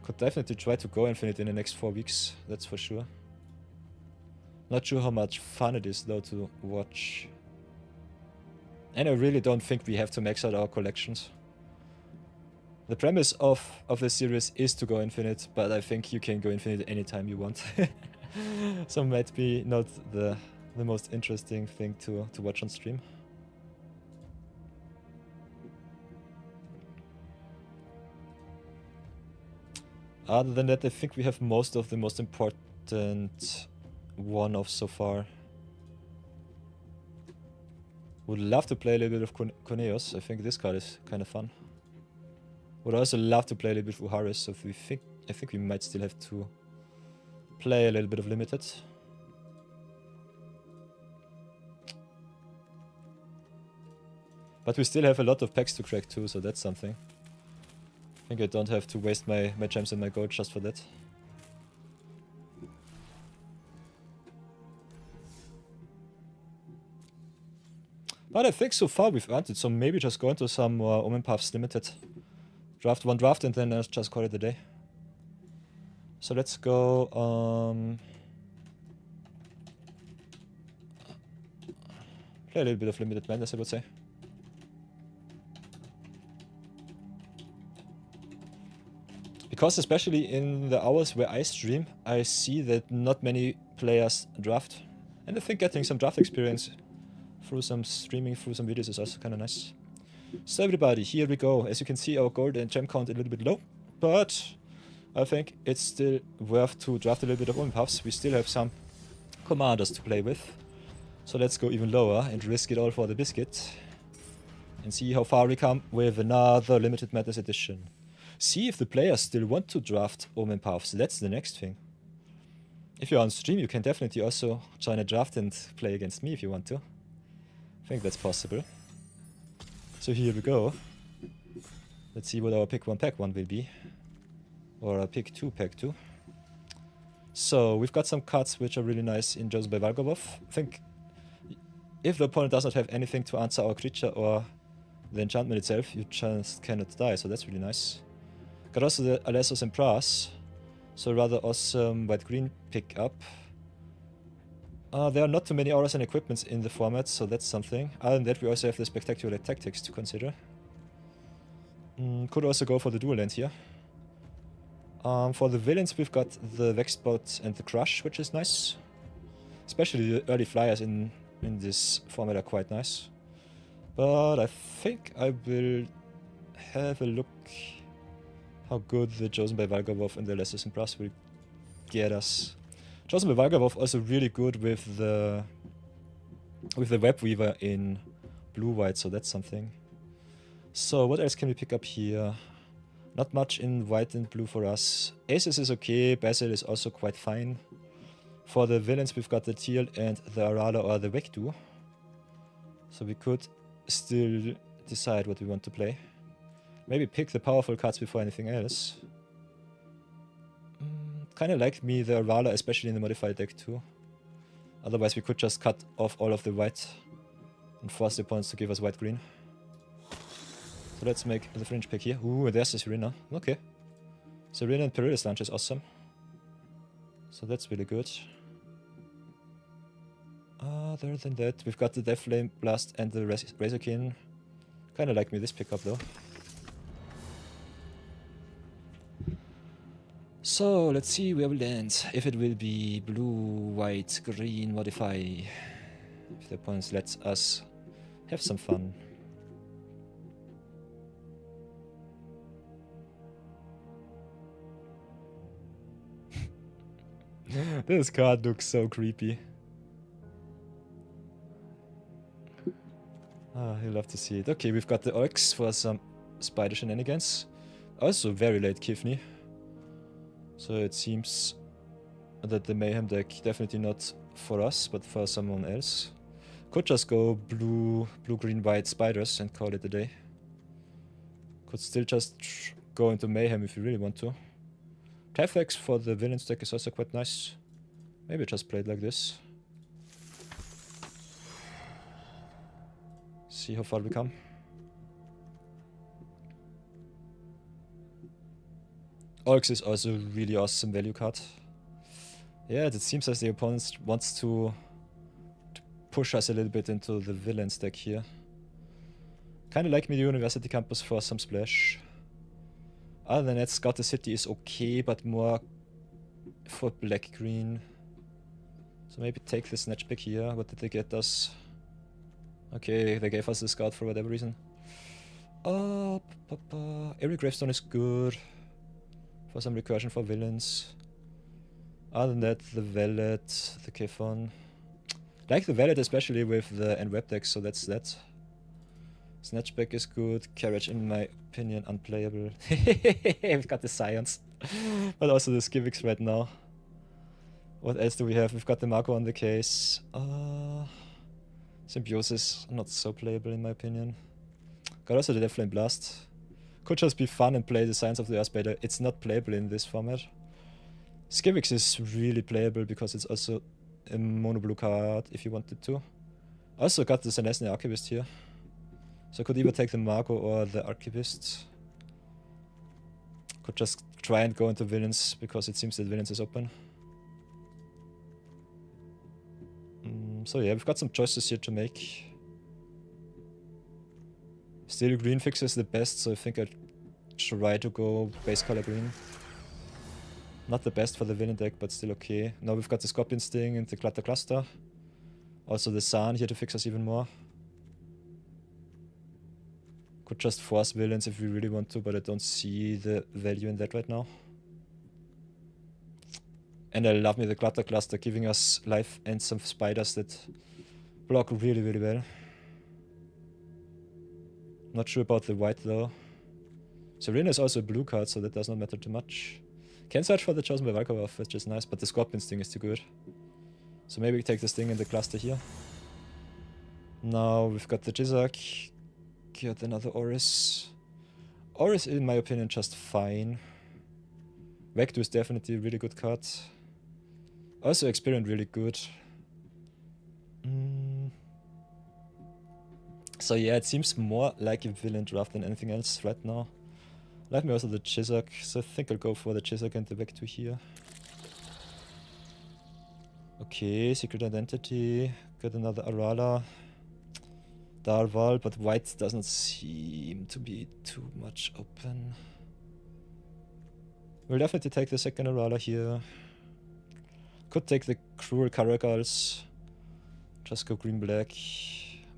Could definitely try to go infinite in the next 4 weeks, that's for sure. Not sure how much fun it is though to watch. And I really don't think we have to max out our collections. The premise of the series is to go infinite, but I think you can go infinite anytime you want. So might be not the most interesting thing to watch on stream. Other than that, I think we have most of the most important one-offs so far. Would love to play a little bit of Corneos. I think this card is kind of fun. Would also love to play a little bit of Uharis, so I think we might still have to play a little bit of limited. But we still have a lot of packs to crack too, so that's something. I think I don't have to waste my gems and my gold just for that. But I think so far we've earned it, so maybe just go into some more OM1 limited. Draft one draft and then just call it a day. So let's go play a little bit of limited madness, I would say. Because especially in the hours where I stream, I see that not many players draft. And I think getting some draft experience through some streaming, through some videos is also kind of nice. So everybody, here we go. As you can see, our gold and gem count a little bit low, but I think it's still worth to draft a little bit of OM1. We still have some commanders to play with. So let's go even lower and risk it all for the biscuit. And see how far we come with another limited madness edition. See if the players still want to draft OM1. That's the next thing. If you're on stream, you can definitely also join a draft and play against me if you want to. I think that's possible. So here we go. Let's see what our pick 1 pack 1 will be. Or our pick 2 pack 2. So we've got some cards which are really nice in chosen by Valgobov. I think if the opponent does not have anything to answer our creature or the enchantment itself, you just cannot die, so that's really nice. Got also the Alessos and Brass, so rather awesome white-green pick up. There are not too many auras and equipments in the format, so that's something. Other than that, we also have the spectacular tactics to consider. Could also go for the dual land here. For the villains, we've got the Vexbot and the Crush, which is nice. Especially the early flyers in this format are quite nice. But I think I will have a look how good the Chosen by Valgarwolf and the Lesser and Brass will get us. Chosen by Valgarwolf also really good with the Web Weaver in blue-white, so that's something. So what else can we pick up here? Not much in white and blue for us. Aces is okay, Basil is also quite fine. For the villains we've got the Teal and the Arala or the Vectu. So we could still decide what we want to play. Maybe pick the powerful cards before anything else. Kinda like me the Arala, especially in the modified deck too. Otherwise we could just cut off all of the white and force the opponents to give us white-green. So let's make the fringe pick here. Ooh, there's the Serena. Okay. Serena and Perilous Launch is awesome. So that's really good. Other than that, we've got the Deathflame Blast and the Razorkin. Kinda like me this pickup though. So let's see where we land. If it will be blue, white, green, modify. If the opponent lets us have some fun. This card looks so creepy. You'll love to see it. Okay, we've got the Orcs for some spider shenanigans. Also very late Kifney. So it seems that the Mayhem deck definitely not for us, but for someone else. Could just go blue, green, white spiders and call it a day. Could still just go into Mayhem if you really want to. Typhex for the villains deck is also quite nice. Maybe just play it like this. See how far we come. Orcs is also a really awesome value card. Yeah, it seems as the opponent wants to push us a little bit into the villains deck here. Kinda like me the University Campus for some splash. Other than that, Scout the City is okay, but more for black-green. So maybe take the Snatch pick here. What did they get us? Okay, they gave us the Scout for whatever reason. Every Gravestone is good. For some recursion for villains. Other than that, the Valet, the Kefon. Like the Valet especially with the Enweb deck, so that's that. Snatchback is good. Carriage, in my opinion, unplayable. We've got the Scions. But also the Skivix right now. What else do we have? We've got the Marco on the case. Symbiosis, not so playable in my opinion. Got also the Deathflame Blast. Could just be fun and play the Science of the Earthspader. It's not playable in this format. Skivix is really playable because it's also a mono blue card if you wanted to. Also got the Celestial Archivist here. So I could either take the Marco or the Archivist. Could just try and go into villains because it seems that villains is open. So yeah, we've got some choices here to make. Still green fixes the best, so I think I'd try to go base color green. Not the best for the villain deck, but still okay. Now we've got the Scorpion Sting and the Clutter Cluster. Also the Sun here to fix us even more. Could just force villains if we really want to, but I don't see the value in that right now. And I love me the Clutter Cluster, giving us life and some spiders that block really, really well. Not sure about the white though. Serena is also a blue card, so that does not matter too much. Can search for the Chosen by Valkarov, which is nice, but the Scorpion Sting is too good. So maybe we take the Sting in the cluster here. Now we've got the Jizak. Get another Oris. Oris, in my opinion, just fine. Vectu is definitely a really good card. Also Experience really good. So yeah, it seems more like a villain draft than anything else right now. Like me also the Chisok, so I think I'll go for the Chisok and the Vector here. Okay, Secret Identity, got another Arala. Darval, but white doesn't seem to be too much open. We'll definitely take the second Arala here. Could take the Cruel Caragals. Just go green-black,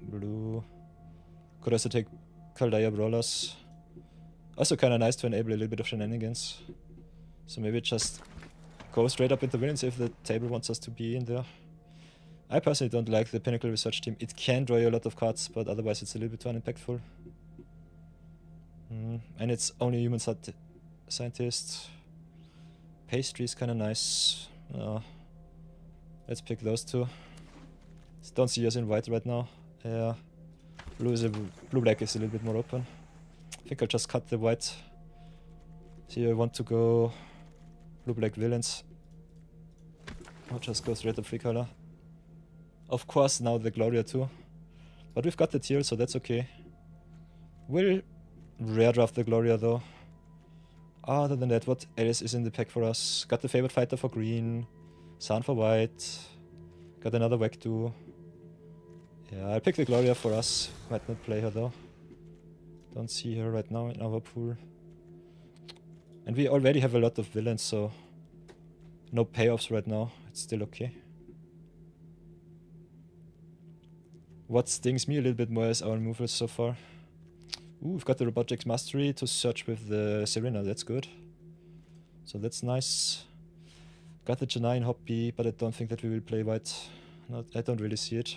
blue. Could also take Kaldaya Brawlers. Also kinda nice to enable a little bit of shenanigans. So maybe just go straight up into villains if the table wants us to be in there. I personally don't like the Pinnacle Research Team. It can draw you a lot of cards, but otherwise it's a little bit too unimpactful. And it's only human scientist. Pastry is kinda nice. Let's pick those two. Don't see us in white right now. Yeah. Blue-black is a little bit more open. I think I'll just cut the white. See, I want to go blue-black villains. I'll just go straight up free color. Of course, now the Gloria too. But we've got the teal, so that's okay. We'll rare draft the Gloria though. Other than that, what else is in the pack for us? Got the Favorite Fighter for green. Sun for white. Got another Vectu. Yeah, I'll pick the Gloria for us. Might not play her though. Don't see her right now in our pool. And we already have a lot of villains, so no payoffs right now. It's still okay. What stings me a little bit more is our removals so far. Ooh, we've got the Robotics Mastery to search with the Serena, that's good. So that's nice. Got the Janai in Hobby, but I don't think that we will play white. I don't really see it.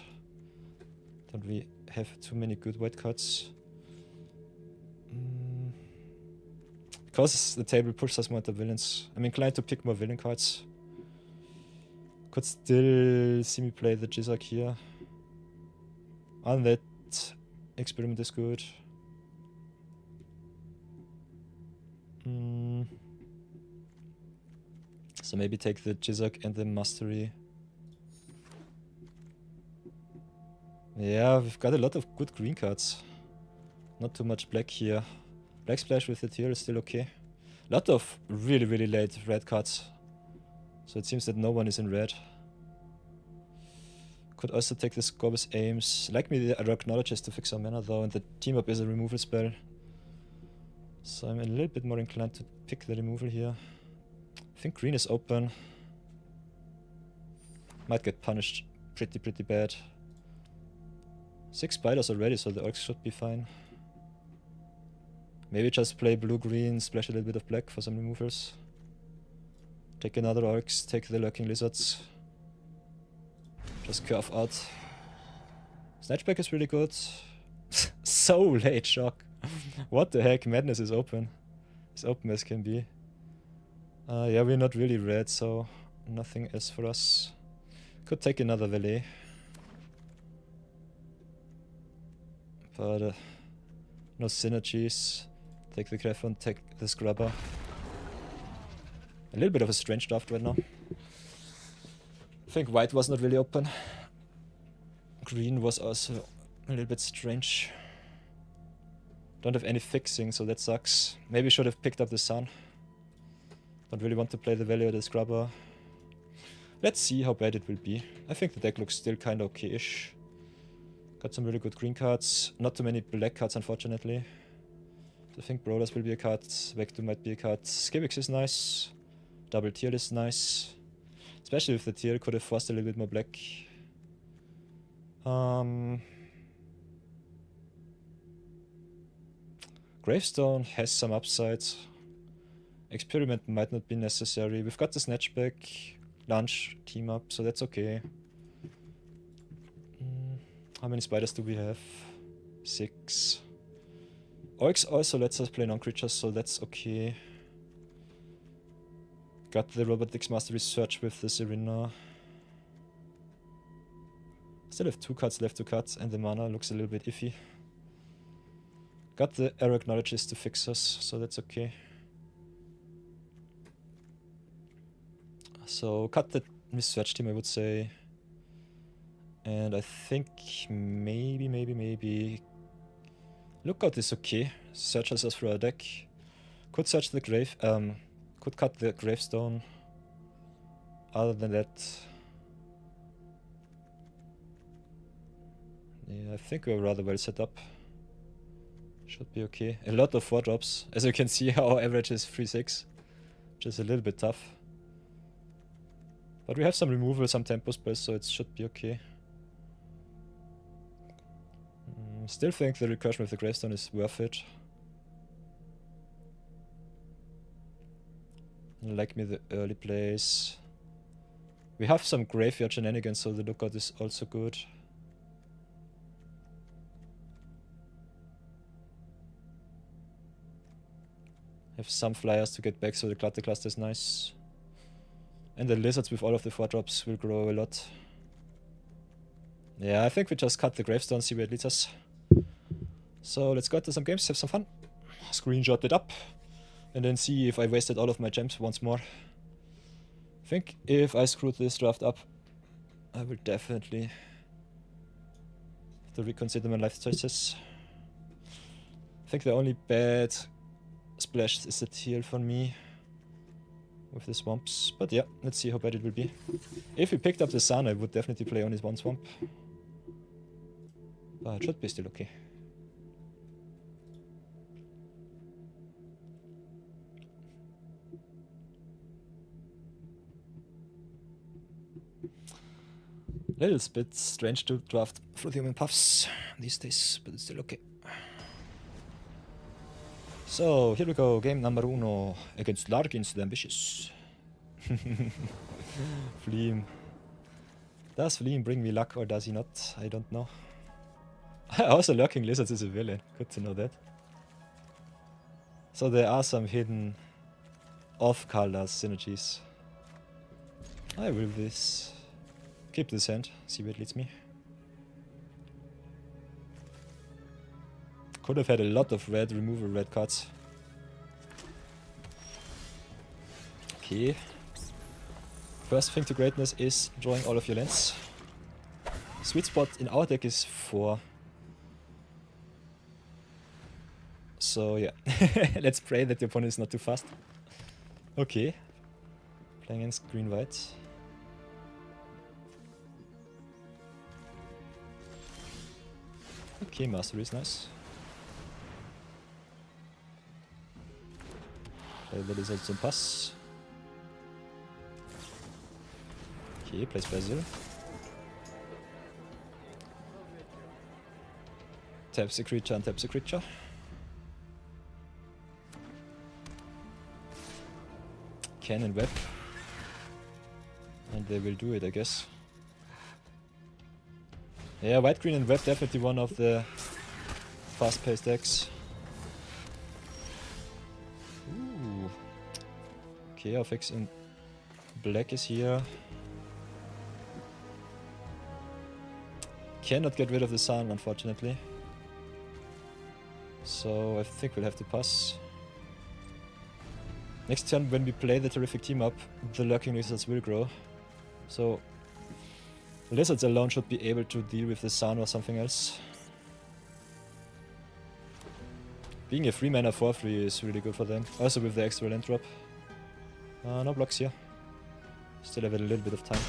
Don't we have too many good white cards? Because the table pushes us more into villains. I'm inclined to pick more villain cards. Could still see me play the Jizak here. And that experiment is good. So maybe take the Jizak and the Mastery. Yeah, we've got a lot of good green cards. Not too much black here. Black Splash with the teal is still okay. A lot of really, really late red cards. So it seems that no one is in red. Could also take the Scorbus Aims. Like me, the Arachnologist to fix our mana though, and the team up is a removal spell. So I'm a little bit more inclined to pick the removal here. I think green is open. Might get punished pretty bad. 6 spiders already, so the orcs should be fine. Maybe just play blue-green, splash a little bit of black for some removals. Take another orcs, take the lurking lizards. Just curve out. Snatchback is really good. So late, shock. What the heck, madness is open. As open as can be. Yeah, we're not really red, so nothing else for us. Could take another valet. But no synergies. Take the Greffon, take the Scrubber. A little bit of a strange draft right now. I think white was not really open. Green was also a little bit strange. Don't have any fixing, so that sucks. Maybe should have picked up the Sun. Don't really want to play the Valley or the Scrubber. Let's see how bad it will be. I think the deck looks still kinda okay-ish. Got some really good green cards. Not too many black cards, unfortunately. I think Brawlers will be a card. Vector might be a card. Skivix is nice. Double Teal is nice. Especially if the Teal could have forced a little bit more black. Gravestone has some upside. Experiment might not be necessary. We've got the Snatchback, Lunch, Team Up, so that's okay. How many spiders do we have? 6. Orcs also lets us play non-creatures, so that's okay. Got the Robotics Master Research with the Serena. Still have 2 cards left to cut, and the mana looks a little bit iffy. Got the Arachnologist to fix us, so that's okay. So cut the Research team, I would say. And I think maybe Lookout is okay. Searches us through our deck. Could search the grave. Could cut the gravestone. Other than that, yeah, I think we're rather well set up. Should be okay. A lot of 4-drops. As you can see, our average is 3-6, which is a little bit tough. But we have some removal, some tempo spells, so it should be okay. Still think the recursion with the gravestone is worth it. Like me the early plays. We have some graveyard shenanigans, so the lookout is also good. Have some flyers to get back, so the cluster is nice. And the lizards with all of the 4-drops will grow a lot. Yeah, I think we just cut the gravestone, see where it leads us. So let's go into some games, have some fun. Screenshot it up. And then see if I wasted all of my gems once more. I think if I screwed this draft up, I will definitely have to reconsider my life choices. I think the only bad splash is the teal for me with the swamps. But yeah, let's see how bad it will be. If we picked up the sun, I would definitely play only one swamp. But it should be still okay. Little bit strange to draft through the human puffs these days, but it's still okay. So here we go, game number uno against Larkins the Ambitious. Fleam. Does Fleam bring me luck or does he not? I don't know. Also Lurking Lizards is a villain, good to know that. So there are some hidden off-color synergies. I will keep this hand, see where it leads me. Could have had a lot of red removal red cards. Okay. First thing to greatness is drawing all of your lands. Sweet spot in our deck is 4. So yeah, let's pray that the opponent is not too fast. Okay. Playing against green-white. Okay, Mastery is nice. Play the lizard zum Pass. Okay, plays Basil. Taps a creature and taps a creature. Cannon Web. And they will do it, I guess. Yeah, white, green and red definitely one of the fast-paced decks. Ooh. Okay, our fix in black is here. Cannot get rid of the sun, unfortunately. So I think we'll have to pass. Next turn, when we play the terrific team up, the Lurking Lizards will grow. So Lizards alone should be able to deal with the sun or something else. Being a 3-mana 4/3 is really good for them. Also with the extra land drop. No blocks here. Still have a little bit of time.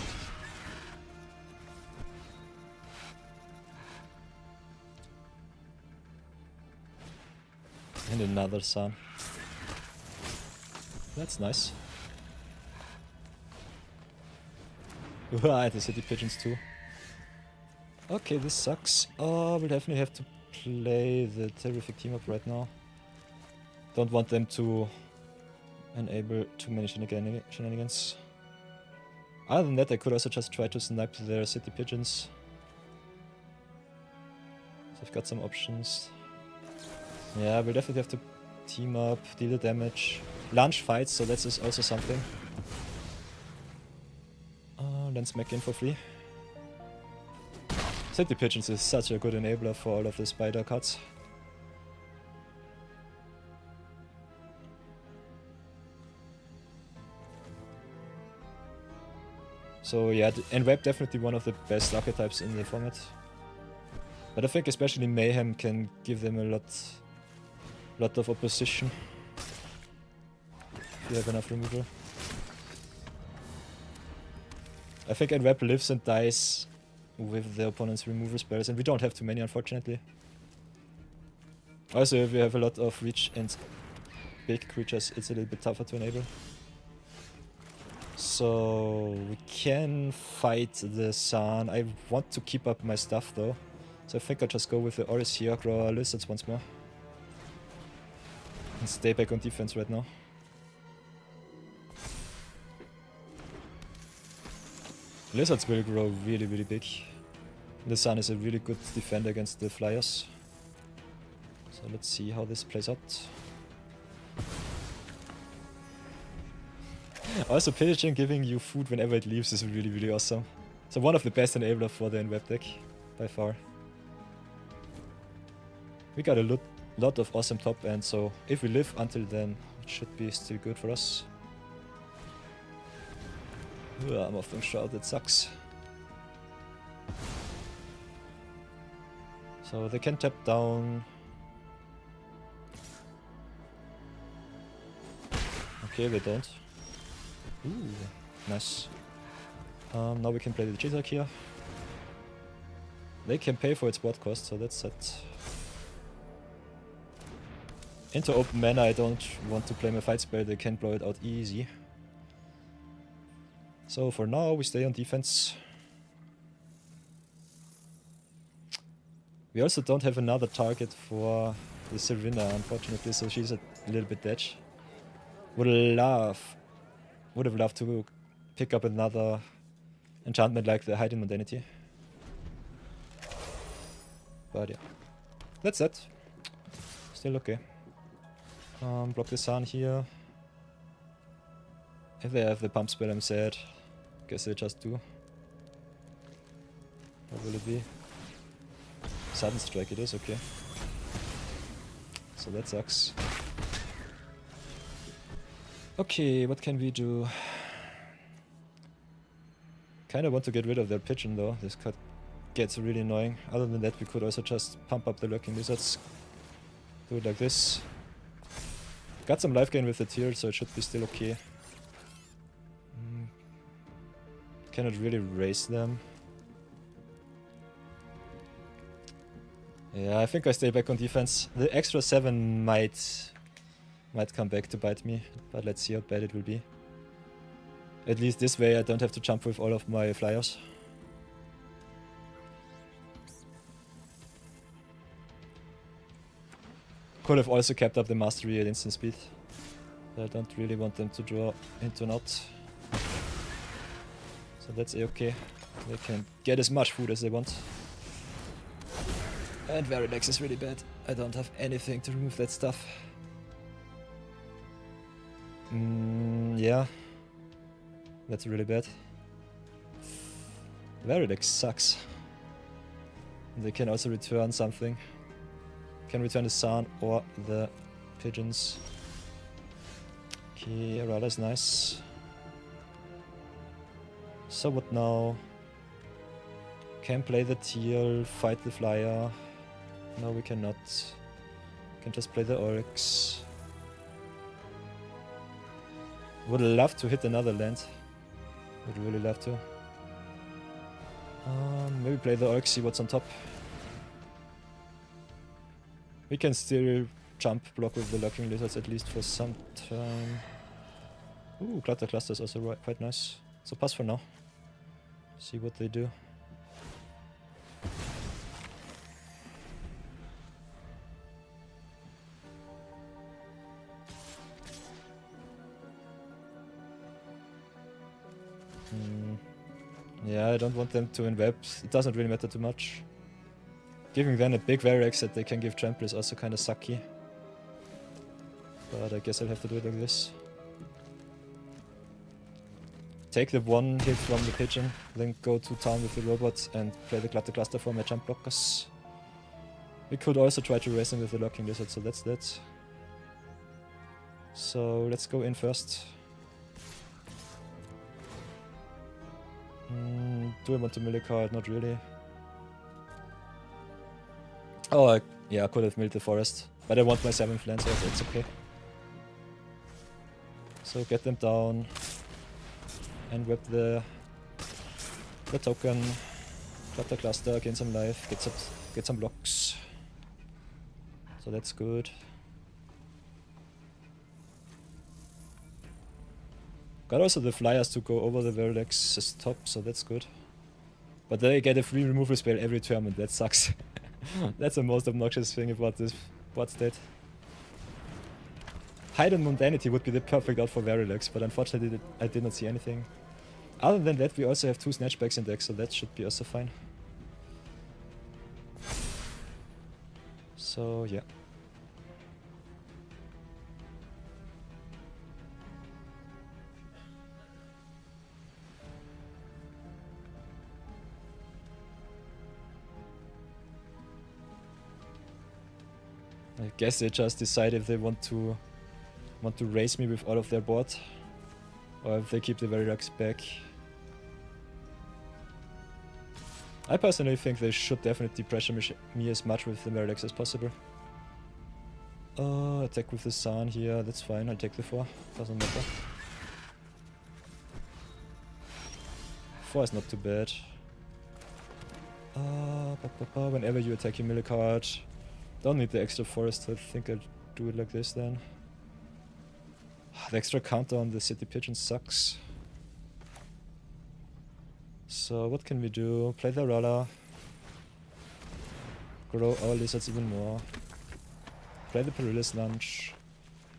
And another sun. That's nice. Right, the city pigeons too. Okay, this sucks. Oh, we'll definitely have to play the terrific team up right now. Don't want them to enable too many shenanigans. Other than that, I could also just try to snipe their city pigeons. So I've got some options. Yeah, we'll definitely have to team up, deal the damage. Lunge fights, so that's also something. Then smack in for free. City Pigeons is such a good enabler for all of the spider cards. So yeah, and web definitely one of the best archetypes in the format. But I think especially Mayhem can give them a lot of opposition. If you have enough removal. I think Enwrap lives and dies with the opponent's removal spells, and we don't have too many, unfortunately. Also, if we have a lot of reach and big creatures, it's a little bit tougher to enable. So we can fight the Sun. I want to keep up my stuff though. So I think I'll just go with the Oris here, grow lizards once more. And stay back on defense right now. Lizards will grow really, really big. The Sun is a really good defender against the Flyers. So let's see how this plays out. Also, pillaging giving you food whenever it leaves is really, really awesome. So one of the best enablers for the Enwrap deck, by far. We got a lot of awesome top end, so if we live until then, it should be still good for us. I'm off the shroud, it sucks. So they can tap down. Okay, they don't. Ooh, nice. Now we can play the Cheetah here. They can pay for its board cost, so that's set. Into open mana, I don't want to play my fight spell, they can blow it out easy. So for now, we stay on defense. We also don't have another target for the Serena, unfortunately, so she's a little bit dead. Would have loved to pick up another enchantment like the Hiding Mundanity. But yeah, that's it. Still okay. Block the Sun here. If they have the pump spell, I'm sad. Guess they just do. What will it be? Sudden Strike it is, okay. So that sucks. Okay, what can we do? Kinda want to get rid of their pigeon though, this card gets really annoying. Other than that, we could also just pump up the Lurking Lizards. Do it like this. Got some life gain with the tier, so it should be still okay. Cannot really raise them. Yeah, I think I stay back on defense. The extra 7 might come back to bite me, but let's see how bad it will be. At least this way I don't have to jump with all of my flyers. Could have also kept up the mastery at instant speed. I don't really want them to draw into an out. So that's okay. They can get as much food as they want. And Verilex is really bad. I don't have anything to remove that stuff. Yeah. That's really bad. Verilex sucks. They can also return something. Can return the Sun or the pigeons. Okay, Arada's nice. So what now? Can play the teal, fight the flyer. No, we cannot. Can just play the Oryx. Would love to hit another land. Would really love to. Maybe play the Oryx, see what's on top. We can still jump block with the Lurking Lizards at least for some time. Ooh, Clutter Cluster is also quite nice. So pass for now. See what they do. Yeah, I don't want them to enweb. It doesn't really matter too much. Giving them a big Variax that they can give trample is also kind of sucky. But I guess I'll have to do it like this. Take the 1 hit from the pigeon, then go to town with the robots and play the Clutter Cluster for my jump blockers. We could also try to raise them with the Lurking Lizard, so that's that. So let's go in first. Do I want to mill a card? Not really. Oh, yeah, I could have milled the forest. But I want my 7th land, so it's okay. So get them down. And whip the token. Cut the cluster, gain some life, get some blocks. So that's good. Got also the flyers to go over the Brawl Decks' top, so that's good. But they get a free removal spell every turn, and that sucks. That's the most obnoxious thing about this board state. Hide and Mundanity would be the perfect out for Verilux, but unfortunately I did not see anything. Other than that, we also have 2 Snatchbacks in deck, so that should be also fine. So, yeah. I guess they just decide if they want to raise me with all of their board, or if they keep the Verilux back. I personally think they should definitely pressure me as much with the Verilux as possible. Attack with the Sun here, that's fine, I'll take the 4, doesn't matter. 4 is not too bad. Whenever you attack, you mill a card. Don't need the extra forest, I think I'll do it like this then. The extra counter on the city pigeon sucks. So what can we do? Play the Aurora. Grow our lizards even more. Play the Perilous Lunge.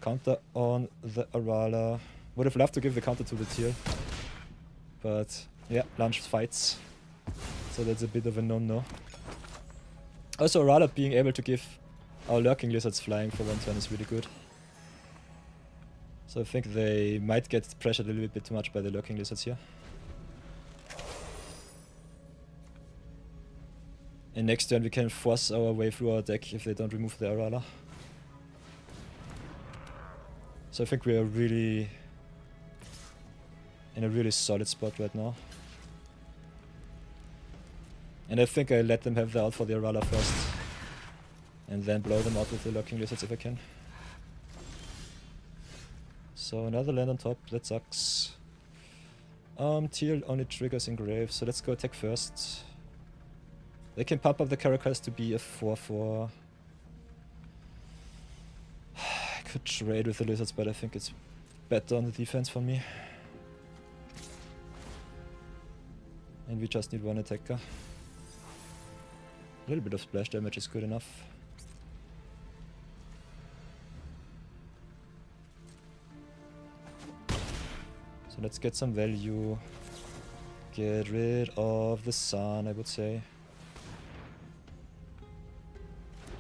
Counter on the Aurora. Would have loved to give the counter to the tier. But yeah, Lunge fights. So that's a bit of a no-no. Also, Aurora being able to give our Lurking Lizards flying for 1 turn is really good. So I think they might get pressured a little bit too much by the Lurking Lizards here. And next turn we can force our way through our deck if they don't remove the Aurora. So I think we are really in a really solid spot right now. And I think I let them have the out for the Aurora first. And then blow them out with the Lurking Lizards if I can. So another land on top, that sucks. Teal only triggers Engrave, so let's go attack first. They can pump up the characters to be a 4-4. I could trade with the Lizards, but I think it's better on the defense for me. And we just need 1 attacker. A little bit of splash damage is good enough. So let's get some value. Get rid of the Sun, I would say.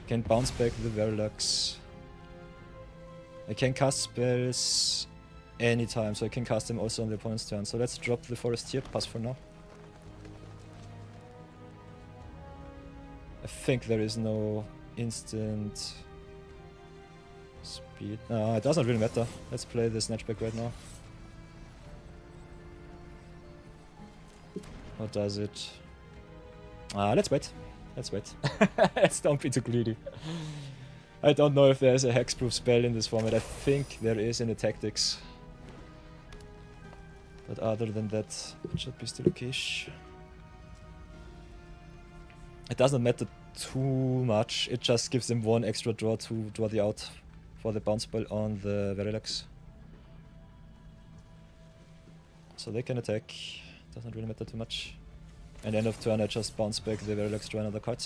Can bounce back the Verilux. I can cast spells anytime, so I can cast them also on the opponent's turn. So let's drop the forest here, pass for now. I think there is no instant speed. No, it doesn't really matter. Let's play the Snatchback right now. Or does it? Let's wait. Let's wait. Let's don't be too greedy. I don't know if there's a hexproof spell in this format. I think there is in the tactics. But other than that, it should be still okay-ish. It doesn't matter too much. It just gives them 1 extra draw to draw the out for the bounce spell on the Verilux. So they can attack. Doesn't really matter too much. And end of turn I just bounce back the Verilux, draw another card.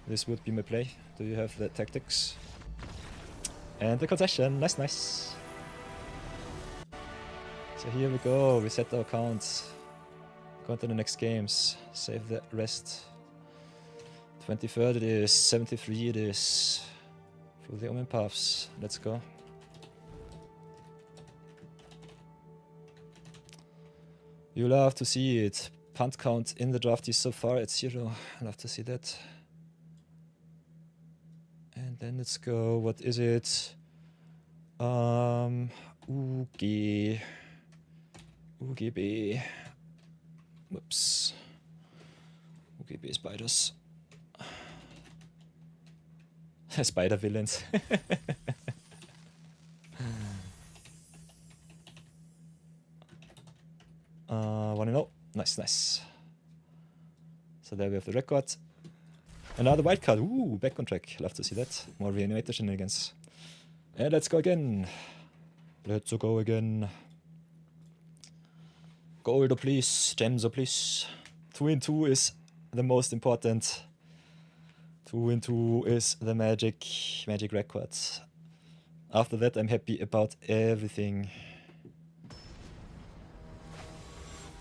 This would be my play. Do you have the tactics? And the concession, nice, nice. So here we go, we set our counts. Go on to the next games, save the rest. 23rd it is, 73 it is. Through the Omen paths, let's go. You love to see it. Punt count in the draft is so far at 0. I love to see that. And then let's go. What is it? UGB. Whoops. UGB spiders. Spider villains. One and oh. Nice, nice. So there we have the record. Another wildcard. Ooh, back on track. Love to see that. More reanimator shenanigans. And let's go again. Let's go again. Gold, please. Gems, please. 2 in 2 is the most important. 2 in 2 is the magic record. After that, I'm happy about everything.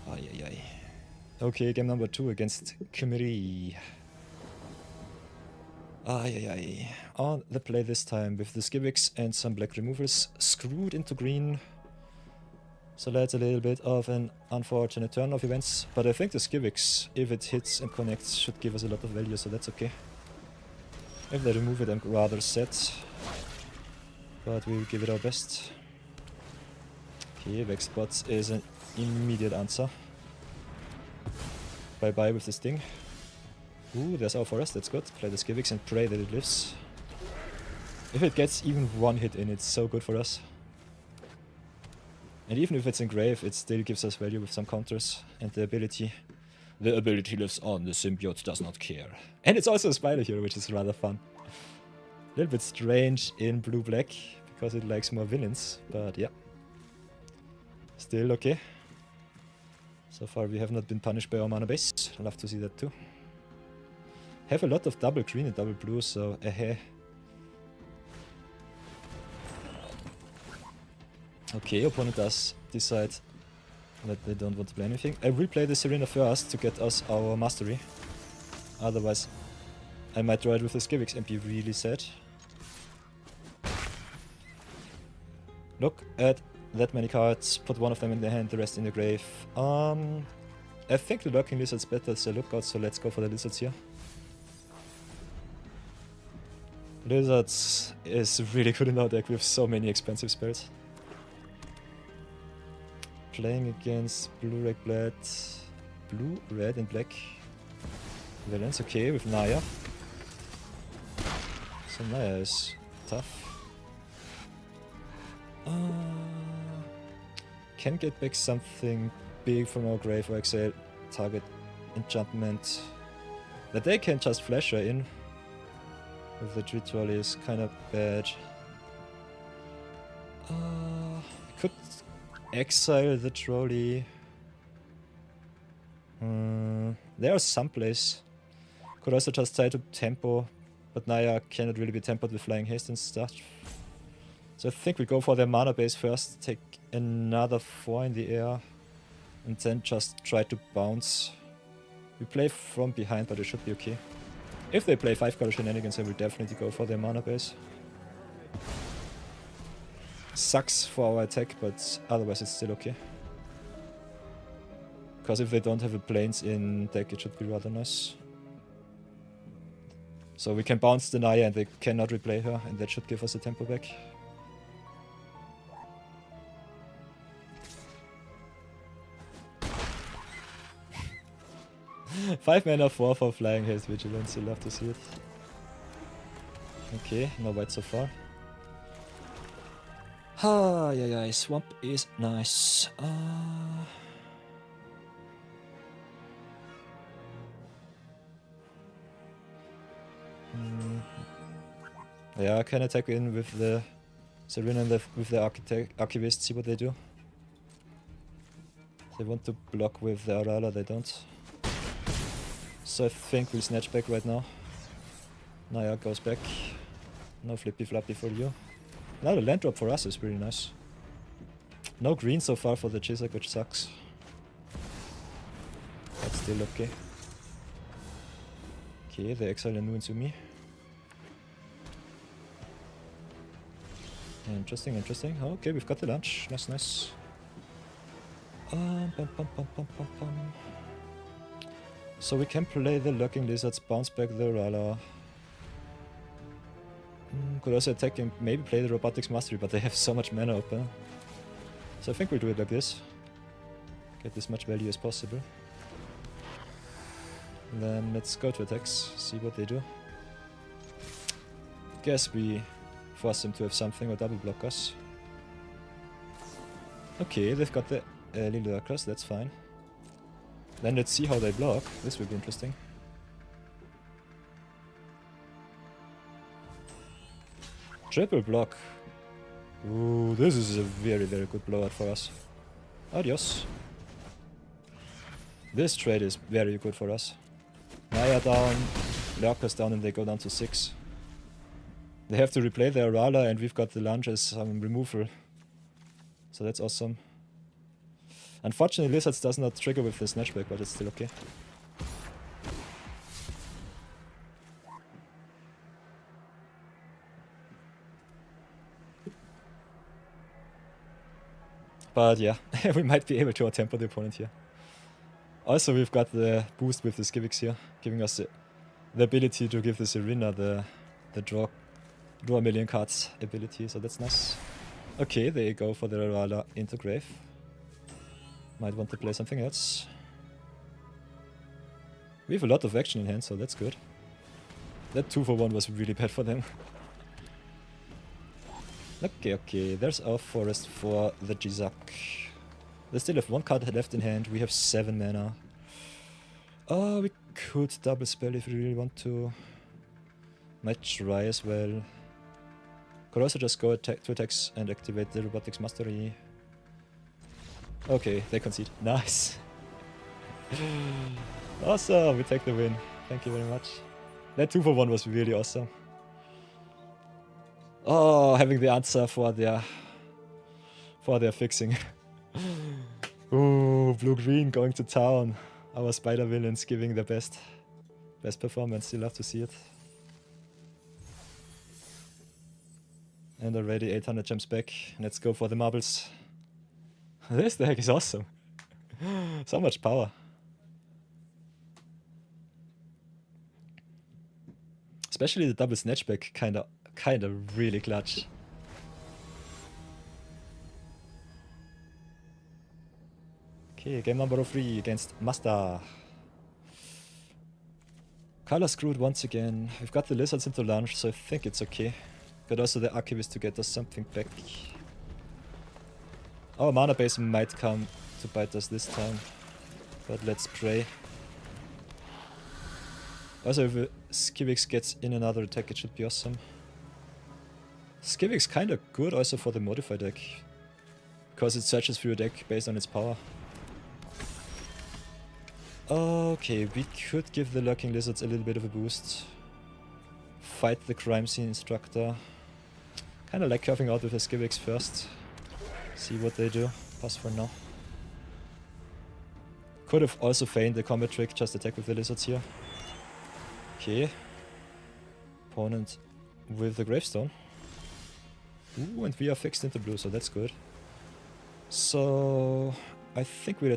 Ay, ay, ay. Okay, game number 2 against Kumiri. Ay, ay, ay. On the play this time with the Skivix and some black removals screwed into green. So that's a little bit of an unfortunate turn of events. But I think the Skivix, if it hits and connects, should give us a lot of value, so that's okay. If they remove it, I'm rather set. But we'll give it our best. Okay, Vexbot is an immediate answer. Bye-bye with this thing. Ooh, there's our forest, that's good. Play the Skivix and pray that it lives. If it gets even one hit in, it's so good for us. And even if it's engrave, it still gives us value with some counters. And the ability lives on, the symbiote does not care. And it's also a spider here, which is rather fun. A little bit strange in blue-black, because it likes more villains, but yeah. Still okay. So far we have not been punished by our mana base. I'd love to see that too. Have a lot of double green and double blue, so Okay, opponent does decide that they don't want to play anything. I will play the Serena first to get us our mastery. Otherwise, I might draw it with the Skivix and be really sad. Look at that many cards, put one of them in the hand, the rest in the grave. I think the Lurking Lizard's better as a lookout, so let's go for the Lizards here. Lizards is really good in our deck, we have so many expensive spells. Playing against blue, red and black villains, okay, with Naya. So Naya is tough. Can get back something big from our grave or exile, target enchantment. That they can just flash her in with the Tree Trolley is kind of bad. Could exile the trolley. There are some place. Could also just try to tempo, but Naya cannot really be tempered with flying haste and stuff. So I think we go for their mana base first, take another 4 in the air, and then just try to bounce. We play from behind, but it should be okay. If they play 5-color shenanigans, I will definitely go for their mana base. Sucks for our attack, but otherwise it's still okay. Because if they don't have a plains in deck, it should be rather nice. So we can bounce the Naya and they cannot replay her, and that should give us a tempo back. Five mana, 4 for flying haste vigilance, you love to see it. Okay, no white so far. Ah, yeah, swamp is nice. Yeah, I can attack in with the Serena and with the Archivist, see what they do. They want to block with the Aurala, they don't. So I think we'll snatch back right now. Naya goes back. No flippy floppy for you. Now the land drop for us is pretty nice. No green so far for the Chisok, which sucks. That's still okay. Okay, they exile a Nu into me. Interesting, interesting. Okay, we've got the lunch. Nice, nice. So we can play the Lurking Lizards, bounce back the Rala. Could also attack and maybe play the Robotics Mastery, but they have so much mana open. So I think we'll do it like this. Get as much value as possible. And then let's go to attacks, see what they do. Guess we force them to have something or double block us. Okay, they've got the early lurkers, that's fine. Then let's see how they block. This will be interesting. Triple block. Ooh, this is a very, very good blowout for us. Adios. This trade is very good for us. Naya down, lurkers down, and they go down to 6. They have to replay their Rala, and we've got the lunge as removal. So that's awesome. Unfortunately, Lizards does not trigger with the snatchback, but it's still okay. But yeah, we might be able to outtempo the opponent here. Also, we've got the boost with the Skivix here, giving us the ability to give the Serena the draw a million cards ability, so that's nice. Okay, they go for the Rala into Grave. Might want to play something else. We have a lot of action in hand, so that's good. That 2-for-1 was really bad for them. Okay, there's our forest for the Jizak. They still have 1 card left in hand, we have 7 mana. Oh, we could double spell if we really want to. Might try as well. Could also just go to attacks and activate the Robotics Mastery. Okay, they concede. Nice. Awesome, we take the win. Thank you very much. That 2-for-1 was really awesome. Oh, having the answer for their fixing. Ooh, blue-green going to town. Our spider villains giving their best performance. You love to see it. And already 800 gems back. Let's go for the marbles. This deck is awesome. So much power. Especially the double snatchback, kinda really clutch. Okay, game number 3 against Master. Color screwed once again. We've got the lizards into lunge, so I think it's okay. But also the archivist to get us something back. Our mana base might come to bite us this time, but let's pray. Also, if Skivix gets in another attack, it should be awesome. Skivix kinda good also for the modify deck, because it searches through a deck based on its power. Okay, we could give the Lurking Lizards a little bit of a boost. Fight the Crime Scene Instructor. Kinda like curving out with the Skivix first. See what they do. Pass for now. Could have also feigned the combat trick, just attack with the lizards here. Okay. Opponent with the gravestone. Ooh, and we are fixed into blue, so that's good. So I think we'll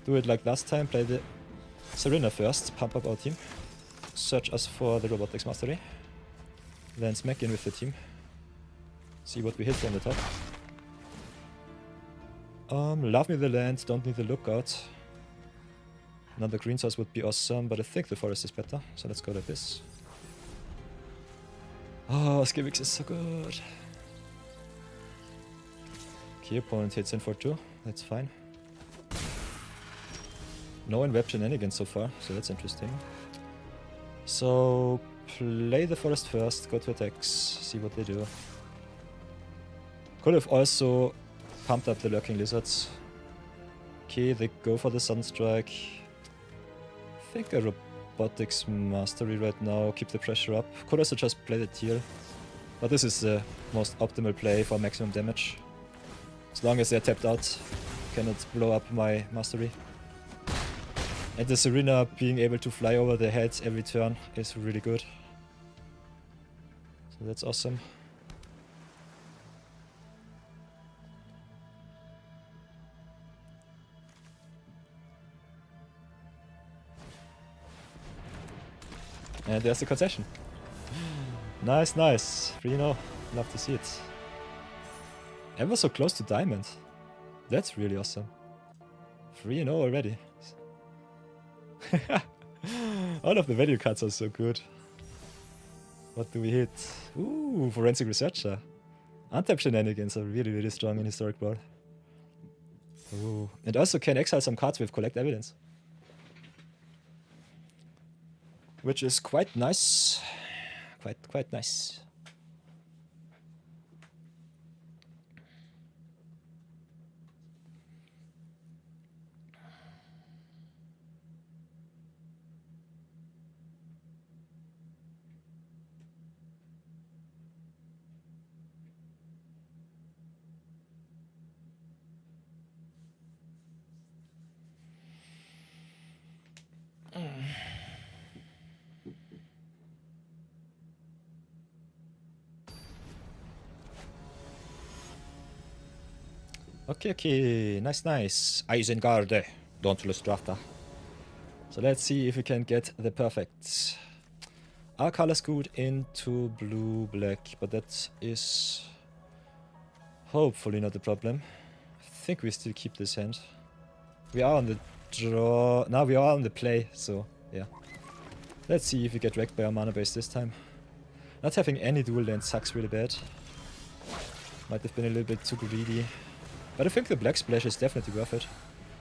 do it like last time, play the Serena first, pump up our team. Search us for the Robotics Mastery. Then smack in with the team. See what we hit on the top. Love me the land, don't need the lookout. Another green source would be awesome, but I think the forest is better, so let's go like this. Oh, Skivix is so good. Okay, opponent hits in for 2, that's fine. No in-web shenanigans so far, so that's interesting. So, play the forest first, go to attacks, see what they do. Could have also pumped up the Lurking Lizards. Okay, they go for the Sunstrike. I think a Robotics Mastery right now, keep the pressure up. Could also just play the Teal. But this is the most optimal play for maximum damage. As long as they're tapped out, cannot blow up my Mastery. And the Serena being able to fly over their heads every turn is really good. So that's awesome. And there's the concession. Nice, nice. 3-0. Love to see it. Ever so close to diamond. That's really awesome. 3-0 already. All of the value cards are so good. What do we hit? Ooh, Forensic Researcher. Untap shenanigans are really, really strong in Historic Brawl. Ooh. And also can exile some cards with Collect Evidence. Which is quite nice. Quite nice. Okay, nice. Eisengarde. Don't lose drafter. So let's see if we can get the perfect. Our color's good into blue-black, but that is hopefully not the problem. I think we still keep this hand. We are on the draw. Now we are on the play, so yeah. Let's see if we get wrecked by our mana base this time. Not having any dual land sucks really bad. Might have been a little bit too greedy. But I think the black splash is definitely worth it.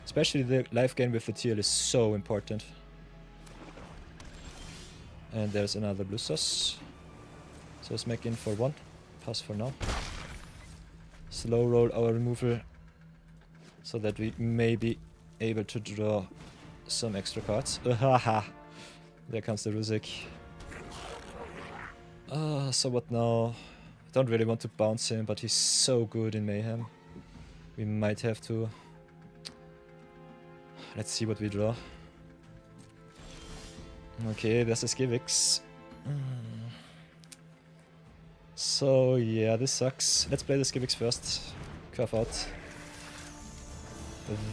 Especially the life gain with the TL is so important. And there's another blue sauce. So smack in for 1. Pass for now. Slow roll our removal. So that we may be able to draw some extra cards. Haha! There comes the Ruzik. So what now? I don't really want to bounce him, but he's so good in Mayhem. We might have to. Let's see what we draw. Okay, there's a Skivix. So yeah, this sucks. Let's play the Skivix first. Curve out.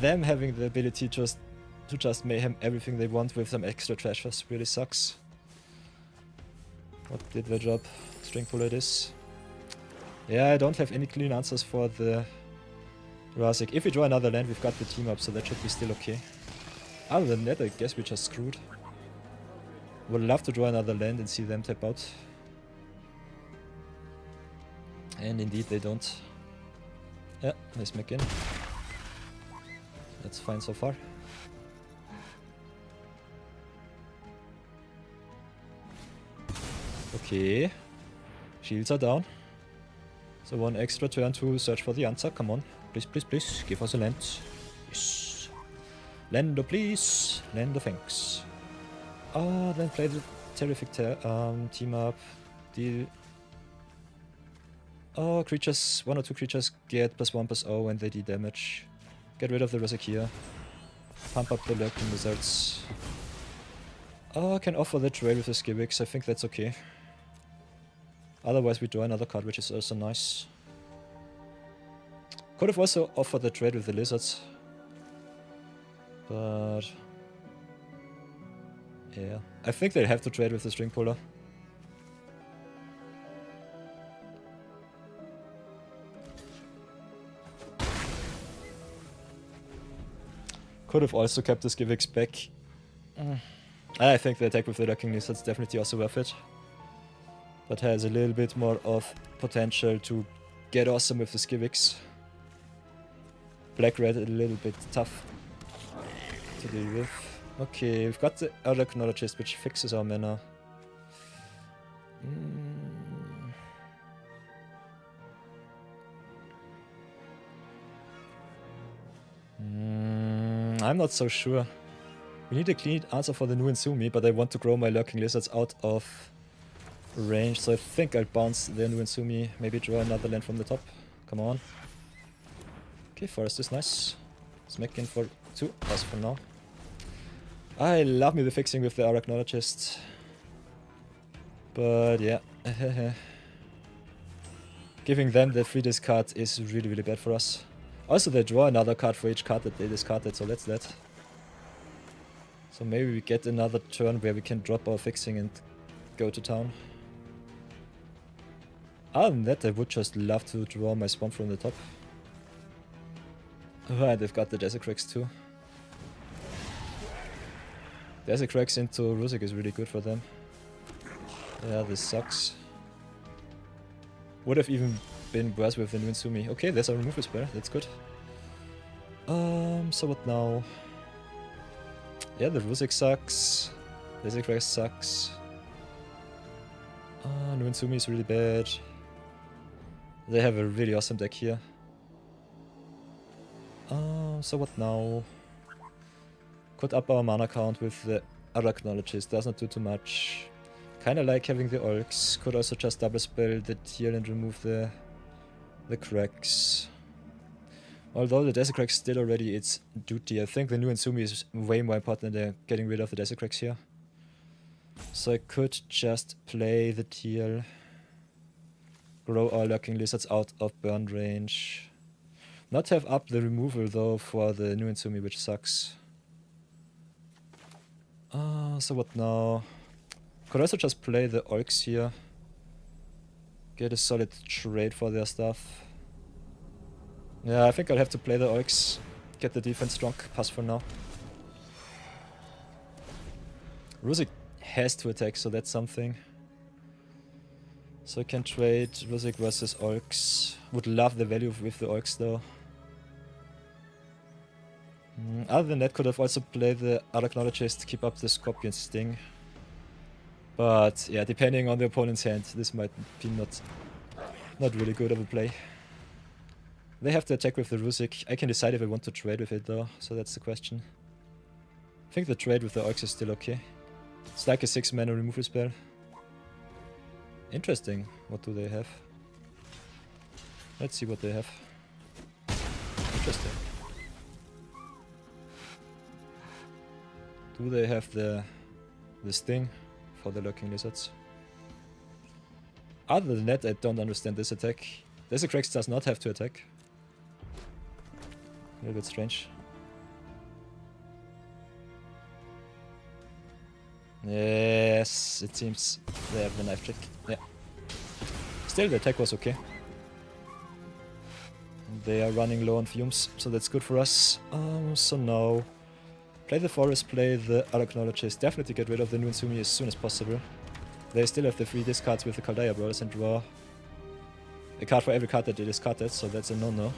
Them having the ability to just mayhem everything they want with some extra treasures really sucks. What did they drop? String puller it is. Yeah, I don't have any clean answers for the Razik. If we draw another land, we've got the team up, so that should be still okay. Other than that, I guess we're just screwed. Would love to draw another land and see them tap out. And indeed they don't. Yeah, nice smack in. That's fine so far. Okay. Shields are down. So 1 extra turn to search for the answer. Come on. Please. Give us a land. Yes. Lando, please. Lando, thanks. Then play the terrific team up. Deal. Creatures, 1 or 2 creatures get +1/+0 when they deal damage. Get rid of the Razik here. Pump up the lurking lizards. I can offer the trade with the Skivix. I think that's okay. Otherwise we draw another card, which is also nice. Could have also offered the trade with the lizards. But yeah, I think they have to trade with the string puller. Could have also kept the Skivix back. I think the attack with the lurking lizards definitely also worth it. But has a little bit more of potential to get awesome with the Skivix. Black-red a little bit tough to deal with. Okay, we've got the other Chronologist which fixes our mana. I'm not so sure. We need a clean answer for the new Insumi, but I want to grow my Lurking Lizards out of range, so I think I'll bounce the new Insumi, maybe draw another land from the top. Come on. Okay, Forest is nice. Smack in for 2, pass for now. I love me the fixing with the Arachnologist. But yeah. Giving them the free discard is really, really bad for us. Also, they draw another card for each card that they discarded, so that's that. So maybe we get another turn where we can drop our fixing and go to town. Other than that, I would just love to draw my Swamp from the top. Alright, they've got the Desecrax too. Desecrax into Ruzik is really good for them. Yeah, this sucks. Would have even been worse with the Nunsumi. Okay, there's a removal spell. That's good. So what now? Yeah, the Rusik sucks. Desert Crest sucks. Nunsumi is really bad. They have a really awesome deck here. So what now? Could up our mana count with the Arachnologist. Does not do too much. Kinda like having the Orcs. Could also just double spell the Teal and remove the cracks. Although the Desert Cracks still already its duty. I think the new Insumi is way more important than getting rid of the Desert Cracks here. So I could just play the Teal. Grow our Lurking Lizards out of burn range. Not have up the removal though for the new Insumi, which sucks. So what now? Could also just play the Orcs here. Get a solid trade for their stuff. Yeah, I think I'll have to play the Orcs. Get the defense strong. Pass for now. Rusik has to attack, so that's something. So I can trade Rusik versus Orcs. Would love the value with the Orcs though. Other than that, could have also played the Arachnologist to keep up the Scorpion Sting. But yeah, depending on the opponent's hand, this might be not really good of a play. They have to attack with the Rusik. I can decide if I want to trade with it though, so that's the question. I think the trade with the Orcs is still okay. It's like a 6-mana removal spell. Interesting. What do they have? Let's see what they have. Interesting. Do they have the Sting for the Lurking Lizards? Other than that, I don't understand this attack. Desert Cracks does not have to attack. A little bit strange. Yes, it seems they have the knife trick. Yeah. Still, the attack was okay. They are running low on fumes, so that's good for us. So now, play the Forest, play the Arachnologist. Definitely get rid of the Nunsumi as soon as possible. They still have the 3 discards with the Kaldaya Brawlers and draw a card for every card that they discarded, so that's a no-no.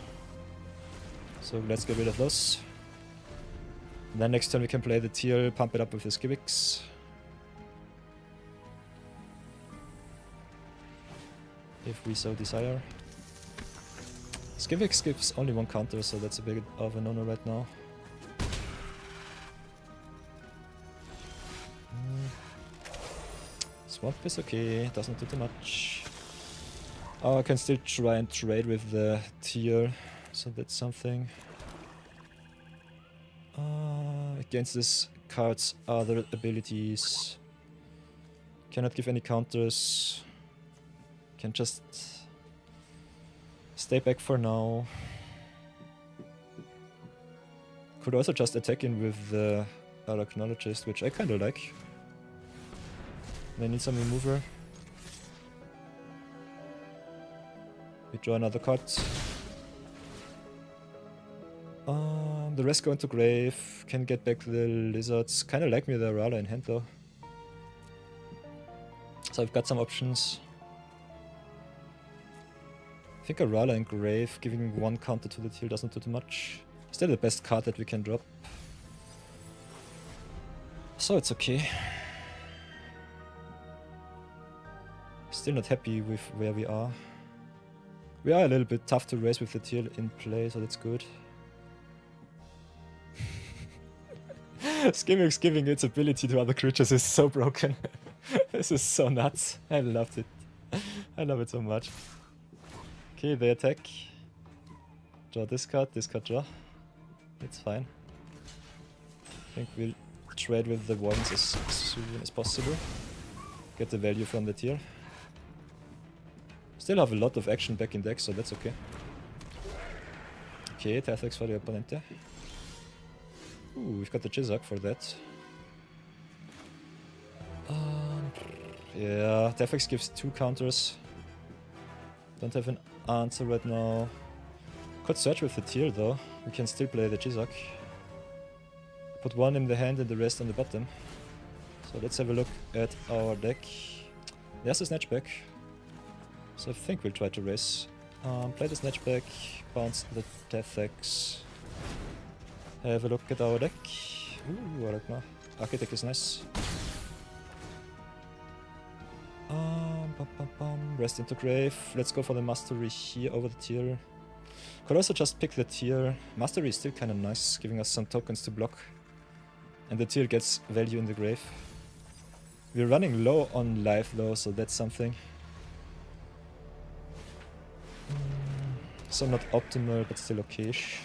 So let's get rid of those. And then next turn we can play the Teal, pump it up with the Skivix. If we so desire. Skivix gives only 1 counter, so that's a bit of a no-no right now. Swamp is okay, doesn't do too much. Oh, I can still try and trade with the Teal, so that's something. Against this card's other abilities. Cannot give any counters. Can just stay back for now. Could also just attack in with the Arachnologist, which I kinda like. They need some removal. We draw another card. The rest go into grave. Can get back the lizards. Kinda like me the Rala in hand though. So I've got some options. I think a Rala in grave, giving 1 counter to the Teal doesn't do too much. Still the best card that we can drop. So it's okay. Still not happy with where we are. We are a little bit tough to raise with the Teal in play, so that's good. Skivix giving its ability to other creatures is so broken. This is so nuts. I loved it. I love it so much. Okay, they attack. Draw this card, draw. It's fine. I think we'll trade with the Wardens as soon as possible. Get the value from the Teal. Still have a lot of action back in deck, so that's okay. Okay, Tethrix for the opponente. Ooh, we've got the Chizak for that. Yeah, Tethrix gives 2 counters. Don't have an answer right now. Could search with the Teal though. We can still play the Chizak. Put 1 in the hand and the rest on the bottom. So let's have a look at our deck. There's a snatchback. So I think we'll try to race. Play the snatchback, bounce the Death Axe. Have a look at our deck. Ooh, I don't know. Architect is nice. Rest into grave. Let's go for the mastery here over the tier. Could also just pick the tier. Mastery is still kind of nice, giving us some tokens to block. And the tier gets value in the grave. We're running low on life though, so that's something. So not optimal, but still okay-ish.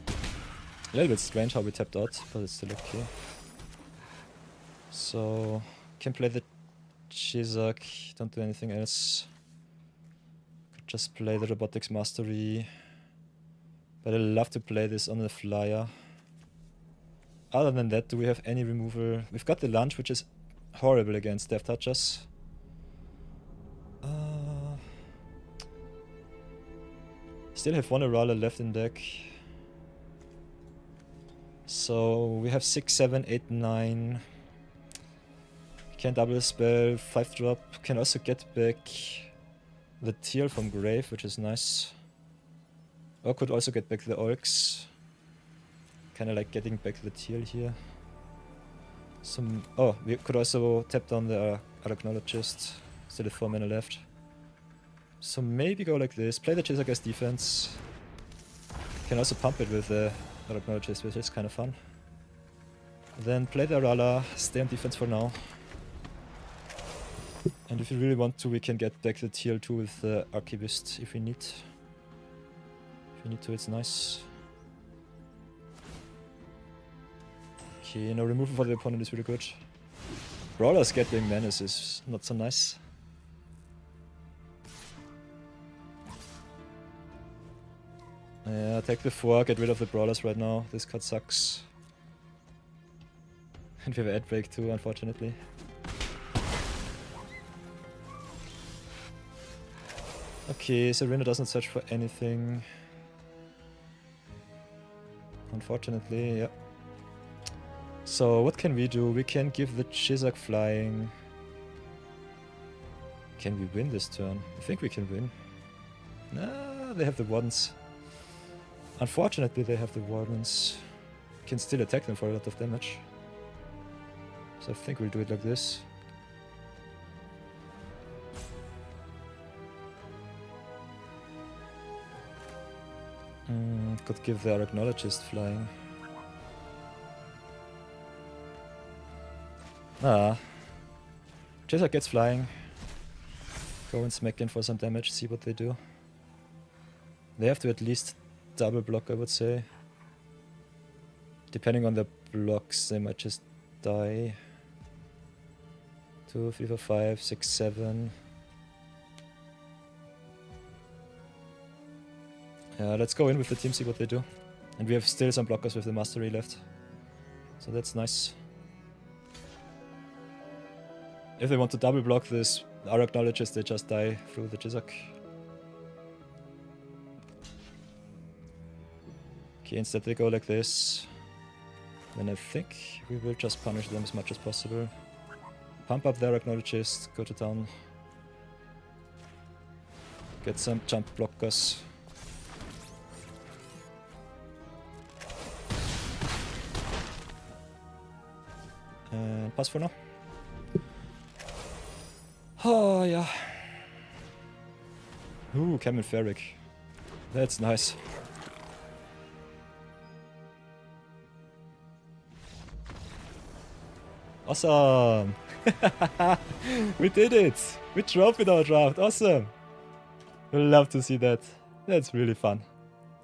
A little bit strange how we tapped out, but it's still okay. So, can play the Chizak, don't do anything else. Could just play the Robotics Mastery. But I love to play this on the flyer. Other than that, do we have any removal? We've got the Lunge, which is horrible against Death Touchers. Still have one Aurala left in deck. So we have 6, 7, 8, 9. Can double spell, 5 drop. Can also get back the Teal from Grave, which is nice. Or could also get back the Orcs. Kinda like getting back the Teal here. Oh, we could also tap down the Arachnologist. Still have 4 mana left. So maybe go like this. Play the Chizak as defense. Can also pump it with the Arachnologist, which is kind of fun. Then play the Arala, stay on defense for now. And if you really want to, we can get back the TL2 with the Archivist if we need. If we need to, it's nice. Okay, no removal for the opponent is really good. Brawler's getting Menace is not so nice. Yeah, take the 4, get rid of the Brawlers right now. This card sucks. And we have ad break too, unfortunately. Okay, Serena doesn't search for anything. Unfortunately, yeah. So what can we do? We can give the Chizak flying. Can we win this turn? I think we can win. Nah, they have the Wardens. Unfortunately, they have the Wardens. Can still attack them for a lot of damage. So I think we'll do it like this. Could give the Arachnologist flying. Chizak gets flying. Go and smack in for some damage, see what they do. They have to at least double block, I would say. Depending on the blocks, they might just die. 2, 3, 4, 5, 6, 7. Yeah, let's go in with the team, see what they do. And we have still some blockers with the Mastery left. So that's nice. If they want to double block this Arachnologist, they just die through the Chizak. Okay, instead they go like this. Then I think we will just punish them as much as possible. Pump up the Arachnologist, go to town. Get some jump blockers. And pass for now. Oh, yeah. Ooh, Camel Ferric. That's nice. Awesome! We did it! We trophied our draft, awesome! We'll love to see that. That's really fun.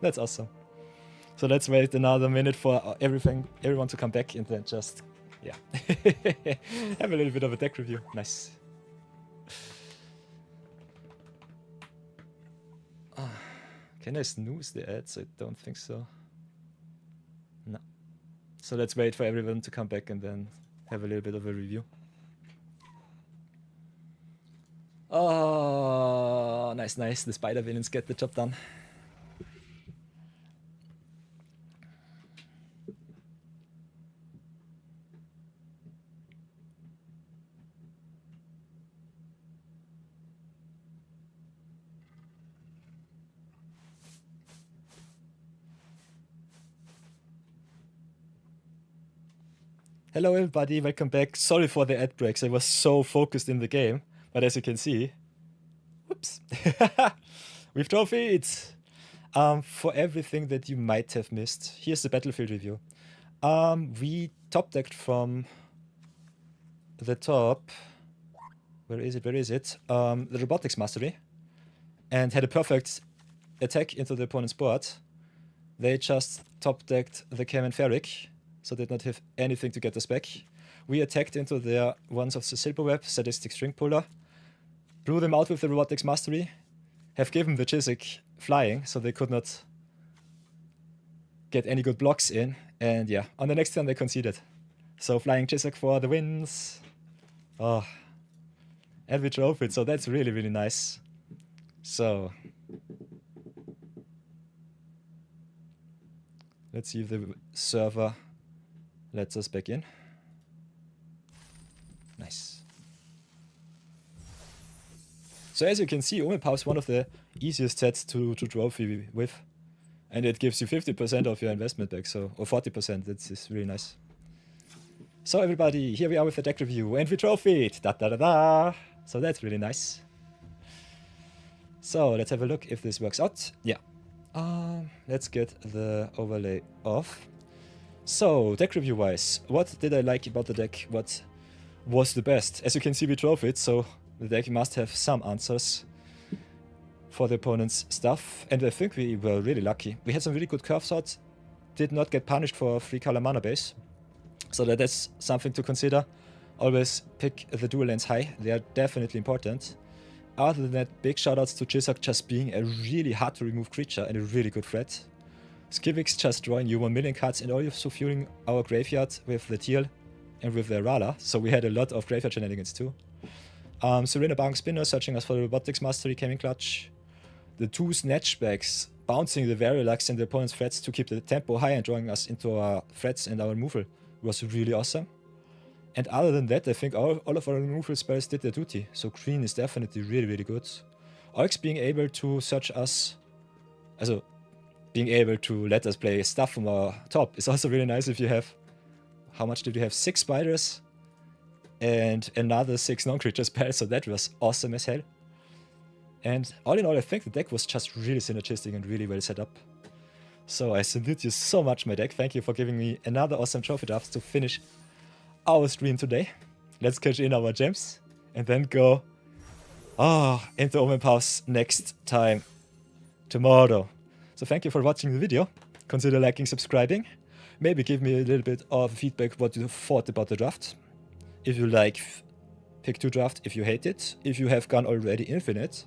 That's awesome. So let's wait another minute for everyone to come back and then just, yeah. Have a little bit of a deck review. Nice. Can I snooze the ads? I don't think so. No. So let's wait for everyone to come back and then have a little bit of a review. Oh, nice, nice. The spider villains get the job done. Hello everybody, welcome back. Sorry for the ad breaks, I was so focused in the game, but as you can see, whoops, we've trophied. For everything that you might have missed, here's the battlefield review. We top decked from the top, where is it, the robotics mastery, and had a perfect attack into the opponent's board. They just top decked the Cam and Ferric, so did not have anything to get us back. We attacked into their ones of the Silver Web, Sadistic String Puller, blew them out with the Robotics Mastery, have given the Chiswick flying, so they could not get any good blocks in, and yeah, on the next turn they conceded. So flying Chiswick for the wins. Oh, and we drove it, so that's really, really nice. So let's see if the server lets us back in. Nice. So as you can see, OM1 is one of the easiest sets to trophy with. And it gives you 50% of your investment back, so, or 40%, that's really nice. So everybody, here we are with the deck review, and we trophied! Da da da da! So that's really nice. So let's have a look if this works out. Yeah. Let's get the overlay off. So, deck review wise, what did I like about the deck? What was the best? As you can see, we drove it, so the deck must have some answers for the opponent's stuff. And I think we were really lucky. We had some really good curve shots, did not get punished for 3-color mana base. So that's something to consider. Always pick the dual lands high, they are definitely important. Other than that, big shoutouts to Chiswick just being a really hard to remove creature and a really good threat. Skivix just drawing you 1 million cards and also fueling our graveyard with the Teal and with the Rala, so we had a lot of graveyard shenanigans too. Serena Bang Spinner searching us for the Robotics Mastery came in clutch. The 2 Snatchbacks bouncing the Verilux and the opponent's threats to keep the tempo high and drawing us into our threats and our removal was really awesome. And other than that, I think all of our removal spells did their duty, so green is definitely really, really good. Oryx being able to search us, also being able to let us play stuff from our top is also really nice if you have, how much did you have? 6 spiders and another 6 non-creature spells, so that was awesome as hell. And all in all, I think the deck was just really synergistic and really well set up. So I salute you so much, my deck. Thank you for giving me another awesome trophy draft to finish our stream today. Let's cash in our gems and then go into OM1 next time tomorrow. So thank you for watching the video. Consider liking, subscribing. Maybe give me a little bit of feedback what you thought about the draft. If you like Pick2-Draft, if you hate it, if you have gone already infinite.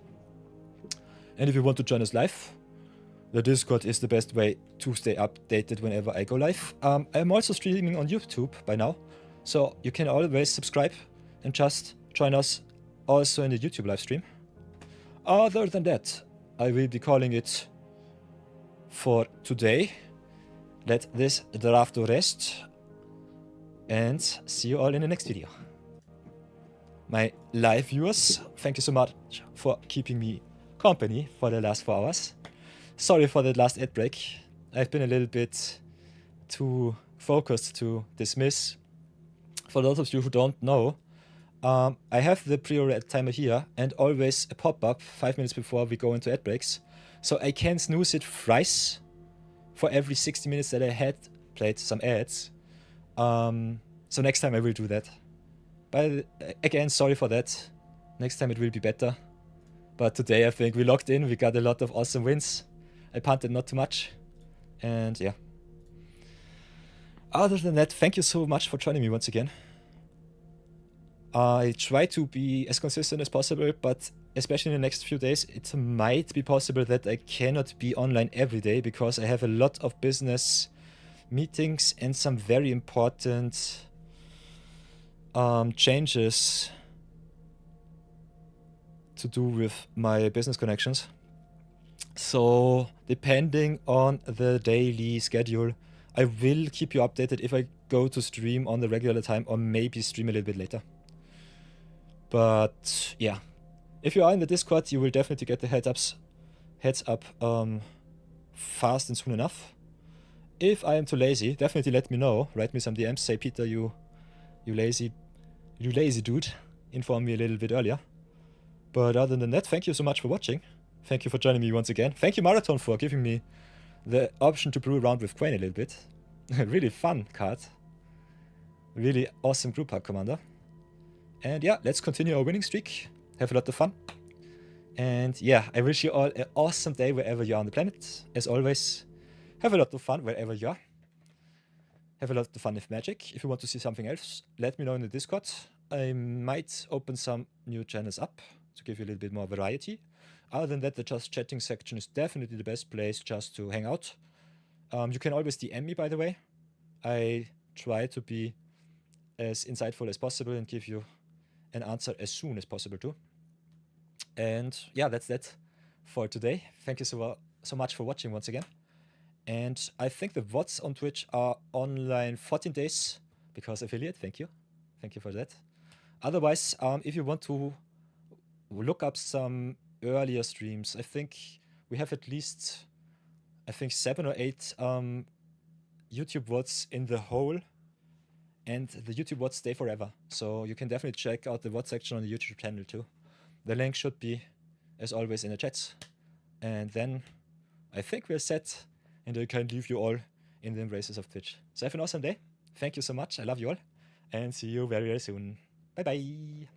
And if you want to join us live, the Discord is the best way to stay updated whenever I go live. I'm also streaming on YouTube by now, so you can always subscribe and just join us also in the YouTube live stream. Other than that, I will be calling it for today. Let this draft rest, and see you all in the next video. My live viewers, thank you so much for keeping me company for the last 4 hours. Sorry for that last ad break. I've been a little bit too focused to dismiss. For those of you who don't know, I have the pre-order ad timer here and always a pop-up 5 minutes before we go into ad breaks. So I can snooze it thrice for every 60 minutes that I had played some ads. So next time I will do that. But again, sorry for that. Next time it will be better. But today I think we locked in, we got a lot of awesome wins. I punted not too much. And yeah. Other than that, thank you so much for joining me once again. I try to be as consistent as possible, but especially in the next few days, it might be possible that I cannot be online every day because I have a lot of business meetings and some very important changes to do with my business connections. So depending on the daily schedule, I will keep you updated if I go to stream on the regular time or maybe stream a little bit later. But yeah, if you are in the Discord, you will definitely get the heads up fast and soon enough. If I am too lazy, definitely let me know. Write me some DMs, say, Peter, you you lazy dude, informed me a little bit earlier. But other than that, thank you so much for watching. Thank you for joining me once again. Thank you, Marathon, for giving me the option to brew around with Kwain a little bit. Really fun card. Really awesome group pack commander. And yeah, let's continue our winning streak. Have a lot of fun. And yeah, I wish you all an awesome day wherever you are on the planet. As always, have a lot of fun wherever you are. Have a lot of fun with Magic. If you want to see something else, let me know in the Discord. I might open some new channels up to give you a little bit more variety. Other than that, the just chatting section is definitely the best place just to hang out. You can always DM me, by the way. I try to be as insightful as possible and give you an answer as soon as possible too. And yeah, that's that for today. Thank you so much for watching once again. And I think the VODs on Twitch are online 14 days because affiliate. Thank you. Thank you for that. Otherwise, if you want to look up some earlier streams, I think we have at least, 7 or 8 YouTube VODs in the whole. And the YouTube VODs stay forever. So you can definitely check out the VOD section on the YouTube channel too. The link should be, as always, in the chat. And then I think we're set. And I can leave you all in the embraces of Twitch. So have an awesome day. Thank you so much. I love you all. And see you very, very soon. Bye-bye.